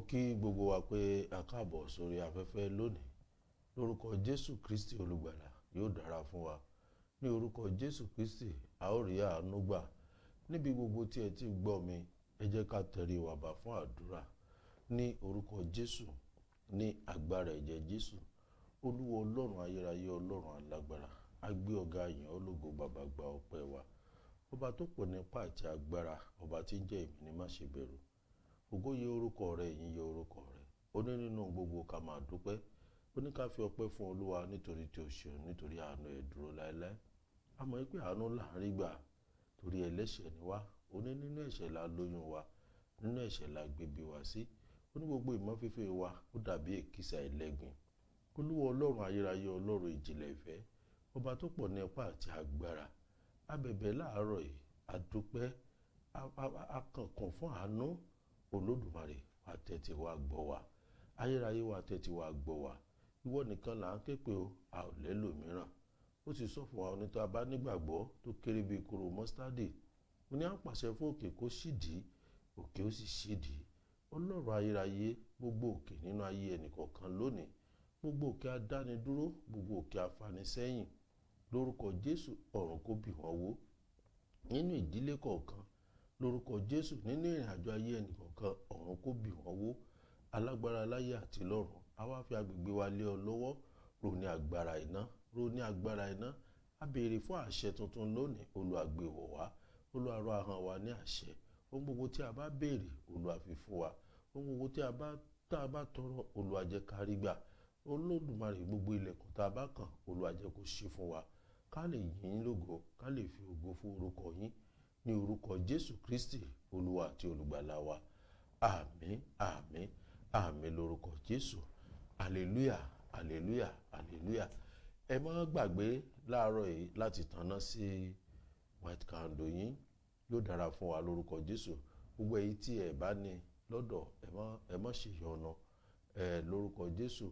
kí gbogbo wa pé a káàbọ̀ sórí afẹ́fẹ́ lónìí lórúkọ Jésù Kristi olùgbàlà yóò dára fún wa ní orúkọ Jésù Kristi a ó rí àánú gbà níbi gbogbo tí ẹ ti gbọ́ mi ẹ jẹ́ ká tẹrí wa bá fún àdúrà ní orúkọ Jésù ní agbára ẹ̀jẹ̀ Jésù Olúwa Ọlọ́run ayérayé Ọlọ́run alágbára a gbé ọ̀gá yìn ológo bàbá gba ọpẹ́ wa ọba tó pọ̀ nípa àti agbára ọba tí ń jẹ́ èmi ni má ṣe bẹ̀rù ògo yẹ orúkọ rẹ̀ ìyìn yẹ orúkọ rẹ̀ ó ní nínú gbogbo ká máa dúpẹ́ ó ní ká fi ọpẹ́ fún Olúwa nítorí tí ó ṣeun nítorí àánú ẹ̀ dúró láéláé a mọ̀ pé àánú là ń rí gbà torí ẹlẹ́ṣẹ̀ ni wá ó ní nínú ẹ̀ṣẹ̀ la lóyún wa nínú ẹ̀ṣẹ̀ la gbébí wa sí ó ní gbogbo ìmọ́fífẹ́ wa ó dàbí èkísà ẹlẹ́gbin Olúwa Ọlọ́run ayérayé Ọlọ́run ìjìnlẹ̀ ìfẹ́ ọba tó pọ̀ ní ipá àti agbára a bẹ̀bẹ̀ láàárọ̀ yìí a dúpẹ́ a kànkàn fún àánú Olódùmarè wa tẹ́tí wa gbọ́ wa ayérayé wa tẹ́tí wa gbọ́ wa ìwọ nìkan là ń ké pè ó a ò lẹ́lòmíràn ó ti sọ fún wa onítọ̀ abá nígbàgbọ́ tó kéré bíi kóró mọ́sítádì mo ní à ń pàṣẹ fún òkè kó ṣídìí òkè ó sì ṣídìí Ọlọ́run ayérayé gbogbo òkè nínú ayé ẹnìkọ̀ọ̀kan lónìí gbogbo òkè adánidúró gbogbo òkè afanisẹ́yìn lórúkọ Jésù ọ̀run kó bì wọ́n wó nínú ìdílé kọ̀ọ̀kan lórúkọ Jésù nínú ìrìn àjò ayé ẹnìkọ̀ọ̀kan ọ̀run kó bì wọ́n wó alágbára láyé àti lọ́run a wá fi agbègbè wa lé ọ lọ́wọ́ rò ní agbára iná rò ní agbára iná a béèrè fún àṣẹ tuntun lónìí Olúwa gbé wọ̀ wá Olúwa rọ̀ ahọ́n wa ní àṣẹ ohun gbogbo tí a bá béèrè Olúwa fi fún wa ohun gbogbo tí a bá tọrọ Olúwa jẹ́ ká rí gbà Olódùmarè gbogbo ilẹ̀kùn tá a bá kàn Olúwa jẹ́ kó ṣí fún wa ká lè yìn yín lógo ká lè fi ògo fún orúkọ yín ní orúkọ Jésù Kristi Olúwa àti olùgbàlà wa àmín àmín àmín lórúkọ Jésù hallelujah hallelujah hallelujah ẹ má gbàgbé láàárọ̀ yìí láti tanná sí white candle yín yóò dára fún wa lórúkọ Jésù gbogbo èyí tí ẹ bá ní lọ́dọ̀ ẹ má ṣe yọ̀nà lórúkọ Jésù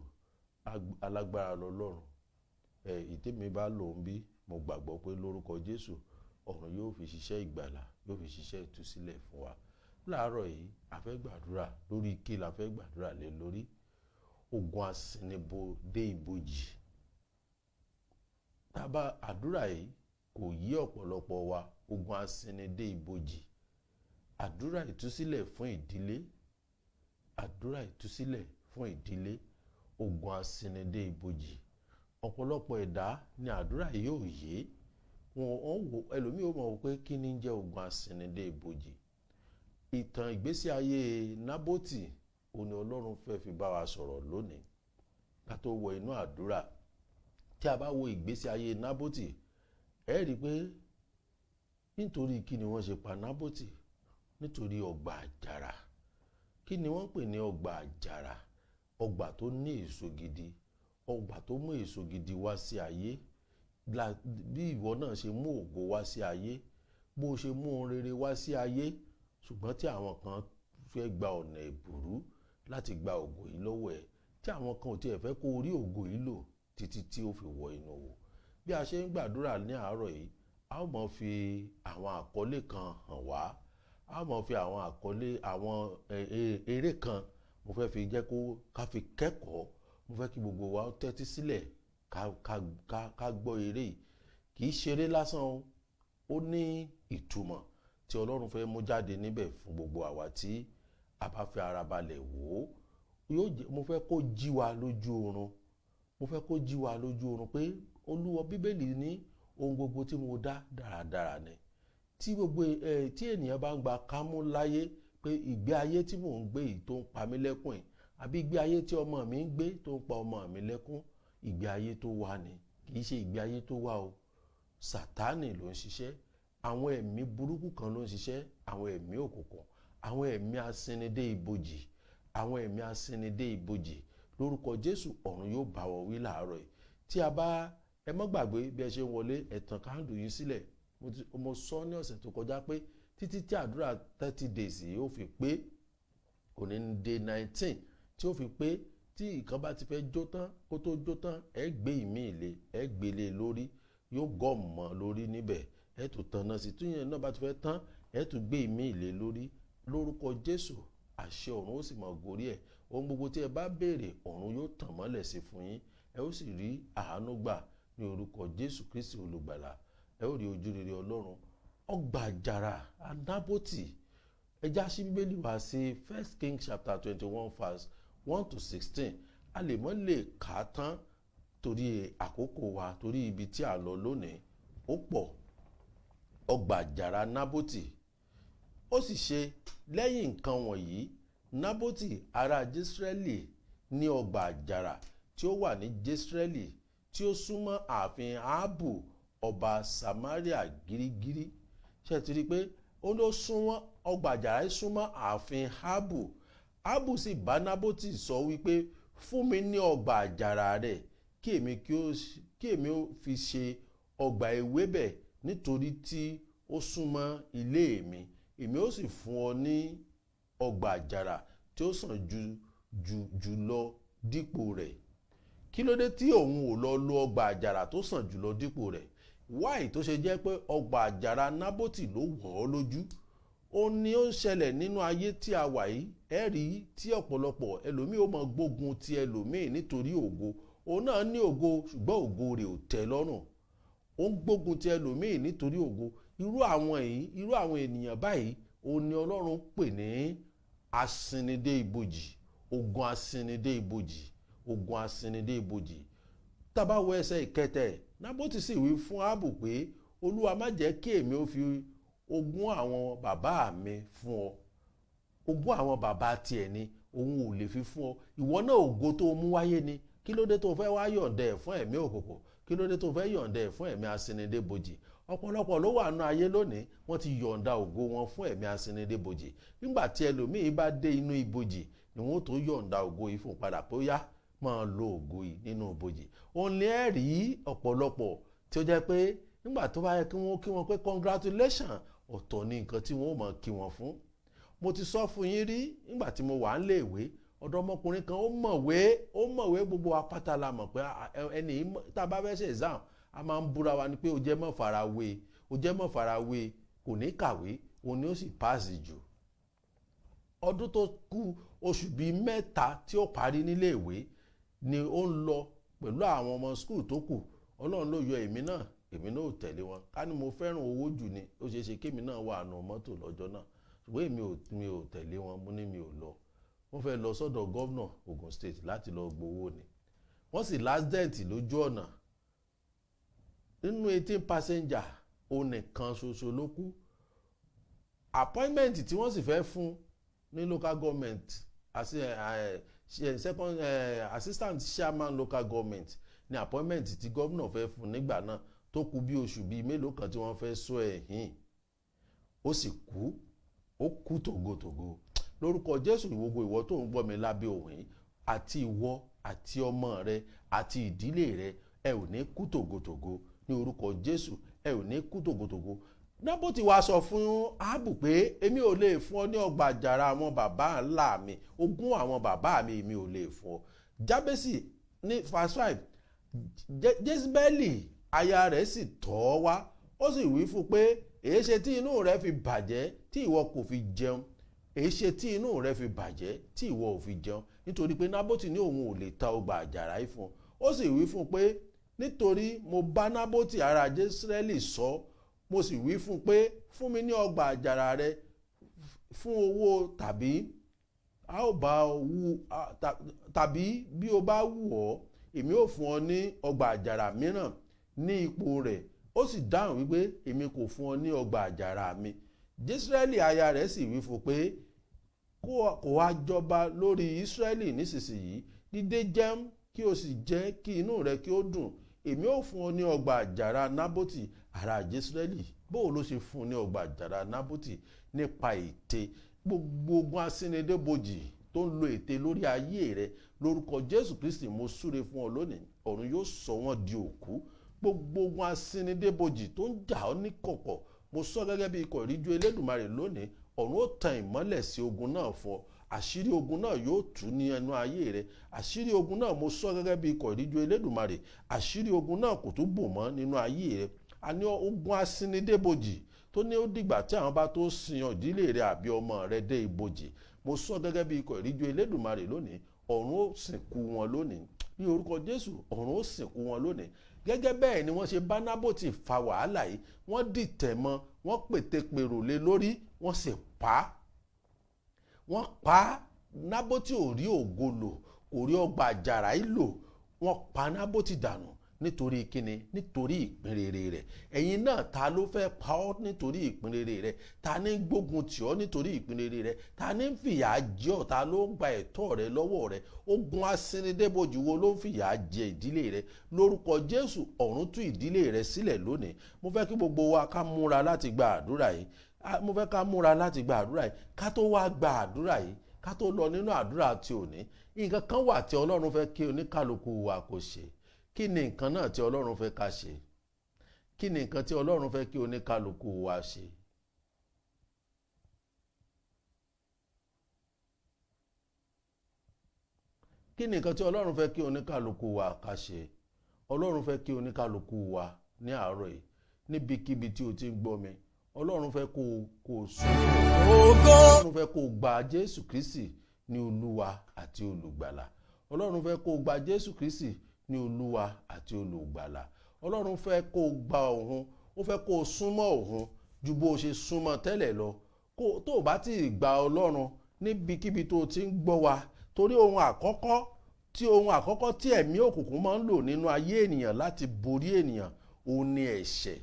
alágbára lọ́lọ́run ìtẹ́mi bá lò ń bí mo gbàgbọ́ pé lórúkọ Jésù ọ̀run yóò fi ṣiṣẹ́ ìgbàlà yóò fi ṣiṣẹ́ ìtúsílẹ̀ fún wa láàárọ̀ yìí a fẹ́ gbàdúrà lórí kí la fẹ́ gbàdúrà lé lórí Ogun Asini De Iboji tábà àdúrà yìí kò yí ọ̀pọ̀lọpọ̀ wa Ogun Asini De Iboji àdúrà ìtúsílẹ̀ fún ìdílé àdúrà ìtúsílẹ̀ fún ìdílé Ogun Asini De Iboji ọ̀pọ̀lọpọ̀ ẹ̀dá ni àdúrà yìí ò yé wọn wò ẹlòmíì ó mọ̀ pé kí ni jẹ́ Ogun Asini De Iboji ìtàn ìgbésí ayé Nábótì òní Ọlọ́run fẹ́ fi bá wa sọ̀rọ̀ lónìí ká tó wọ inú àdúrà tí a bá wo ìgbésí ayé Nábótì ẹ rí i pé nítorí kí ni wọ́n ṣe pa Nábótì nítorí ọgbà àjàrà kí ni wọ́n pè ní ọgbà àjàrà ọgbà tó ní èso gidi ọgbà tó mú èso gidi wá sí ayé bí ìwọ náà ṣe mú ògo wá sí ayé bó ṣe mú ohun rere wá sí ayé ṣùgbọ́n tí àwọn kan fẹ́ gba ọ̀nà ìbùrú láti gba ògo yìí lọ́wọ́ ẹ̀ tí àwọn kan ò tiẹ̀ fẹ́ kó rí ògo yìí lò títí tí ó fi wọ inú wò bí a ṣe ń gbàdúrà ní àárọ̀ yìí a ó mọ̀ fi àwọn àkọlé kan hàn wá a ó mọ̀ fi àwọn àkọlé àwọn eré kan mo fẹ́ fi jẹ́ ká fi kẹ́kọ̀ọ́ mo fẹ́ kí gbogbo wa tẹ́tí sílẹ̀ ká gbọ́ eré yìí kì í ṣeré lásán ó ní ìtumọ̀ tí Ọlọ́run fẹ́ mú jáde níbẹ̀ fún gbogbo àwa tí a bá fẹ́ ara balẹ̀ wò ó mo fẹ́ kó jí wa lójú oorun mo fẹ́ kó jí wa lójú oorun pé Olúwa Bíbélì ní ohun gbogbo tí mo dá dáradára ni tí ènìyàn bá ń gba kámú láyé pé ìgbé ayé tí mò ń gbé yìí tó ń pa mí lẹ́kùn yìí àbí ìgbé ayé tí ọmọ mi ń gbé tó ń pa ọmọ mi lẹ́kùn ìgbé ayé tó wà ní kì í ṣe ìgbé ayé tó wà o Sátánì ló ń ṣiṣẹ́ àwọn ẹ̀mí burúkú kan ló ń ṣiṣẹ́ àwọn ẹ̀mí òkùnkùn àwọn ẹ̀mí Asini De Iboji àwọn ẹ̀mí Asini De Iboji lórúkọ Jésù ọ̀run yóò bá wọ wí láàárọ̀ yìí tí a bá ẹ má gbàgbé bí ẹ ṣe wọlé ẹ̀tàn kándù yín sílẹ̀ mo sọ ní ọ̀sẹ̀ tó kọjá pé títí tí àdúrà 30 days yóò fi pé òní ní day 19 tí ó fi pé tí ìkan bá ti fẹ́ jó tán kó tó jó tán ẹ gbé ìmí ìlé ẹ gbélé lórí yóò gọ́ọ̀mọ̀ lórí níbẹ̀ ẹ tún tan náà sí tún yẹn náà bá ti fẹ́ tán ẹ tún gbé ìmí ìlé lórí lórúkọ Jésù àṣẹ ọ̀run ó sì máa gorí ẹ̀ ohun gbogbo tí ẹ bá béèrè ọ̀run yóò tàn mọ́lẹ̀ sí fún yín, ẹ ó sì rí àánú gbà ní orúkọ Jésù Kristi olùgbàlà. Ẹ ó rí ojú rere Ọlọ́run. Ọgbà àjàrà Nábótì, ẹ já sí Bíbélì wá sí 1 Kings chapter 21 verse 1-16. A lè mọ́ lè kà á tán torí àkókò wa, torí ibi tí a lọ lónìí ó pọ̀. Ọgbà àjàrà Nábótì. Ó sì ṣe lẹ́yìn nǹkan wọ̀nyí, Nábótì ará Jesreeli ní ọgbà àjàrà tí ó wà ní Jesreeli tí ó súnmọ́ ààfin Ahabu ọba Samaria gírígírí. Ṣé ti rí pé ó ló súnmọ́ ọgbà àjàrà yìí súnmọ́ ààfin Ahabu. Ahabu sì bá Nábótì sọ wípé, fún mi ní ọgbà àjàrà rẹ̀ kí èmi ó fi ṣe ọgbà ewébẹ̀, nítorí tí ó súnmọ́ ilé mi. Èmi ó sì fún ọ ní ọgbà àjàrà tí ó sàn jù lọ dípò rẹ̀. Kí ló dé tí òun ò lọ lo ọgbà àjàrà tó sàn jù lọ dípò rẹ̀? Wáì tó ṣe jẹ́ pé ọgbà àjàrà Nábótì ló wọ̀ ọ́ lójú? Ó ní ó ń ṣẹlẹ̀ nínú ayé tí a wà yìí. Ẹ rí tí ọ̀pọ̀lọpọ̀ ẹlòmíì ó máa gbógun ti ẹlòmíì nítorí ògo. Òun náà ní ògo ṣùgbọ́n ògo rẹ̀ ò tẹ́ lọ́rùn. Ó ń gbógun ti ẹlòmíì nítorí ògo. Irú àwọn ènìyàn báyìí òun ni Ọlọ́run pè ní Asini De Iboji. Ogun Asini De Iboji. Ogun Asini De Iboji. Tá bá wo ẹsẹ̀ ìkẹtẹ̀, Nábótì sì wí fún Ahabu pé, Olúwa má jẹ́ kí èmi ó fi ogún àwọn bàbá mi fún ọ. Ogún àwọn bàbá tiẹ̀ ni òun ò lè fi fún ọ. Ìwọ náà ògo tó mú wáyé ni. Kí ló dé tó fẹ́ wá yọ̀ǹda ẹ̀ fún ẹ̀mí òkùnkùn? Kí ló dé tó fẹ́ yọ̀ǹda ẹ̀ fún ẹ̀mí Asini De Iboji? Ọ̀pọ̀lọpọ̀ ló wà nínú ayé lónìí, wọ́n ti yọ̀ǹda ògo wọn fún ẹ̀mí Asini De Iboji. Nígbà tí ẹlòmíì bá dé inú ibojì ni wọ́n tó yọ̀ǹda ògo yìí fún padà pé ó yá máa lo ògo yìí nínú ibojì. Òun lè rí ọ̀pọ̀lọpọ̀ tí ó jẹ́ pé nígbà tó bá yẹ kí wọ́n pé congratulation, ọ̀tọ̀ ni nǹkan tí wọ́n máa kí wọn fún. Mo ti sọ fún yín rí nígbà tí mo wà nílé ìwé, ọ̀dọ́mọkùnrin kan ó mọ̀wé gbogbo apáta la mọ̀ pé ẹni tá a bá fẹ́ ṣe exam a máa ń búra wa ni pé ó jẹ́ mọ́ farawé kò ní kàwé, òun ni ó sì páàsì jù. Ọdún tó kù oṣù bíi 3 tí ó parí nílé ìwé ni ó ń lọ pẹ̀lú àwọn ọmọ skul tó kù. Ọlọ́run ló yọ èmi náà ò tẹ̀lé wọn. Ká ní mo fẹ́ràn owó jù ni ó ṣeé ṣe kémi náà wà nù mọ́tò lọ́jọ́ náà, ṣùgbọ́n èmi ò tẹ̀lé wọn, mo ní mi ò lọ. Wọ́n fẹ́ lọ sọ́dọ̀ gọ́vnà Ogun State láti lọ gbowó ni. Wọ́n sì l'accident lójú ọ̀nà. Nínú 18 passenger òun nìkan ṣoṣo ló kú. Appointment tí wọ́n sì fẹ́ fún ní local government assistant chairman local government ní appointment tí gọ́vnà fẹ́ fún nígbà náà, tó kù bí oṣù bíi mélòó kan tí wọ́n fẹ́ sọ ẹ̀yìn. Ó sì kú tògótògó. Lórúkọ Jésù, ìwọ tó ń gbọ́ mi lábẹ́ òun yìí, àti ìwọ àti ọmọ rẹ àti ìdílé rẹ, ẹ ò ní kú tògótògó ní orúkọ Jésù. Ẹ ò ní kú tògótògó. Nábótì wá sọ fún Ahabu pé èmi ò lè fún ọ ní ọgbà àjàrà àwọn bàbá ńlá mi, ogún àwọn bàbá mi èmi ò lè fún ọ. Jábésì ní verse 5, Jésibẹ́lì aya rẹ̀ sì tọ̀ ọ́ wá, ó sì wí fún pé, èéṣe tí inú rẹ fi bàjẹ́ tí ìwọ kò fi jẹun? Èéṣe tí inú rẹ fi bàjẹ́ tí ìwọ ò fi jẹun? Nítorí pé Nábótì ní òun ò lè ta ọgbà àjàrà yìí fún. Ó sì wí fún pé, nítorí mo bá Nábótì ará Jesreeli sọ, mo sì wí fún pé, fún mi ní ọgbà àjàrà rẹ fún owó, tàbí bí o bá wù ọ́, èmi ò fún ọ ní ọgbà àjàrà mìíràn ní ipò rẹ̀. Ó sì dáhùn wípé, èmi kò fún ọ ní ọgbà àjàrà mi. Jesreeli aya rẹ̀ sì wí fún pé, kó wá jọba lórí Israẹli nísinsìnyí, dídé jẹun kí o sì jẹ́ kí inú rẹ kí ó dùn. Èmi ò fún ọ ní ọgbà àjàrà Nábótì ará Jesreeli. Bóò ló ṣe fún ní ọgbà àjàrà Nábótì? Nípa ète. Gbogbo ogun Asini De Iboji tó ń lo ète lórí ayé rẹ, lórúkọ Jésù Kristi mo súre fún ọ lónìí, ọ̀run yóò sọ wọ́n di òkú. Gbogbo ogun Asini De Iboji tó ń jà ọ́ ní kọ̀kọ̀, mo sọ gẹ́gẹ́ bí ikọ̀ ìríjú Elédùmarè lónìí, ọ̀run ó tan ìmọ́lẹ̀ sí ogun náà fún ọ. Àṣírí ogun náà yóò tú ní ẹnu ayé rẹ. Àṣírí ogun náà mo sọ gẹ́gẹ́ bí ikọ̀ ìríjú Elédùmarè, àṣírí ogun náà kò tún bò mọ́ nínú ayé rẹ. A ní ogun Asini De Iboji tó ní ó dìgbà tí àwọn bá tó sin ìdílé rẹ àbí ọmọ rẹ dé ibojì. Mo sọ gẹ́gẹ́ bí ikọ̀ ìríjú Elédùmarè lónìí, ọ̀run ó sìnkú wọn lónìí ní orúkọ Jésù. Ọ̀run ó sìnkú wọn lónìí. Gẹ́gẹ́ bẹ́ẹ̀ ni wọ́n ṣe bá Nábótì fa wàhálà yìí, wọ́n dìtẹ̀ mọ́, wọ́n pètèpèrò lé lórí, wọ́n sì pa á. Wọ́n pa á. Nábótì ò rí ògo lò, kò rí ọgbà àjàrà yìí lò. Wọ́n pa Nábótì dànù nítorí kíni? Nítorí ìpínrere rẹ̀. Ẹ̀yin náà ta ló fẹ́ pa ọ́ nítorí ìpínrere rẹ̀? Ta ní gbógun tì ọ́ nítorí ìpínrere rẹ̀? Ta ní fìyà jẹ ọ́? Ta ló gba ẹ̀tọ́ rẹ lọ́wọ́ rẹ? Ogun Asini De Iboji wo ló ń fìyà jẹ ìdílé rẹ? Lórúkọ Jésù, ọ̀run tú ìdílé rẹ sílẹ̀ lónìí. Mo fẹ́ kí gbogbo wa ká múra láti gba àdúrà yìí. Mo fẹ́ ká múra láti gba àdúrà yìí. Ká tó wá gba àdúrà yìí, ká tó lọ nínú àdúrà tí òní, nǹkan kan wà tí Ọlọ́run fẹ́ kí oníkálukú wa kó ṣe. Kí ni nǹkan náà tí Ọlọ́run fẹ́ ká ṣe? Kí ni nǹkan tí Ọlọ́run fẹ́ kí oníkálukú wa ṣe? Kí ni nǹkan tí Ọlọ́run fẹ́ kí oníkálukú wa ká ṣe? Ọlọ́run fẹ́ kí oníkálukú wa ní àárọ̀ yìí, níbikíbi tí o ti ń gbọ́ mi, Ọlọ́run fẹ́ kó sùn. Ọlọ́run fẹ́ kó gba Jésù Kristi ní Olúwa àti Olùgbàlà. Ọlọ́run fẹ́ kó gba Jésù Kristi ní Olúwa àti Olùgbàlà. Ọlọ́run fẹ́ kó gba òun, ó fẹ́ kó súnmọ́ òun ju bó ṣe súnmọ́ tẹ́lẹ̀ lọ. Tó o bá ti gba Ọlọ́run níbikíbi tó o ti ń gbọ́ wa, torí ohun àkọ́kọ́ tí ẹ̀mí òkùnkùn máa ń lò nínú ayé ènìyàn láti borí ènìyàn, ó ní ẹ̀ṣẹ̀.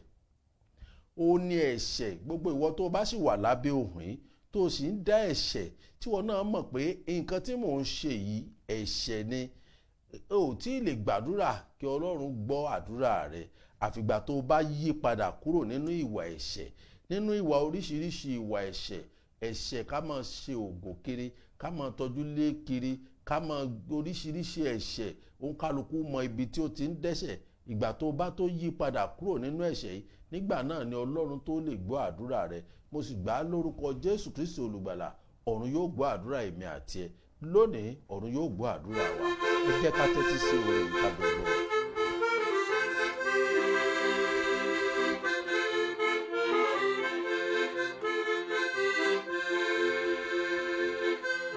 Ó ní ẹ̀ṣẹ̀. Gbogbo ìwọ tó bá sì wà lábẹ́ ohùn yìí, tó o sì ń dá ẹ̀ṣẹ̀, tí wọ́n náà mọ̀ pé nǹkan tí mò ń ṣe yìí ẹ̀ṣẹ̀ ni, o tí ì lè gbàdúrà kí Ọlọ́run gbọ́ àdúrà rẹ àfìgbà tó bá yí padà kúrò nínú ìwà ẹ̀ṣẹ̀, nínú ìwà oríṣiríṣi ìwà ẹ̀ṣẹ̀ ká máa ṣe ògùn kiri, ká máa tọ́jú lé kiri, ká máa oríṣiríṣi ẹ̀ṣẹ̀. Oníkálukú mọ ibi tí ó ti ń dẹ́ṣẹ̀. Ìgbà tó bá tó yí padà kúrò nínú ẹ̀ṣẹ̀ yìí, nígbà náà ni Ọlọ́run tó lè gbọ́ àdúrà rẹ. Mo sì gbà á lórúkọ Jésù Kristi Olùgbàlà, ọ̀run yóò gbọ́ àdúrà èmi àti ẹ. Lónìí, ọ̀run yóò gbọ́ àdúrà wa. Ẹ jẹ́ ká tẹ́tí sí orin ìka gbogbo.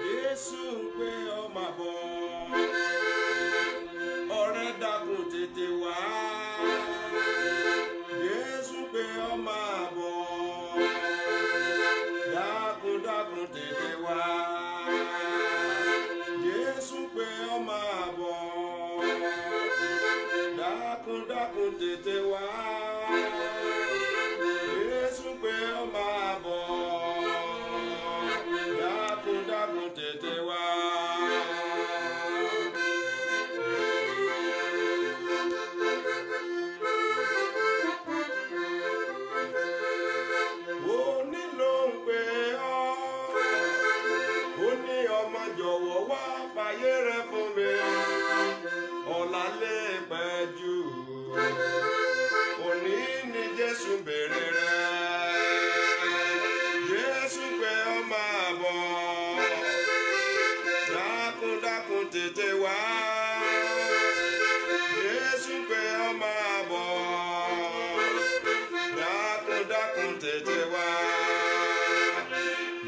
Jésù pé ọ máa bọ̀, ọ̀rẹ́ dákun tètè wá. Jésù pé ọ máa bọ̀, dákun tètè wá. Jésù pé ọ máa bọ̀, dákun tètè wá. Jésù pé ọ máa bọ̀, dákun tètè wá. Ó nílò ń pè ọ́, ó ní ọmọ jọ̀wọ́ wá fàyè rẹ fún mi. Ọ̀la lè pẹ́ jù, òní ni Jésù béèrè rẹ. Jésù pé ọ máa bọ̀, dákun tètè wá. Jésù pé ọ máa bọ̀, dákun tètè wá.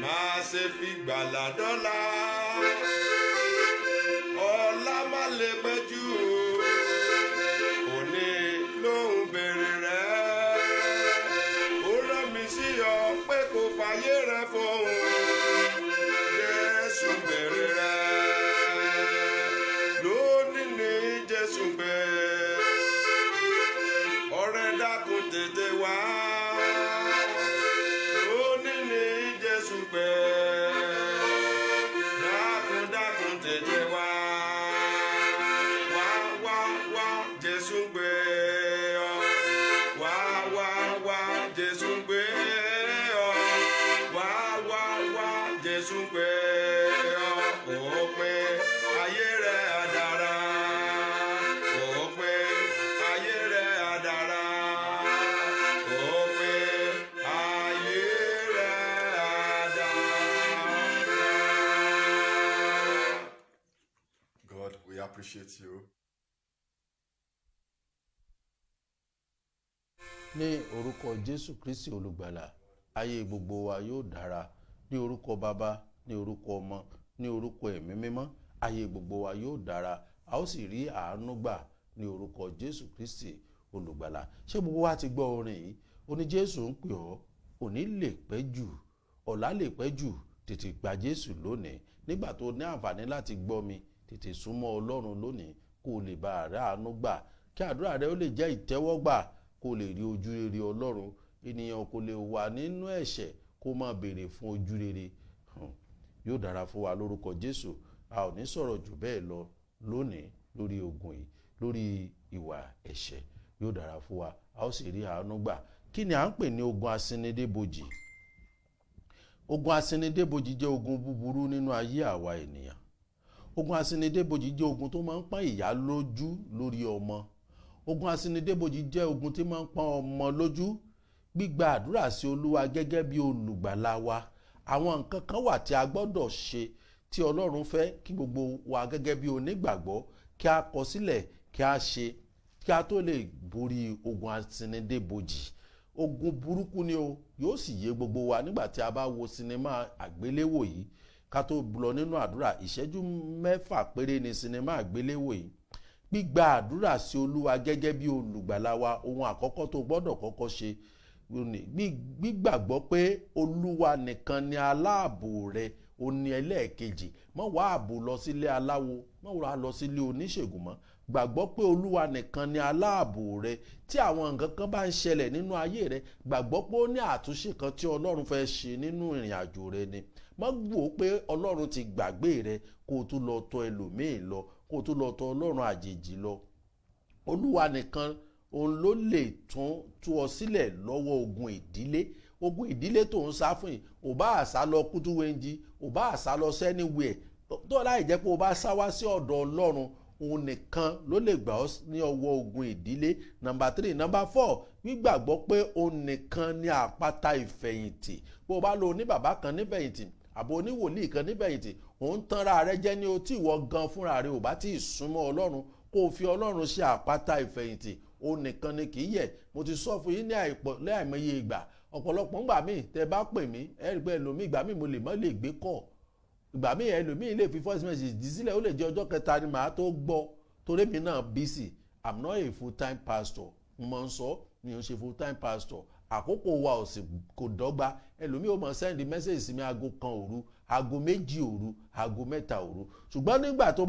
Má ṣe fi gbàlà dọ́là, ọ̀la má lè pẹ́ jù, òní ló ń béèrè rẹ. Ó rán mi sí ọ pé kò fàyè rẹ fóun. Jésù béèrè rẹ. Lónìí ni Jésù gbé, ọ̀rẹ́ dákun tètè wá. Lónìí ni Jésù gbé, dákun tètè wá. Wá, Jésù gbé ọ. Wá, Jésù gbé ọ. Wá, Jésù gbé ọ. Òpin ayé rẹ̀ á dára. Òpin ayé rẹ̀ á dára. Òpin ayé rẹ̀ á dára. God, we appreciate you. ní orúkọ Jésù Kristi olùgbàlà. Ayé gbogbo wa yóò dára ní orúkọ Baba, ní orúkọ Ọmọ, ní orúkọ Ẹ̀mí Mímọ́. Ayé gbogbo wa yóò dára, a ó sì rí àánú gbà ní orúkọ Jésù Kristi olùgbàlà. Ṣé gbogbo wa ti gbọ́ orin yìí? Ó ní Jésù ń pè ọ́, òní lè pẹ́ jù, ọ̀la lè pẹ́ jù, tètè gba Jésù lónìí. Nígbà tó ní àǹfààní láti gbọ́ mi, tètè súnmọ́ Ọlọ́run lónìí kó o lè bá àárẹ̀ àánú gbà, kí àdúrà rẹ ó lè jẹ́ ìtẹ́wọ́gbà, kó o lè rí ojú rere Ọlọ́run. Ènìyàn kò lè wà nínú ẹ̀ṣẹ̀ kó máa béèrè fún ojú rere. Yóò dára fún wa lórúkọ Jésù. A ò ní sọ̀rọ̀ jù bẹ́ẹ̀ lọ lónìí lórí ogun yìí, lórí ìwà ẹ̀ṣẹ̀. Yóò dára fún wa, a ó sì rí àánú gbà. Kí ni à ń pè ní ogun Asini De Iboji? Ogun Asini De Iboji jẹ́ ogun búburú nínú ayé àwa ènìyàn. Ogun Asini De Iboji jẹ́ ogun tó máa ń pọ́n ìyá lójú lórí ọmọ. Ogun Asini De Iboji jẹ́ ogun tí máa ń pọ́n ọmọ lójú. Gbígba àdúrà sí Olúwa gẹ́gẹ́ bí olùgbàlà wa. Àwọn nǹkan kan wà tí a gbọ́dọ̀ ṣe tí Ọlọ́run fẹ́ kí gbogbo wa gẹ́gẹ́ bí onígbàgbọ́ kí a kọ sílẹ̀, kí a ṣe, kí a tó lè borí ogun Asini De Iboji. Ogun burúkú ni o, yóò sì yé gbogbo wa nígbà tí a bá wo sinimá àgbéléwò yìí. Ká tó lọ nínú àdúrà, ìṣẹ́jú 6 péré ni sinimá àgbéléwò yìí. Gbígba àdúrà sí Olúwa gẹ́gẹ́ bí olùgbàlà wa, ohun àkọ́kọ́ tó gbọ́dọ̀ kọ́kọ́ ṣe gbígbàgbọ́ pé Olúwa nìkan ni aláàbò rẹ. Ó ní ẹlẹ́ẹ̀kejì, má wá ààbò lọ sílé aláwo, má wá lọ sílé oníṣègùn mọ́. Gbàgbọ́ pé Olúwa nìkan ni aláàbò rẹ. Tí àwọn nǹkan kan bá ń ṣẹlẹ̀ nínú ayé rẹ, gbàgbọ́ pé ó ní àtúnṣe kan tí Ọlọ́run fẹ́ ṣe nínú ìrìn àjò rẹ ni. Má gbọ́ pé Ọlọ́run ti gbàgbé rẹ kó o tún lọ tọ̀ ẹlòmíì lọ, kó o tún lọ tọ̀ Ọlọ́run àjèjì lọ. Olúwa nìkan òun ló lè tú ọ sílẹ̀ lọ́wọ́ ogun ìdílé. Ogun ìdílé tó ń sá fún yìí, ò bá àṣà lọ kútúwéńjì, ò bá àṣà lọ sẹ́niwẹ̀, tó láì jẹ́ pé o bá sá wá sí ọ̀dọ̀ Ọlọ́run, òun nìkan ló lè gbà ọ́ ní ọwọ́ ogun ìdílé. Number 3. Number 4, gbígbàgbọ́ pé òun nìkan ni àpáta ìfẹ̀yìntì. Bó o bá lo ní bàbá kan nífẹ̀yìntì àbò oníwòlíì kan nífẹ̀yìntì, òun tanra rẹ jẹ́ ní o tí ìwọ gan fúnra rẹ ò bá tí ì súnmọ́ Ọlọ́run, kó o fi Ọlọ́run ṣe àpáta ìfẹ̀yìntì. Òun nìkan ni kì í yẹ̀. Mo ti sọ fún yín ní àìmọye ìgbà. Ọ̀pọ̀lọpọ̀ ńgbà míì tẹ́ bá pè mí, ẹ rí pé ẹlòmíì ìgbà míì mo lè má lè gbé kọ̀. Ìgbà míì ẹlòmíì lè fi voice message dì sílẹ̀, ó lè jẹ́ ọjọ́ kẹta ni màá tó gbọ́. Torí mi náà busy. I'm not a full-time pastor. Mo máa ń sọ mi ò ṣe full-time pastor. Àkókò wa ò sì kò dọ́gba. Ẹlòmíì ó máa send message sí mi aago 1 òru, aago 2 òru, aago 3 òru. Ṣùgbọ́n nígbà tó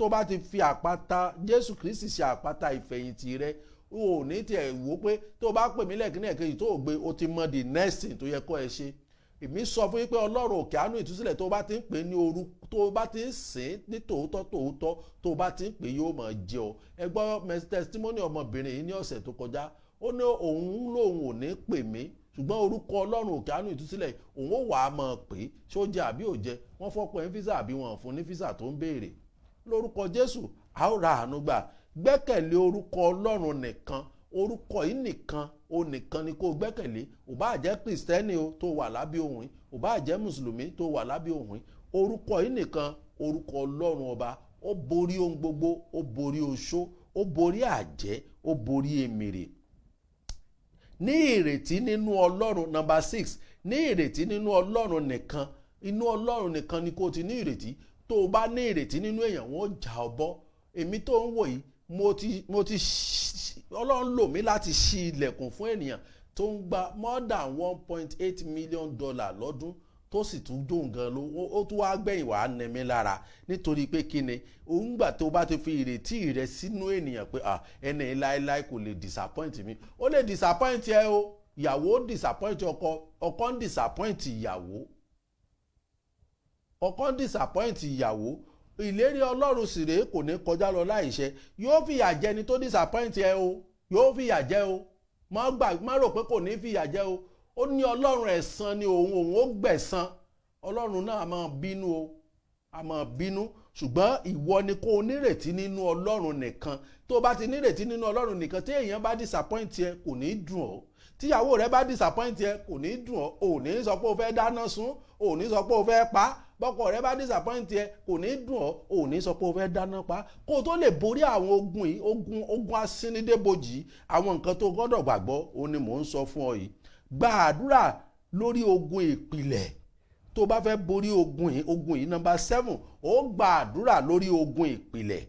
bá ti fi àpáta Jésù Kristi ṣe àpáta ìfẹ̀yìntì rẹ, o ò ní tiẹ̀ wò pé tó bá pè mí lẹ́ẹ̀kínní ẹ̀kejì tó gbé, o ti mọ the next thing tó yẹ kó ẹ ṣe. Èmi sọ fún yín pé Ọlọ́run òkè àánú ìtúsílẹ̀ tó bá ti ń pè ní orú, tó bá ti ń sìn ní tòótọ́, tó bá ti ń pè yóò máa jẹ ọ. Ẹ gbọ́ testimony ọmọbìnrin yìí ní ọ̀sẹ̀ tó kọjá. Ó ní òun lòun ò ní pè mí, ṣùgbọ́n orúkọ Ọlọ́run òkè àánú ìtúsílẹ̀ òun ó wà á máa pè. Ṣé ó jẹ àbí ò jẹ? Wọ́n fọ́pọ̀ ẹ̀ ń físà àbí wọn fún ní físà tó ń béèrè. Lórúkọ Jésù, a ó ra àánú gbà. Gbẹ́kẹ̀lé orúkọ Ọlọ́run nìkan. Orúkọ yìí nìkan, o nìkan ni kó gbẹ́kẹ̀lé. Ò bá jẹ́ Kristẹni o tó wà lábẹ́ òun, ò bá jẹ́ Mùsùlùmí tó wà lábẹ́ òun. Orúkọ yìí nìkan, orúkọ Ọlọ́run ọba. Ó borí ohun gbogbo, ó borí oṣó, ó borí àjẹ́, ó borí èmèrè. Ní ìrètí nínú Ọlọ́run. Number 6, ní ìrètí nínú Ọlọ́run nìkan. Inú Ọlọ́run nìkan ni kó ti ní ìrètí. Tó o bá ní ìrètí nínú èèyàn, wọ́n já ọ bọ́. Èmi tó ń wò yìí, Ọlọ́run lò mí láti ṣí ilẹ̀kùn fún ènìyàn tó ń gba more than $1.8 million lọ́dún, tó sì tún dùn gan ló, ó tún wá gbẹ̀yìn wá nẹ mí lára. Nítorí pé kí ni, òun gbà tó bá ti fi ìrètí rẹ sínú ènìyàn pé ẹni láéláé kò lè disappoint mi. Ó lè disappoint ẹ o. Ìyàwó disappoint ọkọ ń disappoint ìyàwó. Ọkọ ń disappoint ìyàwó. Ìlérí Ọlọ́run sì rèé kò ní kọjá lọ láìṣẹ. Yóò fìyà jẹ ni tó disappoint ẹ o. Yóò fìyà jẹ o. Má rò pé kò ní fìyà jẹ o. Ó ní Ọlọ́run ẹ̀san ni òun ó gbẹ̀san. Ọlọ́run náà a máa bínú o. A máa bínú. Ṣùgbọ́n ìwọ ni kó o nírètí nínú Ọlọ́run nìkan. Tó bá ti nírètí nínú Ọlọ́run nìkan, tí èèyàn bá disappoint ẹ kò ní dùn ọ́. Tíyàwó rẹ bá disappoint ẹ kò ní dùn ọ́. O ò ní sọ pé o fẹ́ dáná sun, o ò ní sọ pé o fẹ́ pa. bọ́kọ rẹ bá disappoint ẹ kò ní dùn ọ́ ò ní sọ pé o fẹ́ dáná pa kó o tó lè borí àwọn ogun yìí ogun Asini De Iboji àwọn nǹkan tó gbọ́dọ̀ gbàgbọ́ òun ni mò ń sọ fún ọ yìí gba àdúrà lórí ogun ìpìlẹ̀ tó bá fẹ́ borí ogun yìí number 7 ó gba àdúrà lórí ogun ìpìlẹ̀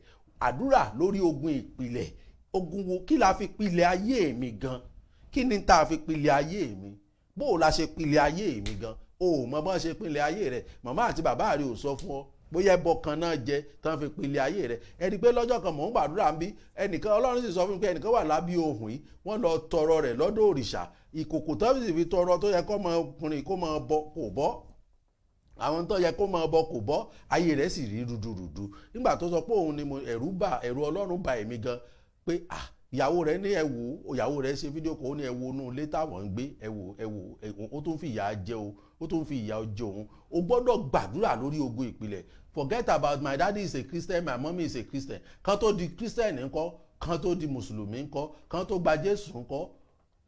àdúrà lórí ogun ìpìlẹ̀ ogun wo kí la fi pilẹ̀ ayé mi gan kí ni tá a fi pilẹ̀ ayé mi bó o la ṣe pilẹ̀ ayé mi gan o mọ bọ́n ṣe pilẹ̀ ayé rẹ màmá àti bàbá rẹ ò sọ fún ọ bóyá ẹbọ kan náà jẹ tán fi pilẹ̀ ayé rẹ ẹni pé lọ́jọ́ kan mò ń gbàdúrà ń bí ẹnìkan Ọlọ́run sì sọ fún mi pé ẹnìkan wà lábí ohùn yìí wọ́n lọ tọrọ rẹ̀ lọ́dọ̀ òrìṣà ìkòkò tó sì fi tọrọ tó yẹ kó máa ọkùnrin kó máa bọ kò bọ́ àwọn tó yẹ kó máa bọ kò bọ́ ayé rẹ̀ sì rí rúdurùdu nígbà tó sọ pé òun ni ẹ̀rù Ọlọ́run bà èmi gan pé ìyàwó rẹ̀ ní ìyàwó rẹ̀ ṣe fídíò kò ní ẹ̀wò inú ilé táwọn ń gbé ẹ̀wò ó tún fi ìyà jẹ o ó tún fi ìyà jẹ òun o gbọ́dọ̀ gbàdúrà lórí ogun ìpìlẹ̀ forget about my daddy is a Christian my mommy is a Christian kan tó di Christian ńkọ́ kan tó di mùsùlùmí ńkọ́ kan tó gba Jésù ńkọ́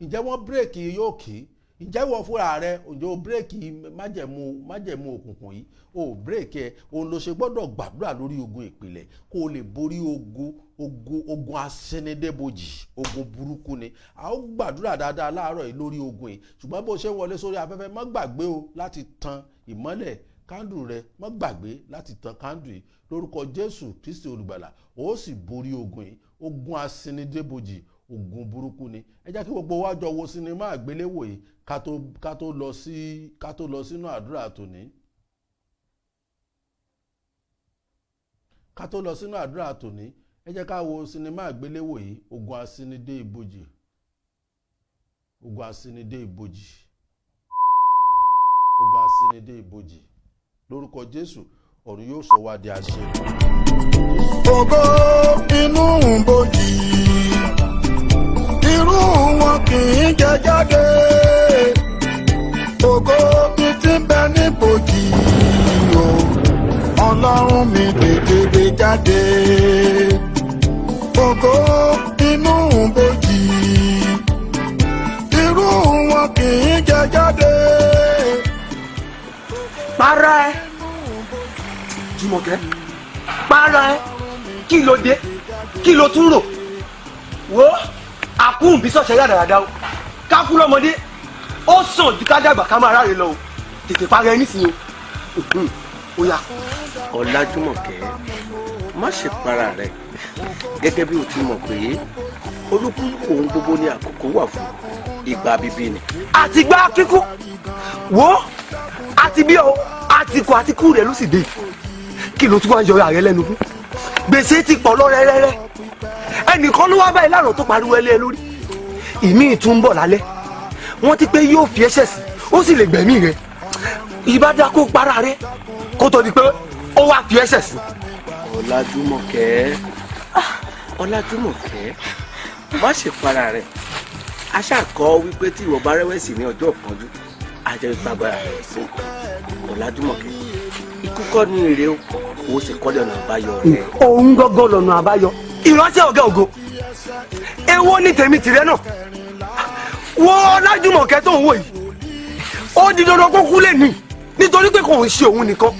ǹjẹ́ wọ́n bírèkì yóò kí ǹjẹ́ wọ́n fúnra rẹ̀ ǹjẹ́ o bírèkì májẹ̀mú òkùnkùn yìí o bírèkì ẹ̀ òun ló ṣe gbọ́dọ̀ gbàdúrà lórí ogun ìpìlẹ̀ kó o lè borí ogun Asini De Iboji ogun burúkú ni a ó gbàdúrà dáadáa láàárọ̀ yìí lórí ogun yìí ṣùgbọ́n bó ṣe wọlé sórí afẹ́fẹ́ má gbàgbé o láti tan ìmọ́lẹ̀ kándù rẹ má gbàgbé láti tan kándù yìí lórúkọ Jésù Kristi olùgbàlà ó sì borí ogun yìí ogun Asini De Iboji ogun burúkú ni ẹ jẹ́ kí gbogbo wa jọ wo sinimá àgbéléwò yìí ká tó lọ sínú àdúrà tòní ká tó lọ sínú àdúrà tòní ẹ jẹ́ ká wo sinimá àgbéléwò yìí ogun Asini De Iboji ogun Asini De Iboji ogun Asini De Iboji lórúkọ Jésù ọ̀run yóò sọ wá di àṣẹ. Ògo inú bòjì irú wọn kì í jẹ jáde ògo mi ti bẹ ní bòjì o Ọlọ́run mi tètè gbé jáde ògo inú bòjì irú wọn kì í jẹ jáde. Para ẹ Jùmọ̀kẹ́ para ẹ kí ló dé kí ló tún rò wo àkúùn bí sọ̀ṣẹ́ yàdàràdà o ká kú lọ́mọdé ó sàn ju ká dàgbà ká máa ráre lọ o tètè para ẹ nísìnyí o ó yá. Ọlájúmọ̀kẹ́ má ṣe para rẹ gẹ́gẹ́ bí o ti mọ̀ pé olúkúlùkù ohun gbogbo ní àkókò wà fún ìgbà bíbí ni. àti gbá kíkú wo àti bí o àtìkù àtìkù rẹ ló sì dé kí ló tún wá ń yọra rẹ lẹ́nu fún gbèsè ti pọ̀ lọ rẹ́rẹ́rẹ́ ẹnìkan ló wá báyìí láàrọ̀ tó pariwo ẹlẹ́ lórí ìmí ìtún ń bọ̀ lálẹ́ wọ́n ti pé yóò fi ẹsẹ̀ sí ó sì lè gbẹ̀mí rẹ ìbádá kó para rẹ kó tó di pé ó wá fi ẹsẹ̀ sí. Ọlájúmọ̀kẹ́ má ṣe para rẹ aṣáàkọ́ wípé tí ìwọ bá rẹ̀wẹ̀sì ní ọjọ́ ìpọ́njú àjẹ́ ìgbàgbára rẹ̀ fún Ọlájúmọ̀kẹ́ ikú kọ́ ní èrè o sì kọ́lé ọ̀nà àbáyọ rẹ̀. òun gángan lọ́nà àbáyọ ìránṣẹ́ ọ̀gá ògo èwo ní tèmi tìrẹ náà wo Ọlájúmọ̀kẹ́ tó ń wò yìí ó di dandan kó kú lẹ́nìí nítorí pé kò ń ṣe òun nìkan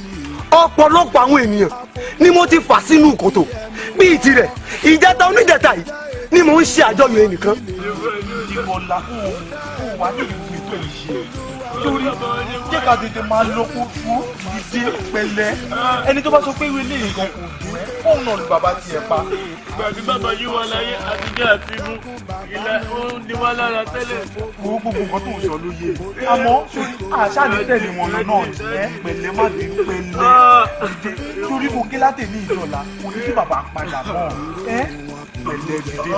ọ̀pọ̀lọpọ̀ àwọn ènìyàn ni mo ti fà sínú kòtò bíi tirẹ̀ ìjẹta oníjẹta yìí ni mò ń ṣe àjọyọ̀ ẹnìkan. ìbọ̀là kò wá ní ìlú tó ìṣe torí jẹ́ ká tètè máa lọ́kọ́ fún ìdíje pẹ̀lẹ́ ẹni tó bá sọ pé ìwé ilé nǹkan kò dùn ẹ́ fóun náà ni bàbá tiẹ̀ pa. ìgbà tí bàbá yìí wà láyé àtijọ́ àti inú ìlà òun ni wà lára tẹ́lẹ̀. gbogbo nǹkan tó ń sọ ló yé àmọ́ àṣà ní tẹ̀lé wọn lọ náà ẹ pẹ̀lẹ́ má dé pẹ̀lẹ́ torí mo gé látẹ̀ ní ìjọba mo ní kí bàbá padà mọ́ ẹ pẹ̀lẹ́ dìde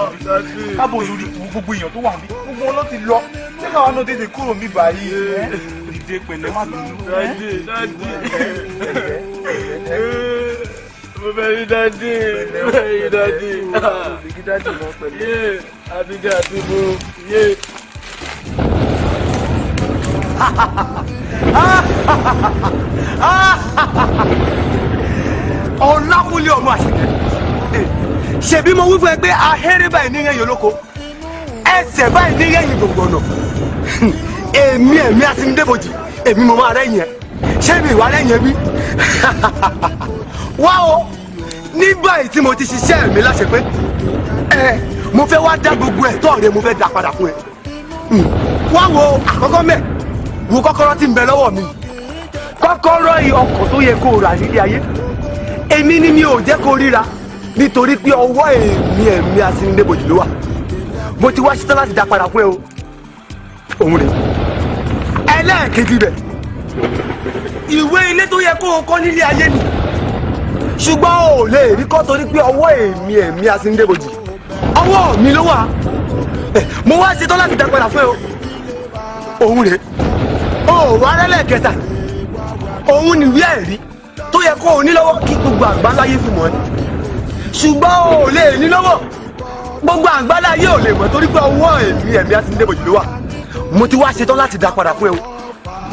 káàbọ̀ lórí gbogbo èèyàn tó wà ní gbogbo wọn ló ti lọ ṣé káwa náà tètè kúrò ní báyìí ẹ dìde pẹ̀lẹ́ má bínú mo fẹ́ rí dáadé mo fẹ́ rí dáadé yé àbíjà àti mo yé. Ọlákúnlé ọmọ àṣekẹ́ ṣebí mo wí fún ẹ pé ahéré báyìí ní yẹ̀yìn olóko ẹsẹ̀ báyìí ní yẹ̀yìn gbogbo ọ̀nà èmi Asini De Iboji èmi mo máa rẹ́yìn ẹ ṣé mi ìwà lẹ́yìn ẹbí wá o ní báyìí tí mo ti ṣiṣẹ́ mi láṣẹ pé mo fẹ́ wá dá gbogbo ẹ̀tọ́ rẹ mo fẹ́ dá padà fún ẹ wá wo àkọ́kọ́ mẹ́ wo kọ́kọ́rọ́ tí ń bẹ lọ́wọ́ mi kọ́kọ́rọ́ ọkọ̀ tó yẹ kó rà nílé ayé èmi ni mi ò jẹ́ kó ríra nítorí pé ọwọ́ ẹ̀mí Asini De Iboji ló wà mo ti wá ṣetán láti dá padà fún ẹ o òun rè ẹlẹ́ẹ̀kejì bẹ̀ ìwé ilé tó yẹ kó o kọ́ nílé ayé ni ṣùgbọ́n o lè rí kọ́ torí pé ọwọ́ ẹ̀mí Asini De Iboji ọwọ́ mi ló wà mo wá ṣetán láti dá padà fún ẹ o òun rè o wà lẹ́lẹ́kẹta òun nìwé ẹ̀rí tó yẹ kó o ní lọ́wọ́ kí gbogbo àgbáláyé fi mọ̀ ẹ́ ṣùgbọ́n o lè ní lọ́wọ́ gbogbo àgbáláyé ò lè mọ̀ torí pé ọwọ́ ẹ̀mí Asini De Iboji ló wà mo ti wá ṣetán láti dá padà fún ẹ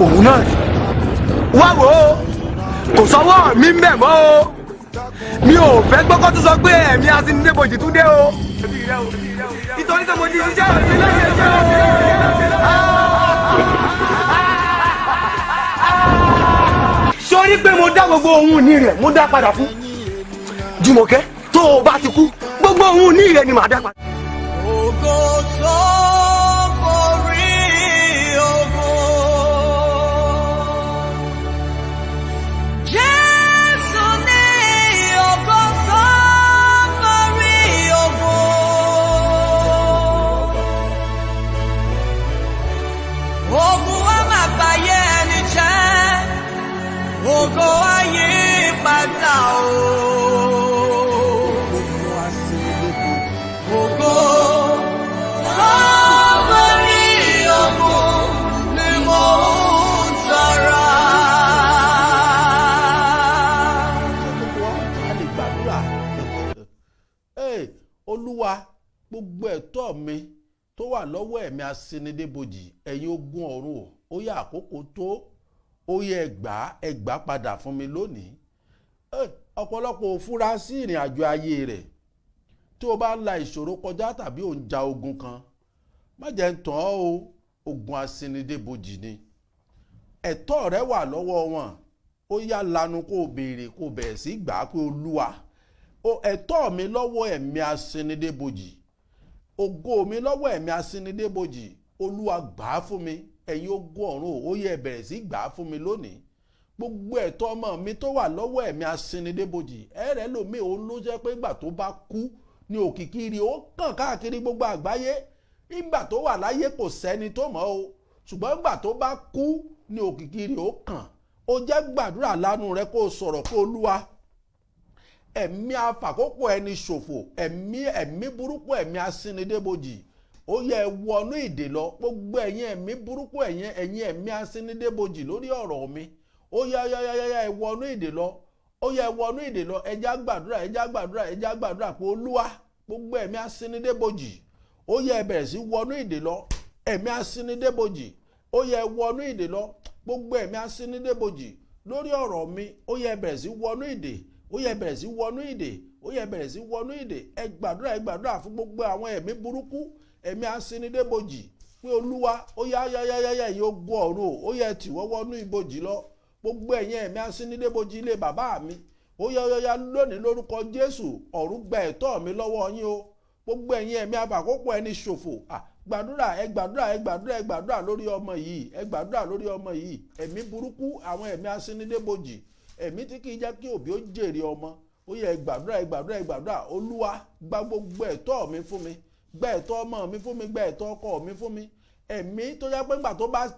o òun náà rí wá wò ó kò sọ́wọ́ mi mẹ́ mọ́ o mi ò fẹ́ gbọ́kọ́ tó sọ pé ẹ̀mí Asini De Iboji tún dé o nítorí tó mo ti ṣiṣẹ́ mi lẹ́yìn sórí pé mo dá gbogbo ohun ní rẹ̀ mo dá padà fún Jùmọ̀kẹ́ tó o bá ti kú gbogbo ohun ní rẹ̀ ni màá dá padà. Ògo tó borí ògo. Jésù ní ògo tó borí ògo. Ogun wa máa báyé ẹni jẹ́, ògo ayé padà o. Ògo sọ́bẹ̀rì ògo ni mo ń tọrọ. Olúwa gbogbo ẹ̀tọ́ mi tó wà lọ́wọ́ ẹ̀mí Asini De Iboji ẹ̀yin ogun ọ̀run ó yá àkókò tó ó yẹ ẹgbàá padà fún mi lónìí. Ọ̀pọ̀lọpọ̀ ò fura sí ìrìn àjò ayé rẹ̀ tí o bá ń la ìṣòro kọjá tàbí ò ń ja ogun kan má jẹ́ ń tàn ọ́ o Ogun Asini De Iboji ni ẹ̀tọ́ rẹ wà lọ́wọ́ wọn ó yá lanu kó o béèrè kó o bẹ̀rẹ̀ sí gbà pé Olúwa ẹ̀tọ́ mi lọ́wọ́ ẹ̀mí Asini De Iboji ògo mi lọ́wọ́ ẹ̀mí Asini De Iboji Olúwa gbà á fún mi ẹ̀yin ogun ọ̀run ó yẹ bẹ̀rẹ̀ sí gbà á fún mi lónìí gbogbo ẹ̀tọ́ ọmọ mi tó wà lọ́wọ́ ẹ̀mí Asini De Iboji ẹ̀rẹ́ lómi òun ló jẹ́ pé ìgbà tó bá kú ní òkìkí rí ó kàn káàkiri gbogbo àgbáyé ìgbà tó wà láyé kò sẹ́ni tó mọ̀ o ṣùgbọ́n ìgbà tó bá kú ní òkìkí rí ó kàn ó jẹ́ gbàdúrà lánú rẹ kó o sọ̀rọ̀ pé Olúwa ẹ̀mí afàkókò ẹni ṣòfò ẹ̀mí burúkú ẹ̀mí Asini De Iboji ó yẹ wọnú ìdè lọ gbogbo ẹ̀yin ẹ̀mí burúkú ẹ̀yin ẹ̀mí Asini De Iboji lórí ọ̀rọ̀ mi ó yá ẹ wọnú ìdè lọ ó yẹ wọnú ìdè lọ ẹjá gbàdúrà pé Olúwa gbogbo ẹ̀mí Asini De Iboji ó yẹ bẹ̀rẹ̀ sí wọnú ìdè lọ ẹ̀mí Asini De Iboji ó yẹ wọnú ìdè lọ gbogbo ẹ̀mí Asini De Iboji lórí ọ̀rọ̀ mi ó yẹ bẹ̀rẹ̀ sí wọnú ìdè ó yẹ bẹ̀rẹ̀ sí wọnú ìdè ó yẹ bẹ̀rẹ̀ sí wọnú ìdè ẹ gbàdúrà fún gbogbo àwọn ẹ̀mí burúkú ẹ̀mí Asini De Iboji pé Olúwa ó yá ẹ̀yin ogun ọ̀run ó yẹ tì wọ́n wọnú ibojì lọ gbogbo ẹ̀yin ẹ̀mí Asini De Iboji ilé bàbá mi ó yá lónìí lórúkọ Jésù ọ̀run gba ẹ̀tọ́ mi lọ́wọ́ yín o gbogbo ẹ̀yin ẹ̀mí àfàkókò ẹni ṣòfò gbàdúrà lórí ọmọ yìí lórí ọmọ yìí ẹ̀mí burúkú àwọn ẹ̀mí Asini De Iboji ẹ̀mí tí kì í jẹ́ kí òbí ó jèrè ọmọ ó yẹ gbàdúrà Olúwa gba gbogbo ẹ̀tọ́ mi fún mi gba ẹ̀tọ́ ọmọ mi fún mi gba ẹ̀tọ́ ọkọ mi fún mi ẹ̀mí tó yẹ pé ńgbà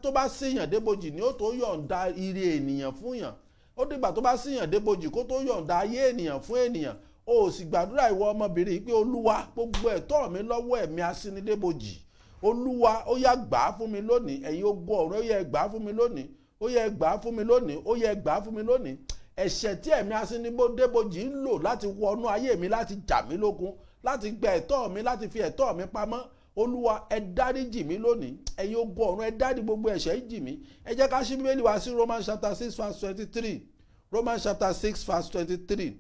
tó bá síyàn De Iboji ni ó tó yọ̀ǹda ire ènìyàn fún yàn ó dìgbà tó bá síyàn De Iboji kó tó yọ̀ǹda ayé ènìyàn fún ènìyàn ó sì gbàdúrà ìwọ ọmọbìnrin pé Olúwa gbogbo ẹ̀tọ́ mi lọ́wọ́ ẹ̀mí Asini De Iboji Olúwa ó yá gbà á fún mi lónìí ẹ̀yin ogun ọ̀run ó yẹ gbà á fún mi lónìí ó yẹ gbà á fún mi lónìí ó yẹ gbà á fún mi lónìí ẹ̀ṣẹ̀ tí ẹ̀mí Asini De Iboji ń lò láti wọnú ayé mi láti jà mí lógun láti gba ẹ̀tọ́ mi láti fi ẹ̀tọ́ mi pamọ́ Olúwa ẹ dáríjì mí lónìí ẹ̀yin ogun ọ̀run ẹ dárí gbogbo ẹ̀ṣẹ̀ jì mí ẹ jẹ́ ká ṣí Bíbélì wá sí Romans chapter 6 verse 23 Romans chapter 6 verse 23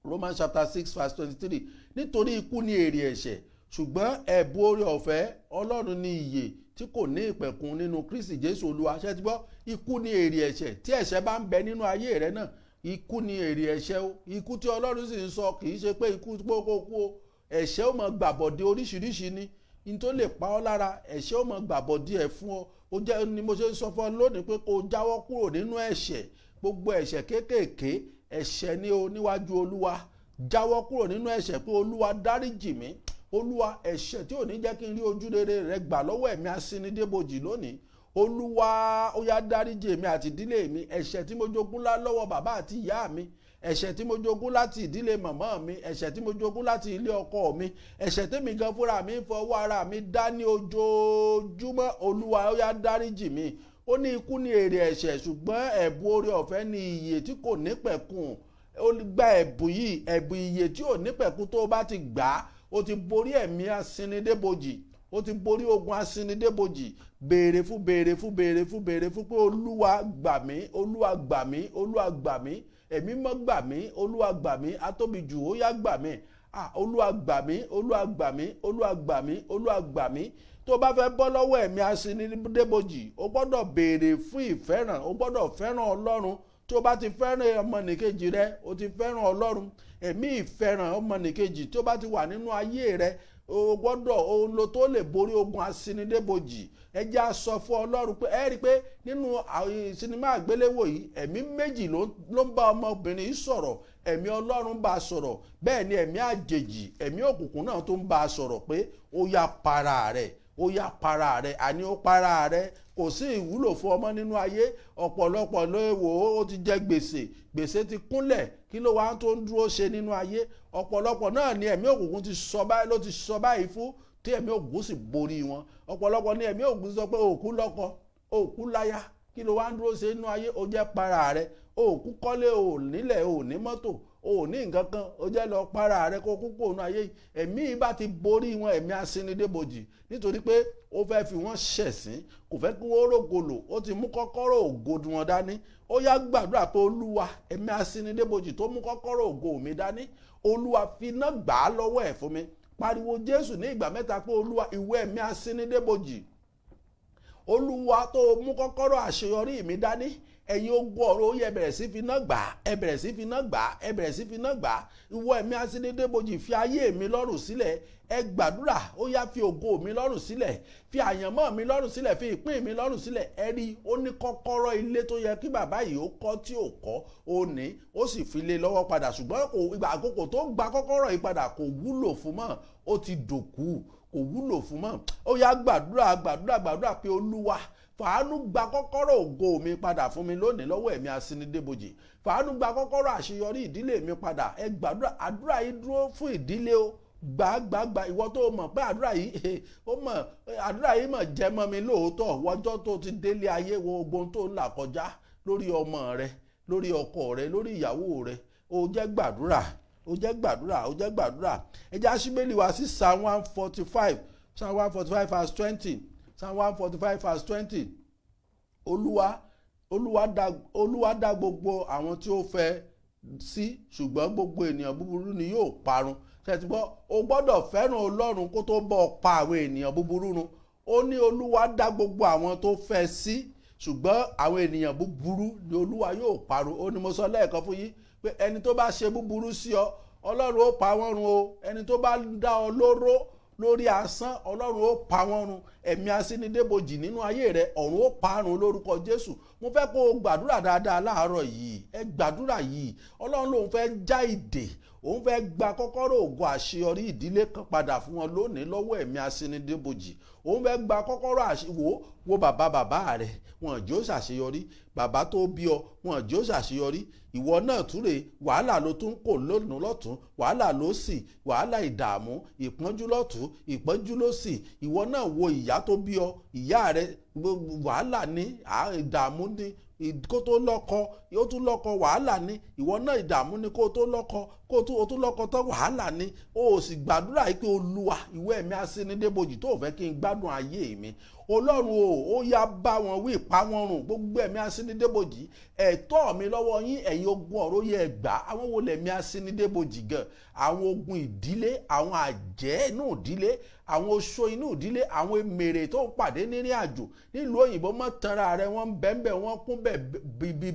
Romans chapter 6 verse 23 nítorí ikú ni èrè ẹ̀ṣẹ̀ ṣùgbọ́n ẹ̀bùn oore ọ̀fẹ́ Ọlọ́run ni ìyè tí kò ní ìpẹ̀kun nínú Kristi Jésù Olúwa. Ṣé ti gbọ́? Ikú ni èrè ẹ̀ṣẹ̀. Tí ẹ̀ṣẹ̀ bá ń bẹ nínú ayé rẹ náà, ikú ni èrè ẹ̀ṣẹ̀ o. Ikú tí Ọlọ́run sì ń sọ kì í ṣe pé ikú pópókú o. Ẹ̀ṣẹ̀ ó máa gbàbọ̀dé oríṣiríṣi ni. In tó lè pa ọ́ lára, ẹ̀ṣẹ̀ ó máa gbàbọ̀dé ẹ̀ fún ọ. Ó jẹ́ ni mo ṣe ń sọ fún ọ lónìí pé kó o jáwọ́ kúrò nínú ẹ̀ṣẹ̀. Gbogbo ẹ̀ṣẹ̀ kéékèèké ẹ̀ṣẹ̀ ni o níwájú Olúwa. Jáwọ́ kúrò nínú ẹ̀ṣẹ̀ pé Olúwa dáríjì mí. Olúwa, ẹ̀ṣẹ̀ tí ò ní jẹ́ kí n rí ojú rere rẹ gbà lọ́wọ́ ẹ̀mí Asini De Iboji lónìí. Olúwa, ó yá dáríjì èmi àti ìdílé mi. Ẹ̀ṣẹ̀ tí mo jogún lọ́wọ́ bàbá àti ìyá mi, ẹ̀ṣẹ̀ tí mo jogún láti ìdílé màmá mi, ẹ̀ṣẹ̀ tí mo jogún láti ilé ọkọ mi, ẹ̀ṣẹ̀ tèmi gan fúnra mi ń fọwọ́ ara mi dá ní ojoojúmọ́. Olúwa, ó yá dáríjì mi. Ó ní ikú ní èrè ẹ̀ṣẹ̀, ṣùgbọ́n ẹ̀bùn oore ọ̀fẹ́ ni ìyè tí kò nípẹ̀kun. Ó gba ẹ̀bùn yìí, ẹ̀bùn ìyè tí ò nípẹ̀kun. Tó o bá ti gbà á, o ti borí ẹ̀mí Asini De Iboji, o ti borí ogun Asini De Iboji. Béèrè fún béèrè fún béèrè fún béèrè fún pé Olúwa gbà mí, Olúwa gbà mí, Olúwa gbà mí, ẹ̀mí mọ́ gbà mí, Olúwa gbà mí, atóbi jù ó yá gbà mí, Olúwa gbà mí, Olúwa gbà mí, Olúwa gbà mí, Olúwa gbà mí. Tó o bá fẹ́ bọ́ lọ́wọ́ ẹ̀mí Asini De Iboji, o gbọ́dọ̀ béèrè fún ìfẹ́ràn, o gbọ́dọ̀ fẹ́ràn Ọlọ́run. Tí o bá ti fẹ́ràn ọmọnìkejì rẹ, o ti fẹ́ràn Ọlọ́run. Ẹ̀mí ìfẹ́ràn ọmọnìkejì tí ó bá ti wà nínú ayé rẹ, o gbọ́dọ̀ ohun lo tó lè borí ogun Asini De Iboji. Ẹ jẹ́ á sọ fún Ọlọ́run pé ẹ rí i pé nínú sinimá àgbéléwò yìí, ẹ̀mí méjì ló ń bá ọmọbìnrin yìí sọ̀rọ̀. Ẹ̀mí Ọlọ́run bá a sọ̀rọ̀, bẹ́ẹ̀ ni ẹ̀mí àjèjì, ẹ̀mí òkùnkùn náà tó ń bá a sọ̀rọ̀ pé ó yá para rẹ̀, ó yá para rẹ̀, àní ó para rẹ̀. Kò sí ìwúlò fún ọmọ nínú ayé. Ọ̀pọ̀lọpọ̀ ló wò ó ti jẹ gbèsè, gbèsè ti kúnlẹ̀, kí ló wá tó ń dúró ṣe nínú ayé. Ọ̀pọ̀lọpọ̀ náà ni ẹ̀mí òkùnkùn ti sọ báyìí, ló ti sọ báyìí fún, tí ẹ̀mí òkùnkùn sì borí wọn. Ọ̀pọ̀lọpọ̀ ni ẹ̀mí òkùnkùn sọ pé òkú lọ́kọ, òkú láya, kí ló wá ń dúró ṣe nínú ayé. Ó jẹ́ para rẹ̀, òkú kọ́lé, ò nílẹ̀, ò ní mọ́tò, ò ní nǹkan kan, ó jẹ́ lọ para rẹ̀ kó kú kúrò nínú ayé. Ẹ̀mí bá ti borí wọn, ẹ̀mí Asini De Iboji, nítorí pé ó fẹ́ fi wọ́n ṣẹ̀sín, kò fẹ́ kí wọ́n rògòlò, ó ti mú kọ́kọ́rọ́ ògo wọn dání. Ó yá gbàdúrà pé Olúwa, ẹ̀mí Asini De Iboji tó mú kọ́kọ́rọ́ ògo mi dání, Olúwa fi iná gbà á lọ́wọ́ ẹ̀ fún mi. Pariwo Jésù ní ìgbà mẹ́ta pé Olúwa, ìwọ ẹ̀mí Asini De Iboji, Olúwa tó mú kọ́kọ́rọ́ àṣeyọrí mi dání, ẹ̀yin ogun ọ̀rọ̀ ó yẹ bẹ̀rẹ̀ sí fi iná gbà á, ẹ bẹ̀rẹ̀ sí fi iná gbà á, ẹ bẹ̀rẹ̀ sí fi iná gbà á. Ìwọ ẹ̀mí Asini De Iboji, fi ayé mi lọ́rùn sílẹ̀. Ẹ gbàdúrà, ó yá fi ògo mi lọ́rùn sílẹ̀, fi àyànmọ́ mi lọ́rùn sílẹ̀, fi ìpín mi lọ́rùn sílẹ̀. Ẹ rí, ó ní kọ́kọ́rọ́ ilé tó yẹ kí bàbá yìí ó kọ́ tí ò kọ́, ó ní, ó sì fi lé lọ́wọ́ padà. Ṣùgbọ́n ìgbà àkókò tó gba kọ́kọ́rọ́ yìí padà kò wúlò fún mọ́, ó ti dòkú, kò wúlò fún mọ́. Ó yá gbàdúrà gbàdúrà gbàdúrà pé Olúwa, fàánú gba kọ́kọ́rọ́ ògo mi padà fún mi lónìí lọ́wọ́ ẹ̀mí Asini De Iboji. Fàánú gba kọ́kọ́rọ́ àṣeyọrí ìdílé mi padà. Ẹ gbàdúrà, àdúrà yìí dúró fún ìdílé o. Gbàgbàgbà ìwọ tó mọ̀ pé àdúrà yìí àdúrà yìí mọ̀ jẹ́ mọ́ mi lóòótọ́. Wọ́jọ́ tó ti délé ayé, wo ogun tó ń là kọjá lórí ọmọ rẹ, lórí ọkọ rẹ, lórí ìyàwó rẹ. Ó jẹ́ gbàdúrà, ó jẹ́ gbàdúrà, ó jẹ́ gbàdúrà. Ẹ jẹ́ Aṣíbélì wá sí Psalm 145, Psalm 145 verse 20. Psalm 145 verse 20. Olúwa dá gbogbo àwọn tí ó fẹ́ sí, ṣùgbọ́n gbogbo ènìyàn búburú ni yóò parun. Ṣètìgbọ́, o gbọ́dọ̀ fẹ́ràn Ọlọ́run kó tó bọ́ pa àwọn ènìyàn búburú run. Ó ní Olúwa dá gbogbo àwọn tó fẹ́ sí, ṣùgbọ́n àwọn ènìyàn búburú ni Olúwa yóò parun. Ó ní mo sọ lẹ́ẹ̀kan fún yín pé ẹni tó bá ṣe búburú sí ọ, Ọlọ́run ó pa wọ́n run o. Ẹni tó bá dá ọ lóró lórí asán, Ọlọ́run ó pa wọ́n run. Ẹ̀mí Asini De Iboji nínú ayé rẹ, ọ̀run ó parun lórúkọ Jésù. Mo fẹ́ kó o gbàdúrà dáadáa láàárọ̀ yìí. Ẹ gbàdúrà yìí. Ọlọ́run lòun fẹ́ já ìdè, òun fẹ́ gba kọ́kọ́rọ́ ògo àṣeyọrí ìdílé kan padà fún wọn lónìí lọ́wọ́ ẹ̀mí Asini De Iboji. Òun fẹ́ gba kọ́kọ́rọ́ wo bàbá rẹ̀, wọn jẹ́ ó ṣàṣeyọrí. Bàbá tó bí ọ, wọn jẹ́ ó ṣàṣeyọrí. Ìwọ náà túre, wàhálà ló tún kò lónìí lọ́tún, wàhálà ló sì, wàhálà ìdààmú, ìpọ́njú lọ́tún, ìpọ́njú ló sì. Ìwọ náà wo ìyá tó bí ọ, ìyá rẹ̀ wàhálà ní, ìdààmú ní, kó tó lọ́kọ, ó tún lọ́kọ wàhálà ní. Ìwọ náà ìdààmú ní kó tó lọ́kọ, kó tó lọ́kọ tán wàhálà ní. Ó sì gbàdúrà yìí pé Olúwa, ìwọ ẹ̀mí Asini De Iboji tó fẹ́ kí n gbádùn ayé mi. Ọlọ́run ó yá bá wọn wí, pa wọ́n run. Gbogbo ẹ̀mí Asini De Iboji, ẹ̀tọ́ mi lọ́wọ́ yín, ẹ̀yin ogun ọ̀rọ̀ yẹ gbà. Àwọn wo lẹ̀mí Asini De Iboji gan? Àwọn ogun ìdílé, àwọn àjẹ́ inú ìdílé, àwọn oṣó inú ìdílé, àwọn èmèrè tó ń pàdé nírìn àjò nílùú òyìnbó, mọ́ tanra rẹ, wọ́n ń bẹ́ẹ̀ wọ́n kún bẹ́ẹ̀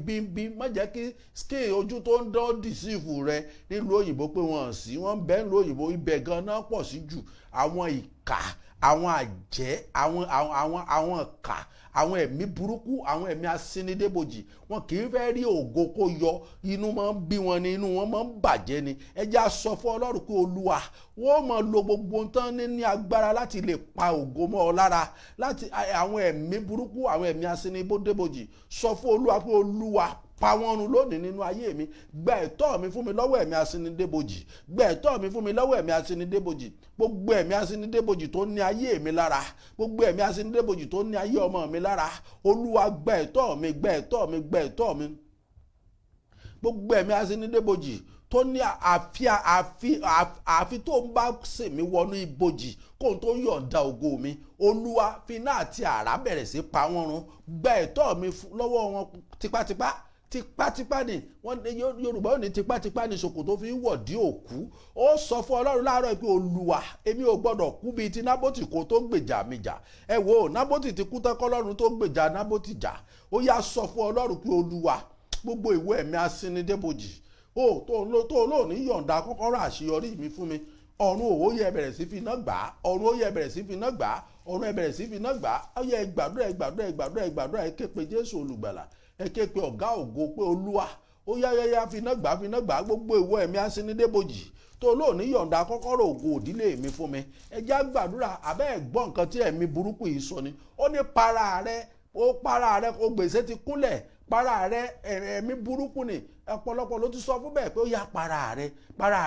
bíbí, má jẹ́ kí skin ojú tó ń dán dìsífù rẹ nílùú òyìnbó pé wọ́n sí, wọ́n ń bẹ́ẹ̀ nílùú òyìnbó, ibẹ̀ gan náà pọ̀ sí jù. àwọn ìkà, àwọn àjẹ́, àwọn ìkà, àwọn ẹ̀mí burúkú, àwọn ẹ̀mí asínidébòjì, wọn kì í fẹ́ rí ògo kó yọ, inú máa ń bí wọn ni, inú wọn máa ń bàjẹ́ ni. ẹ jẹ́ á sọ fún Ọlọ́run pé Olúwa, wọ́n máa lo gbogbo tán ní agbára láti lè pa ògo mọ́ ọ lára, láti àwọn ẹ̀mí burúkú, àwọn ẹ̀mí asínidébòjì. sọ fún Olúwa pé Olúwa, pa wọ́n run lónìí nínú ayé mi, gba ẹ̀tọ́ mi fún mi lọ́wọ́ ẹ̀mí asínidébòjì, gba ẹ̀tọ́ mi fún mi lọ́wọ́ ẹ̀mí asínidébòjì. gbogbo ẹ̀mí asínidébòjì tó ní ayé mi lára, gbogbo ẹ̀mí asínidébòjì tó ní ayé ọmọ mi lára, Olúwa gba ẹ̀tọ́ mi, gba ẹ̀tọ́ mi, gba ẹ̀tọ́ mi. gbogbo ẹ̀mí asínidébòjì tó ní àfi tó ń bá sèmi wọnú ibojì kóun tó yọ̀ǹda ògo mi, Olúwa fi iná àti àrá bẹ̀rẹ̀ sí pa wọ́n run, gba ẹ̀tọ́ mi lọ́wọ́ wọn tipátipá ni Yorùbá ò ní tipátipá ni ṣòkòtò fi ń wọ̀ dí òkú. ó sọ fún Ọlọ́run láàárọ̀ pé Olúwa, èmi ò gbọ́dọ̀ kú bíi ti Nábótì kó tó gbèjà mi jà. ẹ wo Nábótì ti kú tán kọ́lọ́run tó gbèjà Nábótì jà. ó yá sọ fún Ọlọ́run pé Olúwa, gbogbo ìwé ẹ̀mí asínidébòjì tó lóòní yọ̀ǹda kọ́kọ́rọ́ àṣeyọrí mi fún mi, ọ̀run òwò yẹ bẹ̀rẹ̀ sí fi iná gbà á, ọ̀run ó yẹ bẹ̀rẹ̀ sí fi iná gbà á, ọ̀run ẹ bẹ̀rẹ̀ sí fi iná gbà á. ó yẹ gbàdúrà ẹ ké pe Jésù olùgbàlà, ẹ ké pe ọ̀gá ògo pé Olúwa, ó yá fi iná gbà á. gbogbo ìwọ ẹ̀mí asínidébòjì tó lóòní yọ̀ǹda kọ́kọ́rọ́ ògo òdílé mi fún mi, ẹ já gbàdúrà. àbẹ́ ẹ̀ gbọ́ nǹkan tí ẹ̀mí burúkú yìí sọ ni. ó ní para rẹ, kó gbèsè ti kúnlẹ̀, para rẹ, ẹ̀mí burúkú ni. ọ̀pọ̀lọpọ̀ ló ti sọ fún bẹ́ẹ̀ pé ó yá para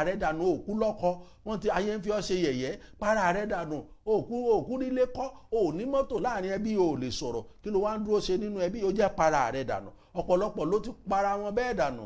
rẹ dànù, òkú lọ́kọ, wọ́n ti ayé ń fi ọ́ ṣe yẹ̀yẹ́, para rẹ dànù, òkú nílé kọ́, òní mọ́tò, láàrin ẹbí ò lè sọ̀rọ̀, kí ló wá ń dúró ṣe nínú ẹbí? ó jẹ́ para rẹ dànù. ọ̀pọ̀lọpọ̀ ló ti para wọn bẹ́ẹ̀ dànù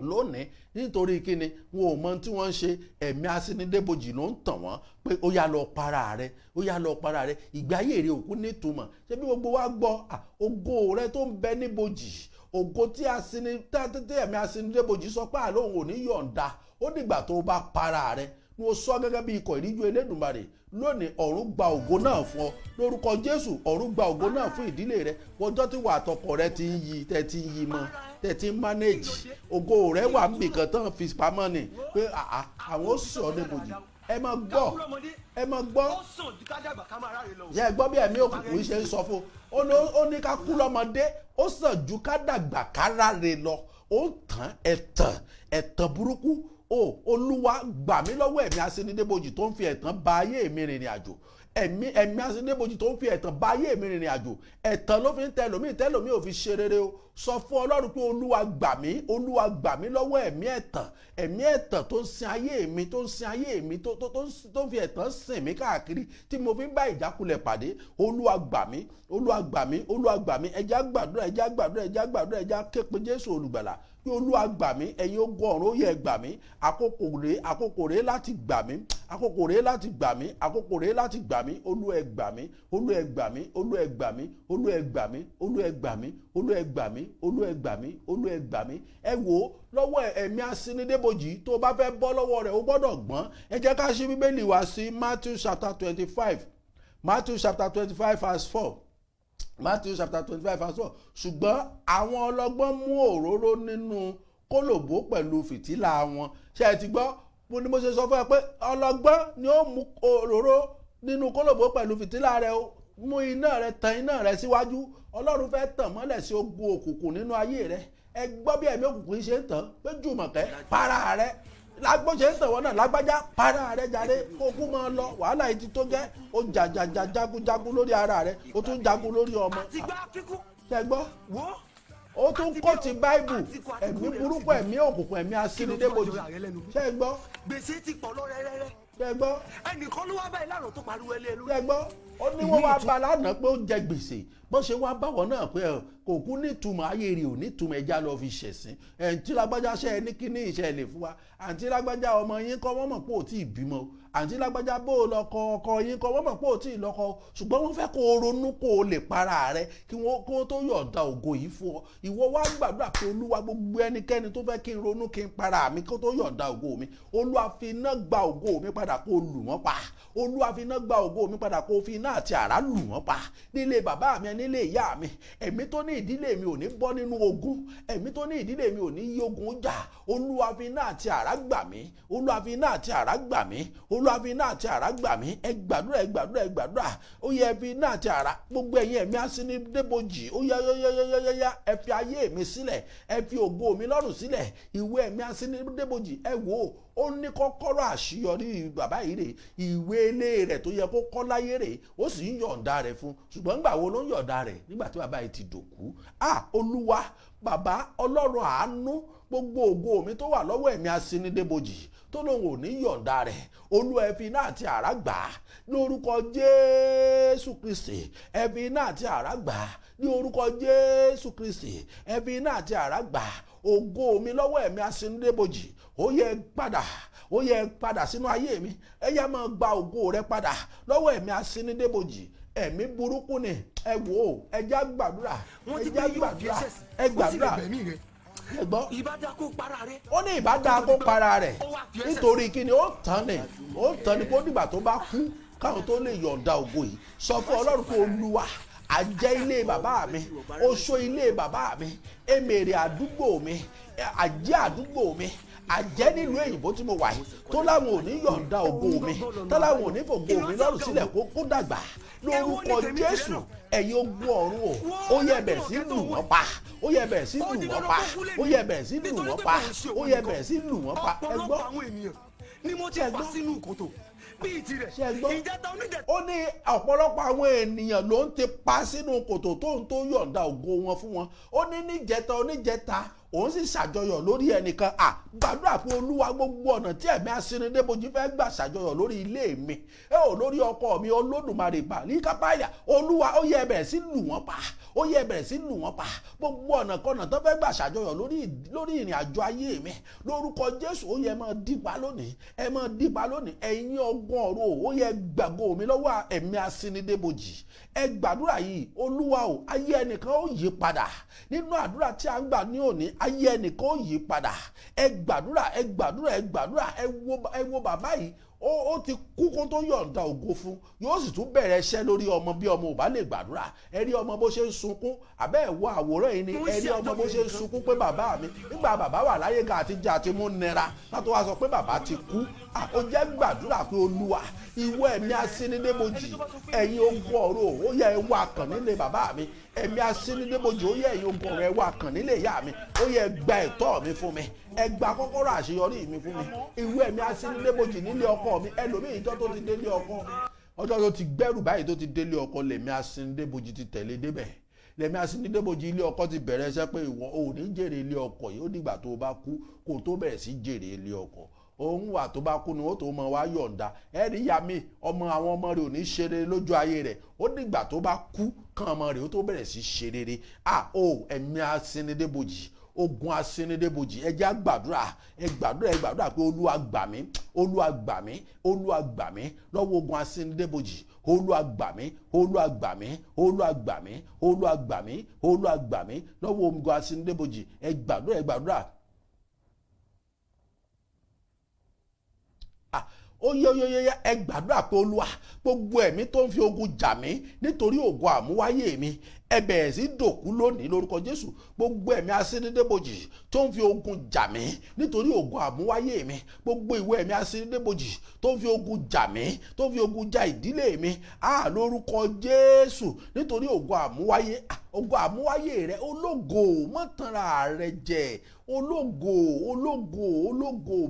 lónìí nítorí kíni wọn ò mọ tí wọ́n ń ṣe. ẹ̀mí asínidébòjì ló ń tàn wọ́n pé ó yá lọ para rẹ, ó yá lọ para rẹ, ìgbé ayé rẹ òkú nítumọ̀. ṣé bí gbogbo wa gbọ́ ògo rẹ tó ń bẹ níbojì, ògo tí ẹ̀mí asínidébòjì sọ pé àlóhùn ò ní yọ̀ǹda, ó dìgbà tó bá para rẹ. ni mo sọ gẹ́gẹ́ bí ikọ̀ ìríjú Elédùmarè lónìí, ọ̀run gba ògo náà fún ọ lórúkọ Jésù. ọ̀run gba ògo náà fún ìdílé rẹ. ọjọ́ tí wà àtọkọ rẹ ti ń yí, tẹ́ ti ń yí mọ́, tẹ́ ti ń mánéèjì, ògo rẹ wà níbìkan tán fi pamọ́ ni pé àwọn ó sọ níbojì. ẹ máa gbọ́ ṣe é gbọ́ bí ẹ̀mí òkùnkùn ṣe ń sọ fún ó ní ká kú lọ́mọdé, ó sàn ju ká dàgbà ká ráre lọ. ó ń tàn ẹ̀tàn burúkú. Olúwa, gbà mí lọ́wọ́ ẹ̀mí asínidébòjì tó ń fi ẹ̀tàn ba ayé mi rìnrìn àjò. ẹ̀mí asínidébòjì tó ń fi ẹ̀tàn ba ayé mi rìnrìn àjò. ẹ̀tàn ló fi ń tẹlòmíì ò fi ṣe rere o. sọ fún Ọlọ́run pé Olúwa gbà mí lọ́wọ́ ẹ̀mí ẹ̀tàn tó ń sin ayé mi, tó ń fi ẹ̀tàn sìn mí káàkiri tí mo fi ń bá ìjákulẹ̀ pàdé. Olúwa gbà mí. ẹ já gbàdúrà, ẹ já ké pe Jésù olùgbàlà pé Olúwa gbà mí. ẹ̀yin ogun ọ̀run ó yẹ gbà mí. àkókò rèé láti gbà mí. Olúwa ẹ gbà mí. ẹ wò ó lọ́wọ́ ẹ̀mí asínidébòjì. tó bá fẹ́ bọ́ lọ́wọ́ rẹ̀ ó gbọ́dọ̀ gbọ́n. ẹ jẹ́ ká ṣí Bíbélì wá sí Matthew chapter 25 verse 4. Matthew chapter 25 verse 4. ṣùgbọ́n àwọn ọlọ́gbọ́n mú òróró nínú kólòbó pẹ̀lú fìtílà wọn. ṣé ẹ ti gbọ́? mo ní mo ṣe sọ fún ẹ pé ọlọ́gbọ́n ni ó mú òróró nínú kólòbó pẹ̀lú fìtílà rẹ̀ o. mú iná rẹ̀, tan iná rẹ̀ síwájú. Ọlọ́run fẹ́ tàn mọ́lẹ̀ sí ogun òkùnkùn nínú ayé rẹ̀. ẹ gbọ́ bí ẹ̀mí òkùnkùn ṣe ń tàn pé Jùmọ̀kẹ́, para rẹ̀. lágbó ṣe ń tàn wọ́n náà, lágbájá, para rẹ̀ jáde, kó kú máa lọ. wàhálà yìí ti tó gẹ́. ó jagun lórí ara rẹ̀, ó tún jagun lórí ọmọ. ṣé gbọ́? ó tún kọ́ ti Báíbù. ẹ̀mí burúkú, ẹ̀mí òkùnkùn, ẹ̀mí asínidébòjì. ṣé gbọ́? gbèsè ti pọ̀ lọ rẹ́rẹ́rẹ́. ṣé gbọ́? ẹnìkan ló wá báyìí lánàá tó pariwo ẹlẹ́ lórí. ṣé gbọ́? ó ní wọ́n wá bá lánàá pé ó jẹ gbèsè. bó ṣe wá báwọ̀ náà pé kò kú nítumọ̀, ayé rẹ̀ ò nítumọ̀, ẹja lọ fi ṣẹ̀sìn. àǹtí lágbájá ṣe ẹ ní kíní ìṣẹ̀lẹ̀ fún wa. àǹtí lágbájá ọmọ yín kọ́ wọ́n mọ̀ pé ò tí ì bímọ. àǹtí lágbájá bó o lọ́kọ ọkọ yín kọ́ wọ́n mọ̀ pé ò tí ì lọ́kọ ṣùgbọ́n wọ́n fẹ́ kó o ronú kó o lè para rẹ kí wọ́n tó yọ̀ǹda ògo yìí fún ọ ìwọ wá gbàdúrà pé olúwa gbogbo ẹnikẹ́ni tó fẹ́ kí n ronú kí n para mi kó tó yọ̀ǹda ògo mi olúwa fi iná gba ògo mi padà kó o lù wọ́n pa olúwa fi iná gba ògo mi padà kó o fi iná àti àrá lù wọ́n pa nílé bàbá mi nílé ìyá mi ẹ̀mí tó ní ìdílé mi ò ní bọ́ nínú ogun ẹ̀mí tó ní ìdílé mi ò ní yí ogun jà olúwa fi iná àti àrá gbà mí olúwa fi iná àti àrá gbà mí olúwa fi iná àti àrá gbà mí ẹ gbàdúrà ẹ gbàdúrà ẹ gbàdúrà ó yẹ fi iná àti àrá gbogbo ẹ̀yin ẹ̀mí Asini De Iboji ó yá ẹ fi ayé mi sílẹ̀ ẹ fi ògo mi lọ́rùn sílẹ̀ ìwé ẹ̀mí Asini De Iboji ẹ wò ó ní kọ́kọ́rọ́ àṣeyọrí bàbá yìí rè ìwé ilé rẹ̀ tó yẹ kó kọ́ láyé rè ó sì ń yọ̀ǹda rẹ̀ fún ṣùgbọ́n nígbà wo ló ń yọ̀ǹda rẹ̀ nígbà tí bàbá yìí ti dòkú olúwa bàbá ọlọ́run àánú gbogbo ògo mi tó wà lọ́wọ́ ẹ̀mí Asini De Iboji tó lóun ò ní yọ̀ǹda rẹ̀ olúwa ẹ fi iná àti àrá gbà á lórúkọ Jésù Kristi ẹ fi iná àti àrá gbà á ní orúkọ Jésù Kristi ẹ fi iná àti àrá gbà á ògo mi lọ́wọ́ ẹ̀mí Asini De Iboji ó yẹ padà sínú ayé mi ẹ yá máa gba ògo rẹ padà lọ́wọ́ ẹ̀mí Asini De Iboji ẹ̀mí burúkú ni ẹ wò ó ẹ já gbàdúrà ẹ gbàdúrà ẹgbọ́n ó ní ìbádá kó para rẹ̀ nítorí kí ni ó tán ni kó dìgbà tó bá kú káwọn tó lè yọ̀ǹda ògo yìí sọ fún ọlọ́run pé olúwa àjẹ́ ilé bàbá mi oṣó ilé bàbá mi èmèrè àdúgbò mi àjẹ́ àdúgbò mi àjẹ́ nílùú èyìnbó tí mo wà yìí tó láwọn ò ní yọ̀ǹda ògo mi tó láwọn ò ní fògo mi lọ́rùn sílẹ̀ kó dàgbà lórúkọ Jésù ẹ̀yin ogun ọ̀run ó yẹ bẹ̀ sí lù wọ́n pa ó yẹ bẹ̀ sí lù wọ́n pa ó yẹ bẹ̀ sí lù wọ́n pa ó yẹ bẹ̀ sí lù wọ́n pa ẹ gbọ́ ni mo ti pa sínú kòtò bíi tirẹ̀ ìjẹta oníjẹta. ó ní ọ̀pọ̀lọpọ̀ àwọn ènìyàn ló ń ti pa sínú kòtò tó yọ̀ǹda ògo wọn fún wọn ó ní níjẹta oníjẹta òun sì ṣàjọyọ̀ lórí ẹnìkan gbàdúrà pé olúwa gbogbo ọ̀nà tí ẹ̀mí Asini De Iboji fẹ́ gbà ṣàjọyọ̀ lórí ilé mi lórí ọkọ mi olódùmarè pa ní kápáyà olúwa ó yẹ bẹ̀rẹ̀ sí lù wọ́n pa ó yẹ bẹ̀rẹ̀ sí lù wọ́n pa gbogbo ọ̀nà kọ̀nà tó fẹ́ gbà ṣàjọyọ̀ lórí ìrìn àjò ayé mi lórúkọ Jésù ó yẹ máa dípa lónìí ẹ̀yin ọgbọ́n ọ̀rọ̀ ó yẹ gbàgbọ́ mi lọ́wọ́ ẹ̀mí Asini De Iboji ẹ gbàdúrà yìí olúwa o ayé ẹnìkan ó yí padà nínú àdúrà tí a ń gbà ní òní ayé ẹnìkan ó yí padà ẹ gbàdúrà ẹ wo bàbá yìí ó ti kú kó tó yọ̀ǹda ògo fún yóò sì tún bẹ̀rẹ̀ iṣẹ́ lórí ọmọ bí ọmọ ò bá lè gbàdúrà ẹ rí ọmọ bó ṣe ń sunkún àbẹ́ ẹ̀ wo àwòrán yìí ni ẹ rí ọmọ bó ṣe ń sunkún pé bàbá mi nígbà bàbá wà láyé ga àtijọ́ àti mú nira látọ̀ wá sọ pé bàbá ti kú ó jẹ́ gbàdúrà pé olúwa ìwọ ẹ̀mí Asini De Iboji ẹ̀yin ogun ọ̀rọ̀ ó yẹ ẹ wá kàn nílé bàbá mi ẹ̀mí Asini De Iboji ó yẹ ẹ̀yin ogun ọ̀rọ̀ ẹ wá kàn nílé ìyá mi ó yẹ gba ẹ̀tọ́ mi fún mi ẹ gba kọ́kọ́rọ́ àṣeyọrí mi fún mi ìwọ ẹ̀mí Asini De Iboji nílé ọkọ mi ẹlòmíì ìjọ tó ti délé ọkọ ọjọ́ tó ti gbẹ́rù báyìí tó ti délé ọkọ lẹ̀mí Asini De Iboji ti tẹ̀lé débẹ̀ lẹ̀mí Asini De Iboji ilé ọkọ ti bẹ̀rẹ̀ iṣẹ́ pé ìwọ ò ní jèrè ilé ọkọ yìí ó dìgbà tó bá kú kó tó bẹ̀rẹ̀ sí jèrè ilé ọkọ òun wà tó bá kú ni ó tó mọ wá yọ̀ǹda ẹ̀rí ya mi àwọn ọmọ rẹ̀ ò ní ṣe rere lójú ayé rẹ̀ ó dìgbà tó bá kú kán ọmọ rẹ̀ ó tó bẹ̀rẹ̀ sí ṣe rere ẹ̀mí Asini De Iboji Ogun Asini De Iboji ẹ jẹ́ gbàdúrà ẹ gbàdúrà pé olúwa gbà mí lọ́wọ́ Ogun Asini De Iboji olúwa gbà mí lọ́wọ́ Ogun Asini De Iboji ẹ gbàdúrà. ó yẹ ẹ gbàdúrà pé olúwa gbogbo ẹ̀mí tó ń fi ogun jà mí nítorí ògo àmúwáyé mi ẹ bẹ̀rẹ̀ sí dòkú lónìí lórúkọ Jésù gbogbo ẹ̀mí Asini De Iboji tó ń fi ogun jà mí nítorí ògo àmúwáyé mi gbogbo ìwé ẹ̀mí Asini De Iboji tó ń fi ogun jà mí tó ń fi ogun jà ìdílé mi lórúkọ Jésù nítorí ògo àmúwáyé rẹ ológo mọ́tànra rẹ jẹ ológo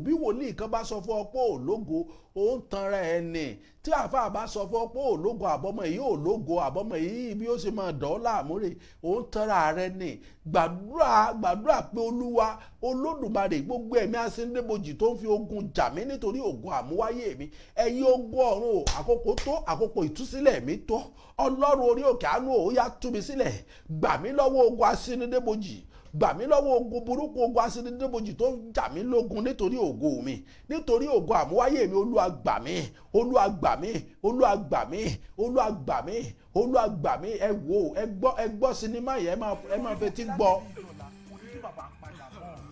bí wòlíì kan bá sọ fún ọ pé ológo ó ń tanra ẹni tí àáfàá bá sọ fún ọ pé ológo àbọ̀mọ̀ yìí ológo àbọ̀mọ̀ yìí bí ó ṣe máa dọ̀ ọ́ láàmú rè ó ń tanra rẹ ni gbàdúrà pé olúwa olódùmarè gbogbo ẹ̀mí Asini De Iboji tó ń fi ogun jà mí nítorí ogun àmúwáyé mi ẹ̀yin ogun ọ̀run àkókò tó àkókò ìtúsílẹ̀ mi tó ọlọ́run orí òkè àánú ó yá tú mi sílẹ̀ gbà mí lọ́wọ́ ogun Asini De Iboji gbà mí lọ́wọ́ ogun burúkú ogun Asini De Iboji tó jà mí lógun nítorí ògo mi nítorí ògo àmúwáyé mi. Olúwa gbà mí, Olúwa gbà mí, Olúwa gbà mí, Olúwa gbà mí, Olúwa gbà mí. Ẹ wò ẹ gbọ́ sinimá yẹn ẹ máa fetí gbọ́,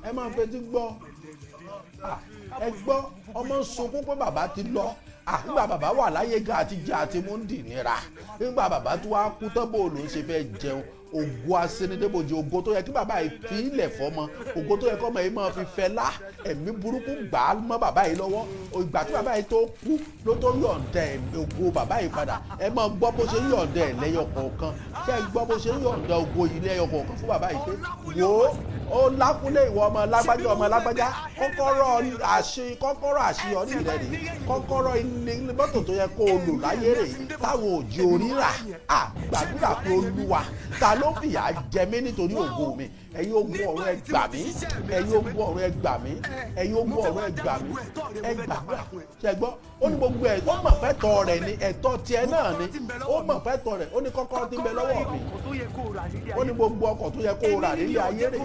ẹ máa fetí gbọ́. Ẹ gbọ́ ọmọ sunkún pé bàbá ti lọ. Nígbà bàbá wà láyé gan àti jẹ àti mú ń dì nira. Nígbà bàbá tó wá kú tán bó ló ń ṣe fẹ́ jẹun. Ogun Asini De Iboji, ògo tó yẹ kí bàbá yìí fi ilẹ̀ fọmọ, ògo tó yẹ kí ọmọ yìí máa fi fẹ́ lá, ẹ̀mí burúkú gbà á mọ́ bàbá yìí lọ́wọ́. Ìgbà tí bàbá yìí tó kú ló tó yọ̀ǹda ògo bàbá yìí padà. Ẹ máa gbọ́ bó ṣe yọ̀ǹda ẹ̀ lẹ́yọ kọ̀ọ̀kan, kẹ́ ẹ gbọ́ bó ṣe yọ̀ǹda ògo yìí lẹ́yọ kọ̀ọ̀kan fún bàbá yìí pé wò ó lákúnlé ìwọ ọmọ lágbájá kọ́kọ́rọ́ àṣeyọrí rẹ rèé, kọ́kọ́rọ́ ilé mọ́tò tó yẹ kó o lò láyé rèé táwọn òjì oríra. Gbàdúrà pé Olúwa ta ló fìyà jẹ mí nítorí ògo mi. Ẹ̀yin ogun ọ̀run ẹ gbà mí, ẹ̀yin ogun ọ̀run ẹ gbà mí, ẹ̀yin ogun ọ̀run ẹ gbà mí. Ẹ gbàdúrà ṣẹ gbọ́. Ó ní gbogbo ẹ̀ ó mọ̀ fẹ́ tọ́ rẹ̀ ni ẹ̀tọ́ tiẹ̀ náà ni ó mọ̀ fẹ́ tọ́ rẹ̀. Ó ní kọ́kọ́rọ́ tí ń bẹ lọ́wọ́ mi. Ó ní gbogbo ọkọ̀ tó yẹ kó o rà nílé ayé rèé.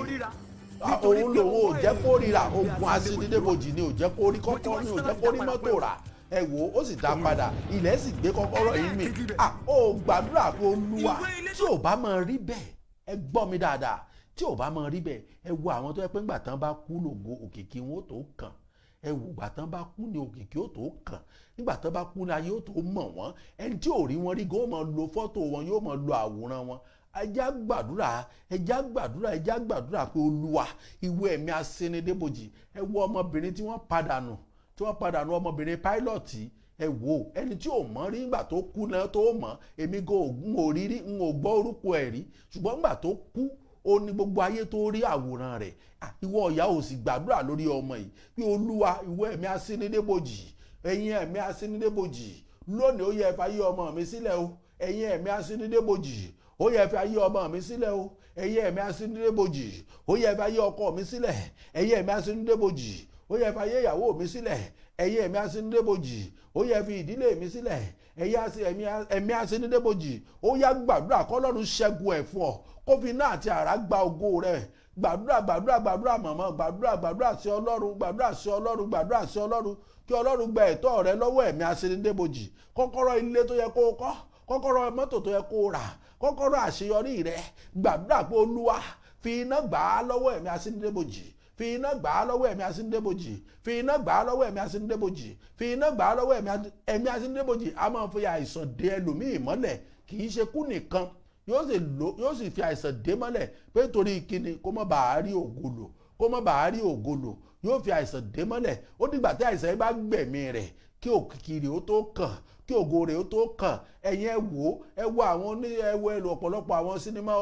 Òun lòun ò jẹ́ kó ríra. Ogun Asini De Iboji ni ò jẹ́ kó rí kọ́kọ́rọ́ ni ò jẹ́ kó rí mọ́tò rà. Ẹ wò ó sì dá padà, ilẹ̀ sì gbé kọ́kọ́rọ́ yìí mì. Ó gbàdúrà pé Olúwa tí ò bá máa rí bẹ́ẹ̀, ẹ gbọ́ mi dáadáa, tí ò bá máa rí bẹ́ẹ̀, ẹ wo àwọn tó yẹ pé ńgbà tán bá kú lògo òkìkí wọn ó tó kàn. Ẹ wò gbà tán bá kú ní òkìkí ó tó kàn, nígbà tán bá kú ní ayé ó tó mọ̀ wọ́n. Ẹni tí ò rí wọn rí gan ó máa lo fọ́tò wọn, yóò máa lo àwòrán wọn. Ẹjá gbàdúrà pé Olúwa ìwọ ẹ̀mí Asini De Iboji. Ẹ wo ọmọbìnrin tí wọ́n padànù ọmọbìnrin pílọ̀tì. Ẹ wò ẹni tí ò mọ̀ rí nígbà tó kú náà tó mọ̀. Èmi gan ò rí n ò gbọ́ orúkọ ẹ̀ rí, ṣùgbọ́n nígbà tó kú ó ní gbogbo ayé tó rí àwòrán rẹ̀. Ìwọ ìyá ò sì gbàdúrà lórí ọmọ yìí pé Olúwa ìwọ ẹ̀mí Asini De Iboji, ẹ̀yin ẹ̀mí Asini De Iboji lónìí ó yẹ ẹ fàyè ọmọ mi sílẹ̀ o. Ẹ̀yin ẹ̀mí Asini De Iboji ó yẹ fi ayé ọmọ mi sílẹ̀ o. Ẹ̀yin ẹ̀mí Asini De Iboji ó yẹ fi ayé ọkọ mi sílẹ̀. Ẹ̀yin ẹ̀mí Asini De Iboji ó yẹ fi ayé ìyàwó mi sílẹ̀. Ẹ̀yin ẹ̀mí Asini De Iboji ó yẹ fi ìdílé mi sílẹ̀. Ẹ̀yin ẹ̀mí Asini De Iboji ó yá gbàdúrà kọ́lọ́run ṣẹ́gun ẹ̀ fún ọ, kó fi náà àti àrá gba ògo rẹ̀. Gbàdúrà màmá, gbàdúrà sí Ọlọ́run, gbàdúrà sí Ọlọ́run kí Ọlọ́run gba ẹ̀tọ́ rẹ lọ́wọ́ ẹ̀mí Asini De Iboji. Kọ́kọ́rọ́ ilé tó yẹ kó o kọ́, kọ́kọ́rọ́ mọ́tò tó yẹ kó o rà, kọ́kọ́rọ́ àṣeyọrí rẹ. Gbàdúrà pé Olúwa fi iná gbà á lọ́wọ́ ẹ̀mí Asini De Iboji, fi iná gbà á lọ́wọ́ ẹ̀mí Asini De Iboji, fi iná gbà á lọ́wọ́ ẹ̀mí Asini De Iboji, fi iná gbà á lọ́wọ́ ẹ̀mí Asini De Iboji. A máa fi àìsàn dè ẹlòmíì mọ́lẹ̀, kì í ṣe kú nìkan, yóò sì fi àìsàn dè mọ́lẹ̀ pé torí kíni kó má bàa rí ògo lò, yóò fi àìsàn dè mọ́lẹ̀. Ó dìgbà tí àìsàn yẹn bá gbẹ̀mí rẹ̀ kí òkìkí rẹ̀ ó tó kàn, kí ògo rẹ̀ ó tó kàn. Ẹ̀yin ẹ wo àwọn ọ̀pọ̀lọpọ̀ àwọn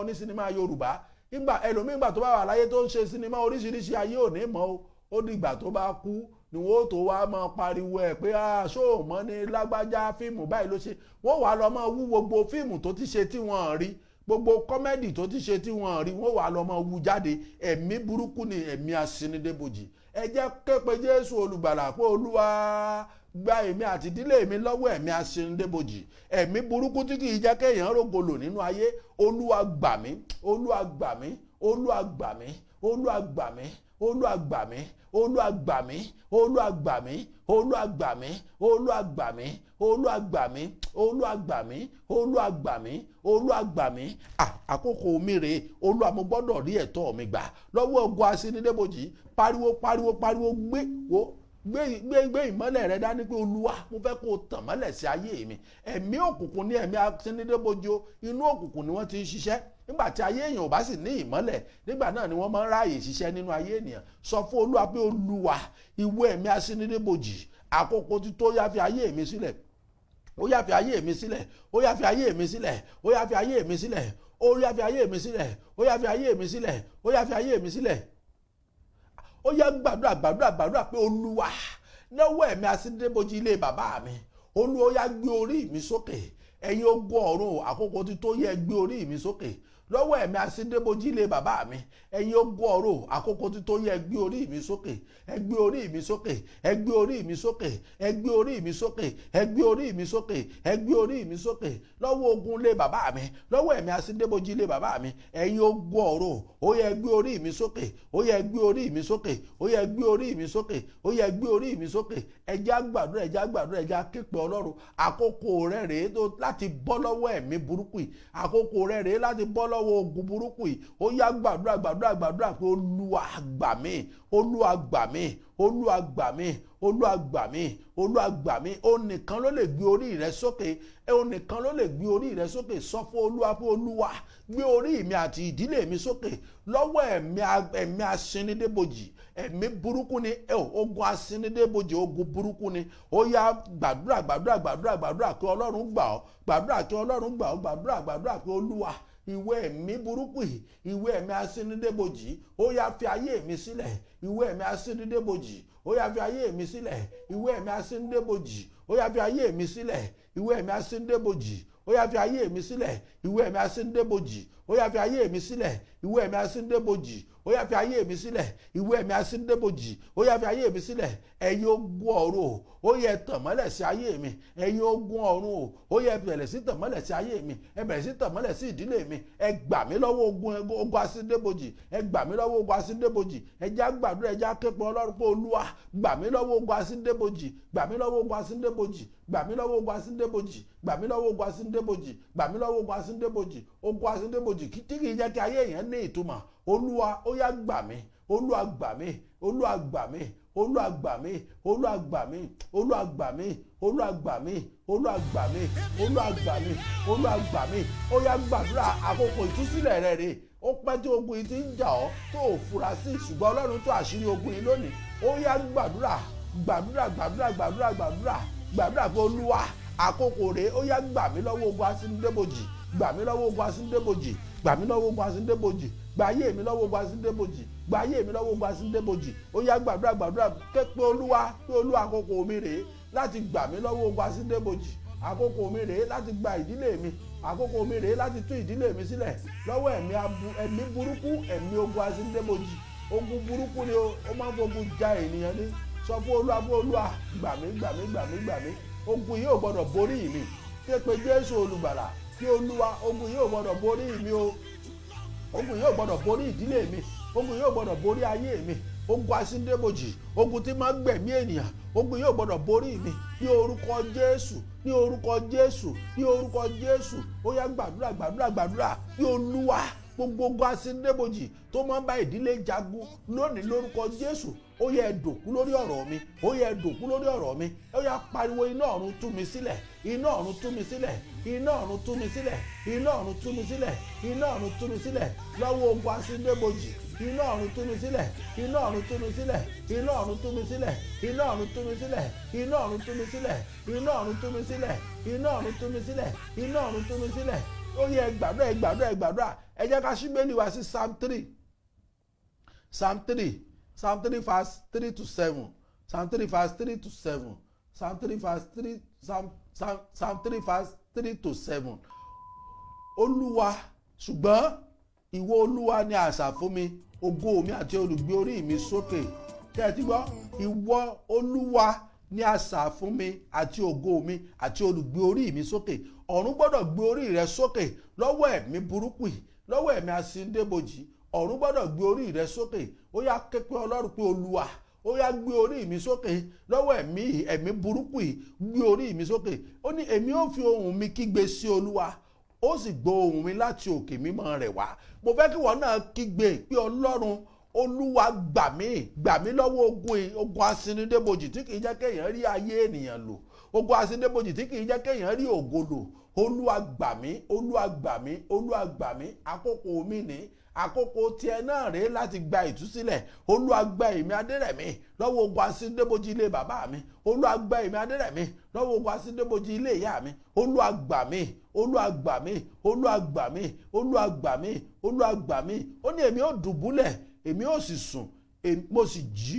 onísinimá Yorùbá. Ẹlòmíì ìgbà tó bá wà láyé tó ń ṣe sinimá oríṣiríṣi ayé ò ní mọ̀ o. Ó dìgbà tó bá kú ni wọ́n tó wá máa pariwo ẹ̀ pé ṣó mọ́ ní lágbájá fíìmù báyìí ló ṣe. Wọ́n wà lọ máa wú gbogbo fíìmù tó ti ṣe tí wọ́n rí, gbogbo kọ́mẹ́dì tó ti ṣe tí wọ́n rí, wọ́n wà lọ máa wú jáde. Ẹ̀mí burúkú ni ẹ̀mí Asini De Iboji. Ẹ jẹ́ képe Jésù olùgbàlà pé Olúwa gba èmi àti ìdílé mi lọ́wọ́ ẹ̀mí Asini De Iboji. Ẹ̀mí burúkú tí kìí jẹ́ kéèyàn rògbòlò nínú ayé. Olúwa gbà mí, Olúwa gbà mí, Olúwa gbà mí, Olúwa gbà mí, Olúwa gbà mí, Olúwa gbà mí, Olúwa gbà mí, Olúwa gbà mí, Olúwa gbà mí, Olúwa gbà mí, Olúwa gbà mí, Olúwa gbà mí, Olúwa gbà mí. Àkókò mi rèé. Olúwa mo gbọ́dọ̀ rí ẹ̀tọ́ mi gbà lọ́wọ́ Ogun Asini De Iboji. Pariwo gbé ìmọ́lẹ̀ rẹ dání pé Olúwa mo fẹ́ kó o tàn mọ́lẹ̀ sí ayé mi. Ẹ̀mí òkùnkùn ní ẹ̀mí Asini De Iboji o. Inú òkùnkùn ni wọ́n ti ń ṣiṣẹ́. Nígbà tí ayé èèyàn ò bá sì ní ìmọ́lẹ̀, nígbà náà ni wọ́n máa ń ráàyè ṣiṣẹ́ nínú ayé ènìyàn. Sọ fún Olúwa pé Olúwa ìwọ ẹ̀mí Asini De Iboji, àkókò tí tó yá fi ayé mi sílẹ̀. Ó yá fi ayé mi sílẹ̀. Ó yá fi ayé mi sílẹ̀. Ó yá fi ayé mi sílẹ̀. Ó yá fi ayé mi sílẹ̀. Ó yá fi ayé mi sílẹ̀. Ó yá fi ayé mi sílẹ̀. Ó yá gbàdúrà pé Olúwa lọ́wọ́ ẹ̀mí Asini De Iboji ilé bàbá mi. Olúwa ó yá gbé orí mi sókè. ẹ̀yin ogun ọ̀run àkókò ti tó yẹ gbé orí mi sókè lọ́wọ́ ẹ̀mí asíndébójì ilé bàbá mi ẹ̀yin ogun ọ̀run àkókò ti tó yẹ gbé orí mi sókè ẹ gbé orí mi sókè ẹ gbé orí mi sókè ẹ gbé orí mi sókè ẹ gbé orí mi sókè ẹ gbé orí mi sókè lọ́wọ́ ogun ilé bàbá mi lọ́wọ́ ẹ̀mí asíndébójì ilé bàbá mi ẹ̀yin ogun ọ̀run ó yẹ gbé orí mi sókè ó yẹ gbé orí mi sókè ó yẹ gbé orí mi sókè ó yẹ gbé orí mi sókè ẹjá gbàdúrà ẹjá képe Ọlọ́run àkókò rẹ̀ rèé láti bọ́ lọ́wọ́ ẹ̀mí burúkú yìí àkókò rẹ̀ rèé láti bọ́ lọ́wọ́ ogun burúkú yìí ó yá gbàdúrà pé Olúwa gbà mí Olúwa gbà mí Olúwa gbà mí Olúwa gbà mí Olúwa gbà mí ó nìkan ló lè gbé orí rẹ sókè ó nìkan ló lè gbé orí rẹ sókè sọ fún Olúwa pé Olúwa gbé orí mi àti ìdílé mi sókè lọ́wọ́ ẹ̀mí asínídébòjì ẹ̀mí burúkú ni ogun asínídébòjì ogun burúkú ni ó yá gbàdúrà pé Ọlọ́run gbà ọ́ gbàdúrà pé Ọlọ́run gbà ọ́ gbàdúrà pé Olúwa ìwé ẹ̀mí burúkú yìí ìwé ẹ̀mí asínídébòjì ó yá fi ayé mi sílẹ̀ ìwé ẹ̀mí asínídébòjì ó yá fi ayé mi sílẹ̀ ìwé ẹ̀mí asínídébòjì ó yá fi ayé mi sílẹ̀ ìwé ẹ̀mí asínídébòjì ó yá fi ayé mi sílẹ̀ ìwé ẹ̀mí asínídébòjì ó yá fi ayé mi sílẹ̀ ìwé ẹ̀mí asínídébòjì ó yá fi ayé mi sílẹ̀ ìwé ẹ̀mí asínídébòjì ó yá fi ayé mi sílẹ̀ ẹ̀yin ogun ọ̀run ó yẹ tàn mọ́lẹ̀ sí ayé mi ẹ̀yin ogun ọ̀run ó yẹ bẹ̀rẹ̀ sí tàn mọ́lẹ̀ sí ayé mi ẹ bẹ̀rẹ̀ sí tàn mọ́lẹ̀ sí ìdílé mi ẹ gbà mí lọ́wọ́ ogun asínídébòjì ẹ gbà mí lọ́wọ́ ogun asínídébòjì ẹ já gbàdúrà ẹ já képe Ọlọ́run pé Olúwa gbà mí lọ́wọ́ ogun asínídébòjì gbà mí lọ́wọ́ ogun asínídébòjì gbà mí lọ́wọ́ ogun asínídébòjì gbà mí lọ́wọ́ ogun asínídébòjì gbà mí lọ́wọ́ ogun asínídébòjì ogun asínídébòjì tí kì í jẹ́ kí ayé èèyàn ní ìtumọ̀ Olúwa ó yá gbà mí Olúwa gbà mí Olúwa gbà mí Olúwa gbà mí Olúwa gbà mí Olúwa gbà mí Olúwa gbà mí Olúwa gbà mí Olúwa gbà mí Olúwa gbà mí ó yá gbàdúrà àkókò ìtúsílẹ̀ rẹ̀ rè ó pẹ́ tí ogun yìí ti ń jà ọ́ tó ò fura sí ṣùgbọ́n Ọlọ́run tó àṣírí ogun yìí lónìí ó yá gbàdúrà pé Olúwa àkókò rẹ̀ ó yá gbà mí lọ́wọ́ ogun asínídébòjì gbà mí lọ́wọ́ ogun asínídébòjì gbà mí lọ́wọ́ ogun asínídébòjì gbà ayé mi lọ́wọ́ ogun asínídébòjì gbà ayé mi lọ́wọ́ ogun asínídébòjì ó yá gbàdúrà pé Olúwa àkókò mi rèé láti gbà mí lọ́wọ́ ogun asínídébòjì àkókò mi rèé láti gba ìdílé mi àkókò mi rèé láti tú ìdílé mi sílẹ̀ lọ́wọ́ ẹ̀mí burúkú ẹ̀mí ogun asínídébòjì ogun burúkú ni ó máa ń fogun ja ènìyàn ní sọ fún Olúwa gbà mí ogun yìí ò gbọdọ̀ borí mi képe Jésù olùgbàlà kí Olúwa ogun yìí ò gbọdọ̀ borí mi o ogun yìí ò gbọdọ̀ borí ìdílé mi ogun yìí ò gbọdọ̀ borí ayé mi ogun asíndébòjì ogun tí máa ń gbẹ̀mí ènìyàn ogun yìí ò gbọdọ̀ borí mi ní orúkọ Jésù ní orúkọ Jésù ní orúkọ Jésù ó yá gbàdúrà ní Olúwa gbogbo ogun asíndébòjì tó máa ń bá ìdílé jagun lónìí lórúkọ Jésù ó yẹ ẹ dòkú lórí ọ̀rọ̀ mi ó yẹ ẹ dòkú lórí ọ̀rọ̀ mi ó yá pariwo iná ọ̀run tú mi sílẹ̀ iná ọ̀run tú mi sílẹ̀ iná ọ̀run tú mi sílẹ̀ iná ọ̀run tú mi sílẹ̀ iná ọ̀run tú mi sílẹ̀ lọ́wọ́ ogun asíndébòjì iná ọ̀run tú mi sílẹ̀ iná ọ̀run tú mi sílẹ̀ iná ọ̀run tú mi sílẹ̀ iná ọ̀run tú mi sílẹ̀ iná ọ̀run tú mi sílẹ̀ iná ọ̀run tú mi sílẹ̀ iná ọ̀run tú mi sílẹ̀ iná ọ̀run tú mi sílẹ̀ ó yẹ gbàdúrà ẹ jẹ́ ká ṣí Bíbélì wa sí Psalm 3 verse 3 to 7 Psalm 3 verse 3 to 7 Psalm 3 verse 3 to 7 Olúwa ṣùgbọ́n ìwọ Olúwa ni àṣà fún mi ògo mi àti olùgbé orí mi sókè kẹ́ ẹ ti gbọ́ ìwọ Olúwa ní àṣà fún mi àti ògo mi àti olùgbé orí mi sókè ọ̀run gbọ́dọ̀ gbé orí rẹ sókè lọ́wọ́ ẹ̀mí burúkú yìí lọ́wọ́ ẹ̀mí asíndébòjì ọ̀run gbọ́dọ̀ gbé orí rẹ sókè ó yá ké pe Ọlọ́run pé Olúwa ó yá gbé orí mi sókè lọ́wọ́ ẹ̀mí burúkú yìí gbé orí mi sókè ó ní èmi ó fi ohùn mi kígbe sí Olúwa ó sì gbọ́ ohùn mi láti òkè mímọ́ rẹ̀ wá mo fẹ́ kí wọ́n náà kígbe pé Ọlọ́run Olúwa gbà mí lọ́wọ́ ogun asínídébòjì tí kì í jẹ́ kéèyàn rí ayé ènìyàn lò ogun asíndébòjì tí kì í jẹ́ kéèyàn rí ògo lò Olúwa gbà mí àkókò mi ní àkókò tiẹ̀ náà rèé láti gba ìtúsílẹ̀ Olúwa gba èmi Adérẹ̀mí lọ́wọ́ ogun asíndébòjì ilé bàbá mi Olúwa gba èmi Adérẹ̀mí lọ́wọ́ ogun asíndébòjì ilé ìyá mi Olúwa gbà mí ó ní èmi ó dùbúlẹ̀ èmi ó sì sùn mo sì jí